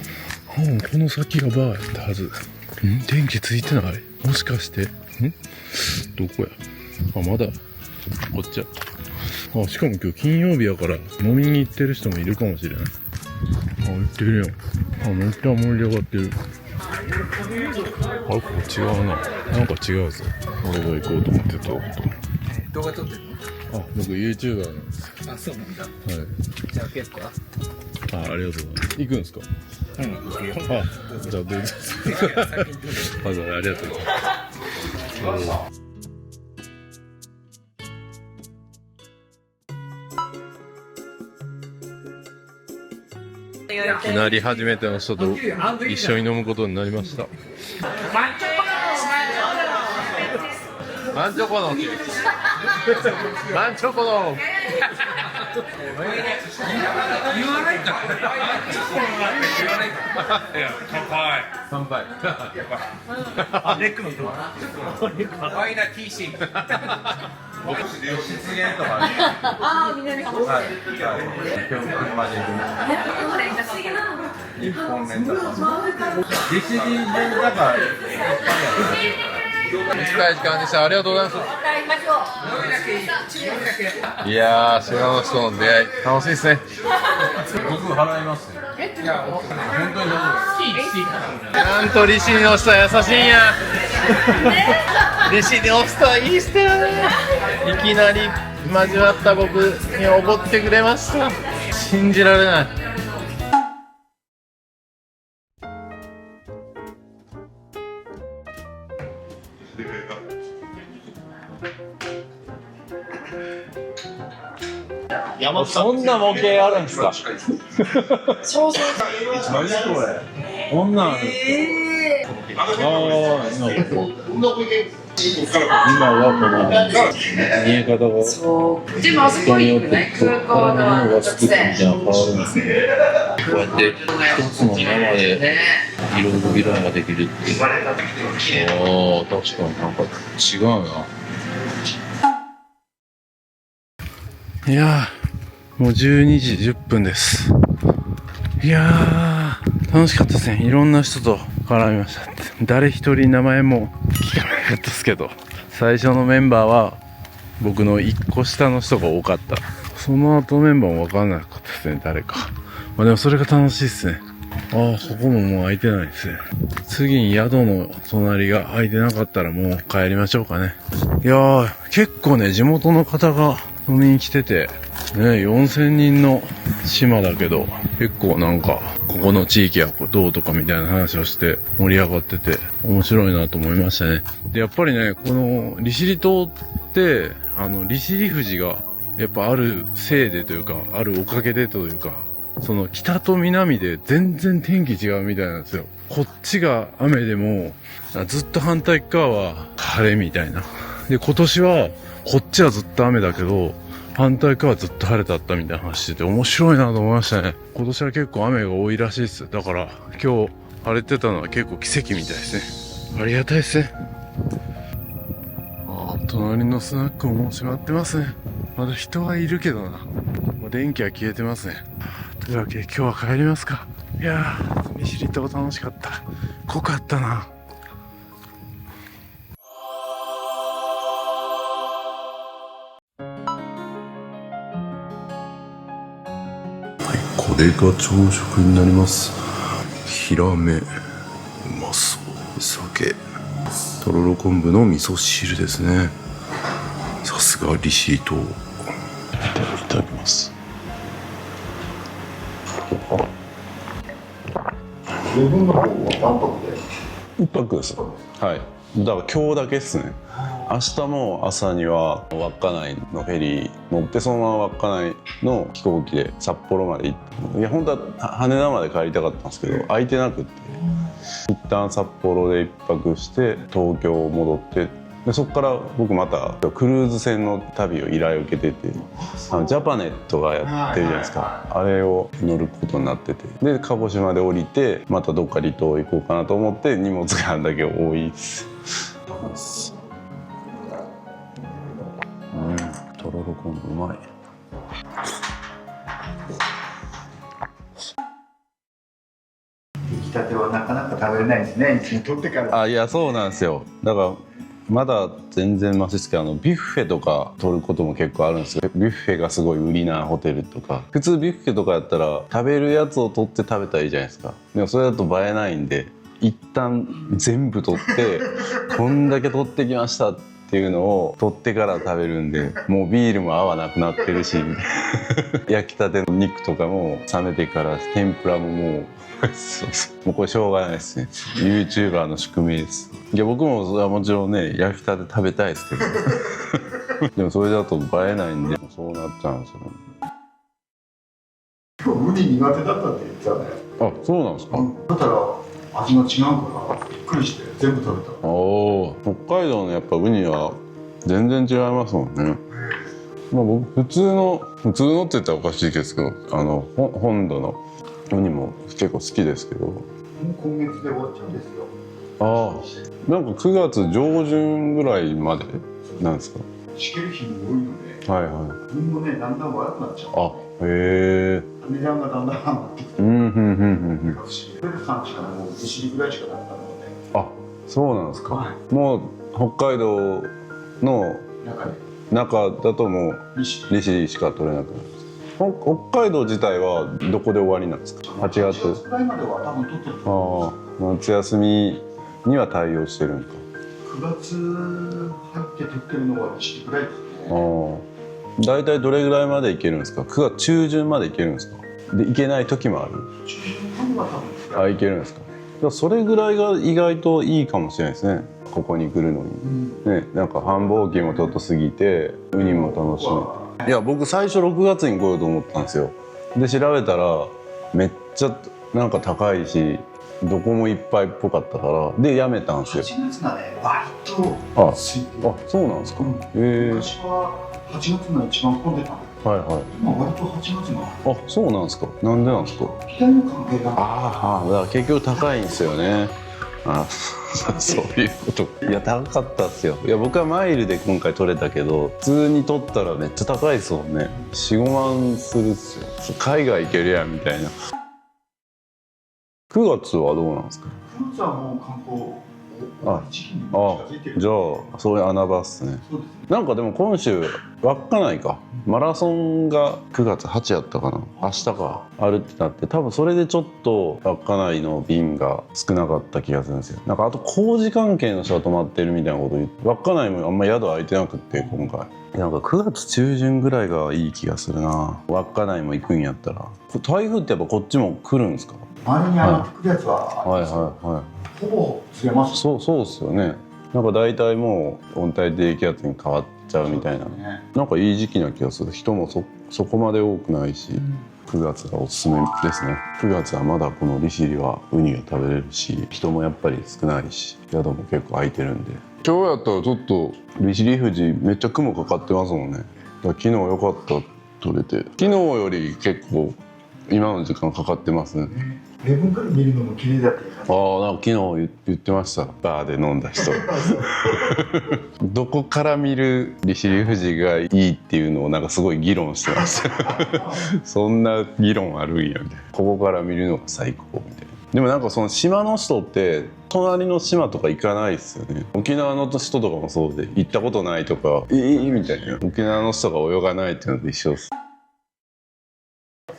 の先がバーやったはず。電気ついてない？もしかしてどこや。まだこっちや。しかも今日金曜日やから飲みに行ってる人もいるかもしれない。行ってるやん。めっちゃ盛り上がってる。ここ違うな。なんか違うぞ。俺が行こうと思ってたこと。動画撮ってるの？僕 YouTuber なんです。そうなんだ。はい。じゃあ結構ありがとうございます。行くんですか？行くよ。じゃあどうぞ。ありがとうございます。きなり初めての人と一緒に飲むことになりました。マンチョコのマンチョコの言わないか。乾杯。ネックのとワイナ TC 僕出現とかね。ああ、みんなに話してる。はい。今日車で日本レンタカー。ディシリレンタカー。短い時間でした。ありがとうございます。いやー、島の人の出会い楽しいですね。僕払いますね。いや、本当になんと利子に押したら優しいんや。利子に押したらいい人やね。いきなり交わった僕におごってくれました。信じられない。そんな模型あるんですか。そうそう。何これ。こんなんあるんですか。今はこの見え方がそうでもあそこにね空港の直線変わるんですね。こうやって一つの山でいろいろ扉ができるっていう。ああ、確かになんか違うな。いやー、もう12時10分です。いやー、楽しかったですね。いろんな人と絡みました。誰一人名前も聞かなかったですけど、最初のメンバーは僕の1個下の人が多かった。その後メンバーも分からなかったですね、誰か。まあでもそれが楽しいですね。ああ、ここももう空いてないですね。次に宿の隣が空いてなかったらもう帰りましょうかね。いやー、結構ね、地元の方が飲みに来てて、ね、4000人の島だけど、結構なんか、ここの地域はどうとかみたいな話をして盛り上がってて、面白いなと思いましたね。で、やっぱりね、この利尻島って、利尻富士が、やっぱあるせいでというか、あるおかげでというか、その北と南で全然天気違うみたいなんですよ。こっちが雨でも、ずっと反対側は晴れみたいな。で、今年は、こっちはずっと雨だけど、反対側はずっと晴れだったみたいな話してて面白いなと思いましたね。今年は結構雨が多いらしいです。だから今日晴れてたのは結構奇跡みたいですね。ありがたいですね。隣のスナックももう閉まってますね。まだ人はいるけどな。もう電気は消えてますね。というわけで今日は帰りますか。いやー、利尻島楽しかった。濃かったな。これが朝食になります。ヒラメ、うまそう。酒、とろろ昆布の味噌汁ですね。さすが利尻島。いただきます。自分の方は何泊で1泊です。はい。だから今日だけっすね。明日も朝には稚内のフェリー乗ってそのまま稚内の飛行機で札幌まで行って、いや本当は羽田まで帰りたかったんですけど空いてなくって、一旦札幌で1泊して東京戻って、でそこから僕またクルーズ船の旅を依頼を受けてて、ジャパネットがやってるじゃないですか。あれを乗ることになってて、で鹿児島で降りてまたどっか離島行こうかなと思って荷物があるだけ多いです。とろろ昆布うまい。出来たてはなかなか食べれないですね。一日取ってから。あ、いやそうなんですよ。だからまだ全然マシですけど、ビュッフェとか取ることも結構あるんですよ。ビュッフェがすごい売りなホテルとか、普通ビュッフェとかやったら食べるやつを取って食べたらいいじゃないですか。でもそれだと映えないんで、一旦全部取ってこんだけ取ってきましたっていうのを取ってから食べるんで、もうビールも合わなくなってるし焼きたての肉とかも冷めてから天ぷらももうもうこれしょうがないですね。 YouTuber の宿命です。いや僕もそれはもちろんね焼きたて食べたいですけどでもそれだと映えないんでそうなっちゃうんですよね。構ウニ苦手だったって言ってたね。あ、そうなんですか。だったら味が違うからびっくりして全部食べた。おお、北海道のやっぱウニは全然違いますもんね。まあ僕普通のって言ったらおかしいですけど、本土のウニも結構好きですけど。もう今月で終わっちゃうんですよ。ああ、なんか9月上旬ぐらいまでなんですか。しける日も多いので、はいはい。ウニもねだんだん悪くなっちゃう。あ、へえ。値段がだんだん上がってきて、うんうんうんうんうん。不思議。取れる産地がもう利尻ぐらいしかなかったので。あ、そうなんですか。はもう北海道の中だともう利尻しか取れなくなる。北海道自体はどこで終わりなんですか。8月。8月ぐらいまでは多分取ってると思ああ、夏休みには対応してるんか。う。9月入って取ってるのは利尻ぐらいですね。ああ、大体どれぐらいまでいけるんですか。9月中旬までいけるんですか。でいけない時もある。中旬までは多分あ、いけるんですか。それぐらいが意外といいかもしれないですね。ここに来るのに、ね、なんか繁忙期もちょっと過ぎてウニも楽しめて。いや僕最初6月に来ようと思ったんですよ。で調べたらめっちゃなんか高いしどこもいっぱいっぽかったからでやめたんですよ。8月がね割とあ、空いてる。そうなんですか。昔は8月が一番混んでたんで、はいはい。今割と8月があ、そうなんですか。なんでなんですか。機体の関係がああ、だから結局高いんですよね。あ、そういうこと。いや高かったっすよ。いや僕はマイルで今回取れたけど普通に取ったらめっちゃ高いですもんね。4、5万するっすよ。海外行けるやんみたいな。9月はどうなんですか。9月はもう観光時期に近づいてる。じゃあそういう穴場っすね。そうですね。なんかでも今週稚内かマラソンが9月8やったかな、明日かあるってなって、多分それでちょっと稚内の便が少なかった気がするんですよ。なんかあと工事関係の人が泊まってるみたいなこと言って、稚内もあんま宿空いてなくって今回なんか9月中旬ぐらいがいい気がするな。稚内も行くんやったら。台風ってやっぱこっちも来るんですか。周りに上がってくるやつははいはいはい。ほぼ釣れます。そうっすよね。なんか大体もう温帯低気圧に変わっちゃうみたいな、なんかいい時期な気がする。人もそこまで多くないし、9月がおすすめですね。9月はまだこの利尻はウニが食べれるし、人もやっぱり少ないし、宿も結構空いてるんで。今日やったらちょっと利尻富士めっちゃ雲かかってますもんね。だから昨日良かった撮れて、昨日より結構今の時間かかってますね。レブンから見るのも綺麗だっていう感じ。ああ、なんか昨日言ってました。バーで飲んだ人どこから見る利尻富士がいいっていうのをなんかすごい議論してましたそんな議論あるんやみたいな。ここから見るのが最高みたいな。でもなんかその島の人って隣の島とか行かないですよね。沖縄の人とかもそうで、行ったことないとかみたいな。沖縄の人が泳がないっていうのと一緒です。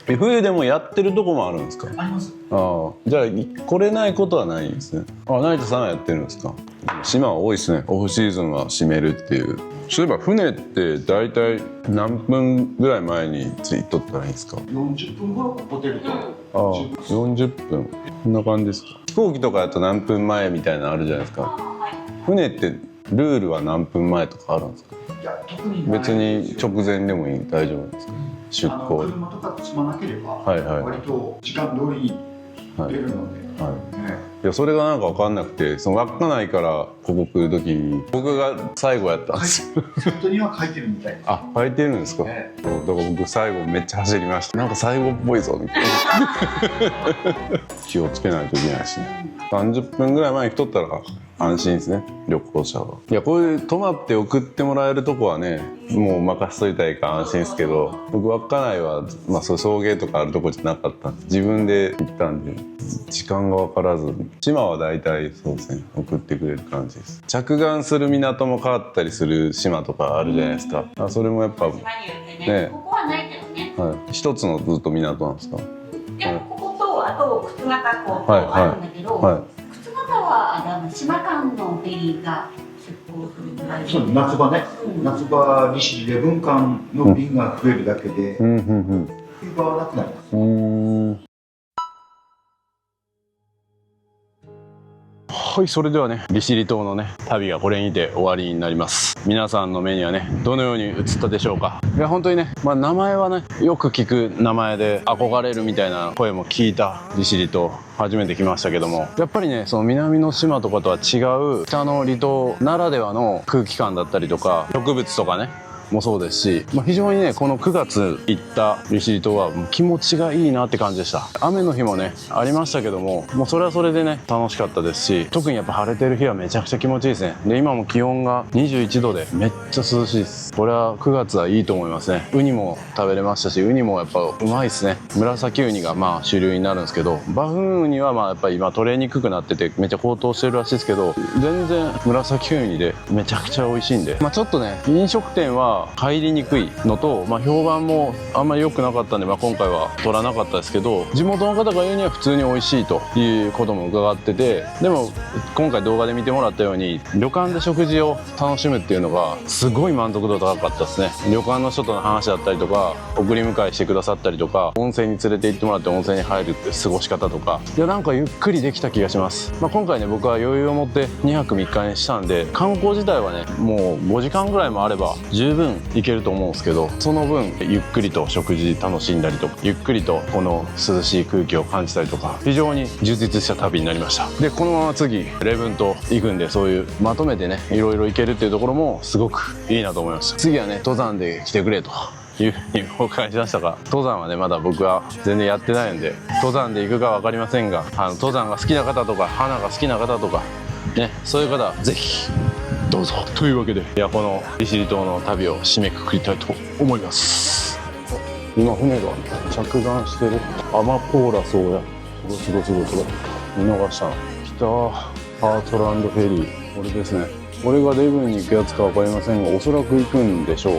冬でもやってるとこもあるんですか。あります。ああ、じゃあ来れないことはないんですね。あ、成田さんはやってるんですか。島は多いですね。オフシーズンは閉めるっていう。そういえば船って大体何分ぐらい前に着いとったらいいんですか。40分頃ホテルと。ああ、40分。こんな感じですか。飛行機とかだと何分前みたいなのあるじゃないですか。船ってルールは何分前とかあるんですか。いや特にない別に直前でもいい、大丈夫ですか。出港。車とか積まなければ、はいはい、割と時間通りに出るので、いやそれがなんか分かんなくて、その稚内からここ来る時に僕が最後やったんですよ。本当には書いてるみたいです。あ、書いてるんですか。だから僕最後めっちゃ走りました。なんか最後っぽいぞみたいな気をつけないといけないしね。30分ぐらい前に来とったら安心ですね、旅行者は。いやこういう泊まって送ってもらえるとこはね、もう任せといたらいいから安心ですけど、僕稚内はまあそう送迎とかあるとこじゃなかったんで、自分で行ったんで時間が分からず、島は大体そうですね、送ってくれる感じです。着岸する港も変わったりする島とかあるじゃないですか。それもやっぱね、ここはないけどね。はい、一つのずっと港なんですか。でもこことあと沓形港とあるんだけど、沓形は島間のフェリーが出港するぐらい。そう、夏場ね、夏場利尻レブン間の便が増えるだけで、冬場はなくなります。はい、それではね、利尻島のね、旅がこれにて終わりになります。皆さんの目にはね、どのように映ったでしょうか。いや、本当にね、名前はね、よく聞く名前で憧れるみたいな声も聞いた利尻島。初めて来ましたけども、やっぱりね、その南の島とかとは違う北の離島ならではの空気感だったりとか、植物とかね、もそうですし、非常にね、この9月行った利尻島は気持ちがいいなって感じでした。雨の日もね、ありましたけども、もうそれはそれでね、楽しかったですし、特にやっぱ晴れてる日はめちゃくちゃ気持ちいいですね。で、今も気温が21度でめっちゃ涼しいです。これは9月はいいと思いますね。ウニも食べれましたし、ウニもやっぱうまいですね。紫ウニが主流になるんですけど、バフンウニはやっぱり今取れにくくなっててめっちゃ高騰してるらしいですけど、全然紫ウニでめちゃくちゃ美味しいんで、ちょっとね、飲食店は入りにくいのと、評判もあんまり良くなかったんで、今回は取らなかったですけど、地元の方が言うには普通に美味しいということも伺ってて、でも今回動画で見てもらったように旅館で食事を楽しむっていうのがすごい満足度高かったですね。旅館の人との話だったりとか、送り迎えしてくださったりとか、温泉に連れて行ってもらって温泉に入るって過ごし方とか、いや、なんかゆっくりできた気がします。今回ね、僕は余裕を持って2泊3日にしたんで、観光自体はね、もう5時間ぐらいもあれば十分行けると思うんですけど、その分ゆっくりと食事楽しんだりとか、ゆっくりとこの涼しい空気を感じたりとか、非常に充実した旅になりました。で、このまま次礼文島行くんで、そういうまとめてね、いろいろ行けるっていうところもすごくいいなと思いました。次はね、登山で来てくれというふうにお伺いしましたが、登山はね、まだ僕は全然やってないんで、登山で行くか分かりませんが、登山が好きな方とか花が好きな方とかね、そういう方はぜひどうぞというわけで、この利尻島の旅を締めくくりたいと思います。今船が着岸してる。アマポーラソーヤ、すごい見逃したな。北ハートランドフェリー、これですね。これが礼文に行くやつか分かりませんが、おそらく行くんでしょう。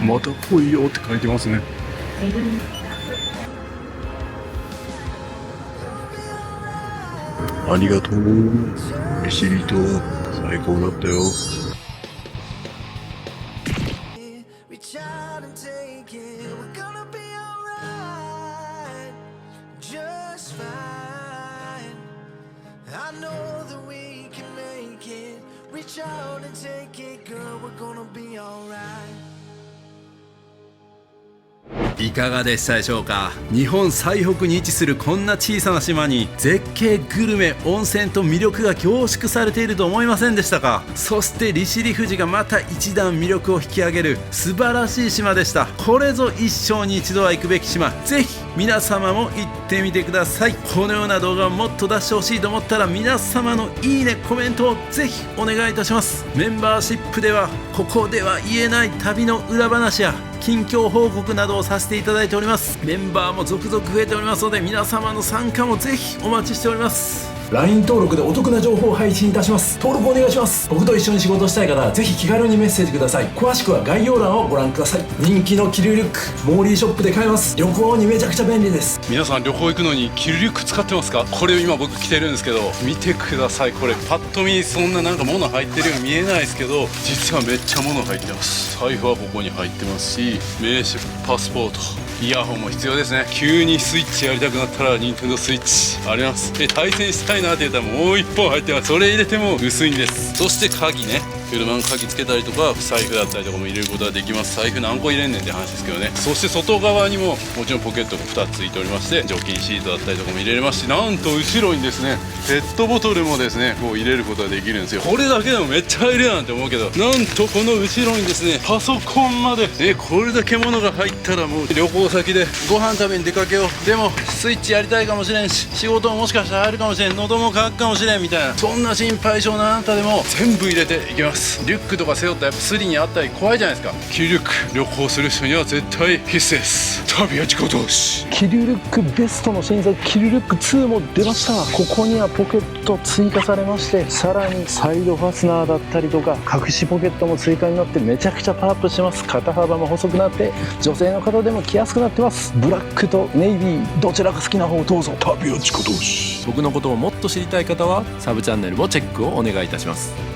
また来いよって書いてますね。ありがとう。利尻島最高だったよ。いかがでしたでしょうか。日本最北に位置するこんな小さな島に絶景、グルメ、温泉と魅力が凝縮されていると思いませんでしたか。そして利尻富士がまた一段魅力を引き上げる素晴らしい島でした。これぞ一生に一度は行くべき島。ぜひ皆様も行ってみてください。このような動画をもっと出してほしいと思ったら、皆様のいいね、コメントをぜひお願いいたします。メンバーシップではここでは言えない旅の裏話や近況報告などをさせていただいております。メンバーも続々増えておりますので、皆様の参加もぜひお待ちしております。 LINE 登録でお得な情報を配信いたします。登録お願いします。僕と一緒に仕事したい方はぜひ気軽にメッセージください。詳しくは概要欄をご覧ください。人気の着るリュック、モーリーショップで買えます。旅行にめちゃくちゃ便利です。皆さん旅行行くのに着るリュック使ってますか。これ今僕着てるんですけど、見てください。これパッと見そんななんか物入ってるように見えないですけど、実はめっちゃ物入ってます。財布はここに入ってますし、名刺、パスポート、イヤホンも必要ですね。急にスイッチやりたくなったら任天堂スイッチあります。で、対戦したいなって言ったらもう1本入ってます。それ入れても薄いんです。そして鍵ね、車の鍵つけたりとか財布だったりとかも入れることができます。財布何個入れんねんって話ですけどね。そして外側にももちろんポケットが2つついておりまして、除菌シートだったりとかも入れれますし、なんと後ろにですねペットボトルもですねこう入れることができるんですよ。これだけでもめっちゃ入れやんって思うけど、なんとこの後ろにですねパソコンまで、これだけ物が入ったらもう旅行先でご飯食べに出かけよう、でもスイッチやりたいかもしれんし、仕事ももしかしたら入るかもしれん、喉も渇くかもしれんみたいな、そんな心配性なあなたでも全部入れていきます。ですリュックとか背負ったらやっぱスリにあったり怖いじゃないですかキルリュック旅行する人には絶対必須です旅は自己投資キルリュックベストの新作キルリュック2も出ました。ここにはポケット追加されまして、さらにサイドファスナーだったりとか隠しポケットも追加になってめちゃくちゃパワーアップしてます。肩幅も細くなって女性の方でも着やすくなってます。ブラックとネイビーどちらが好きな方をどうぞ。旅は自己投資。僕のことをもっと知りたい方はサブチャンネルをチェックをお願いいたします。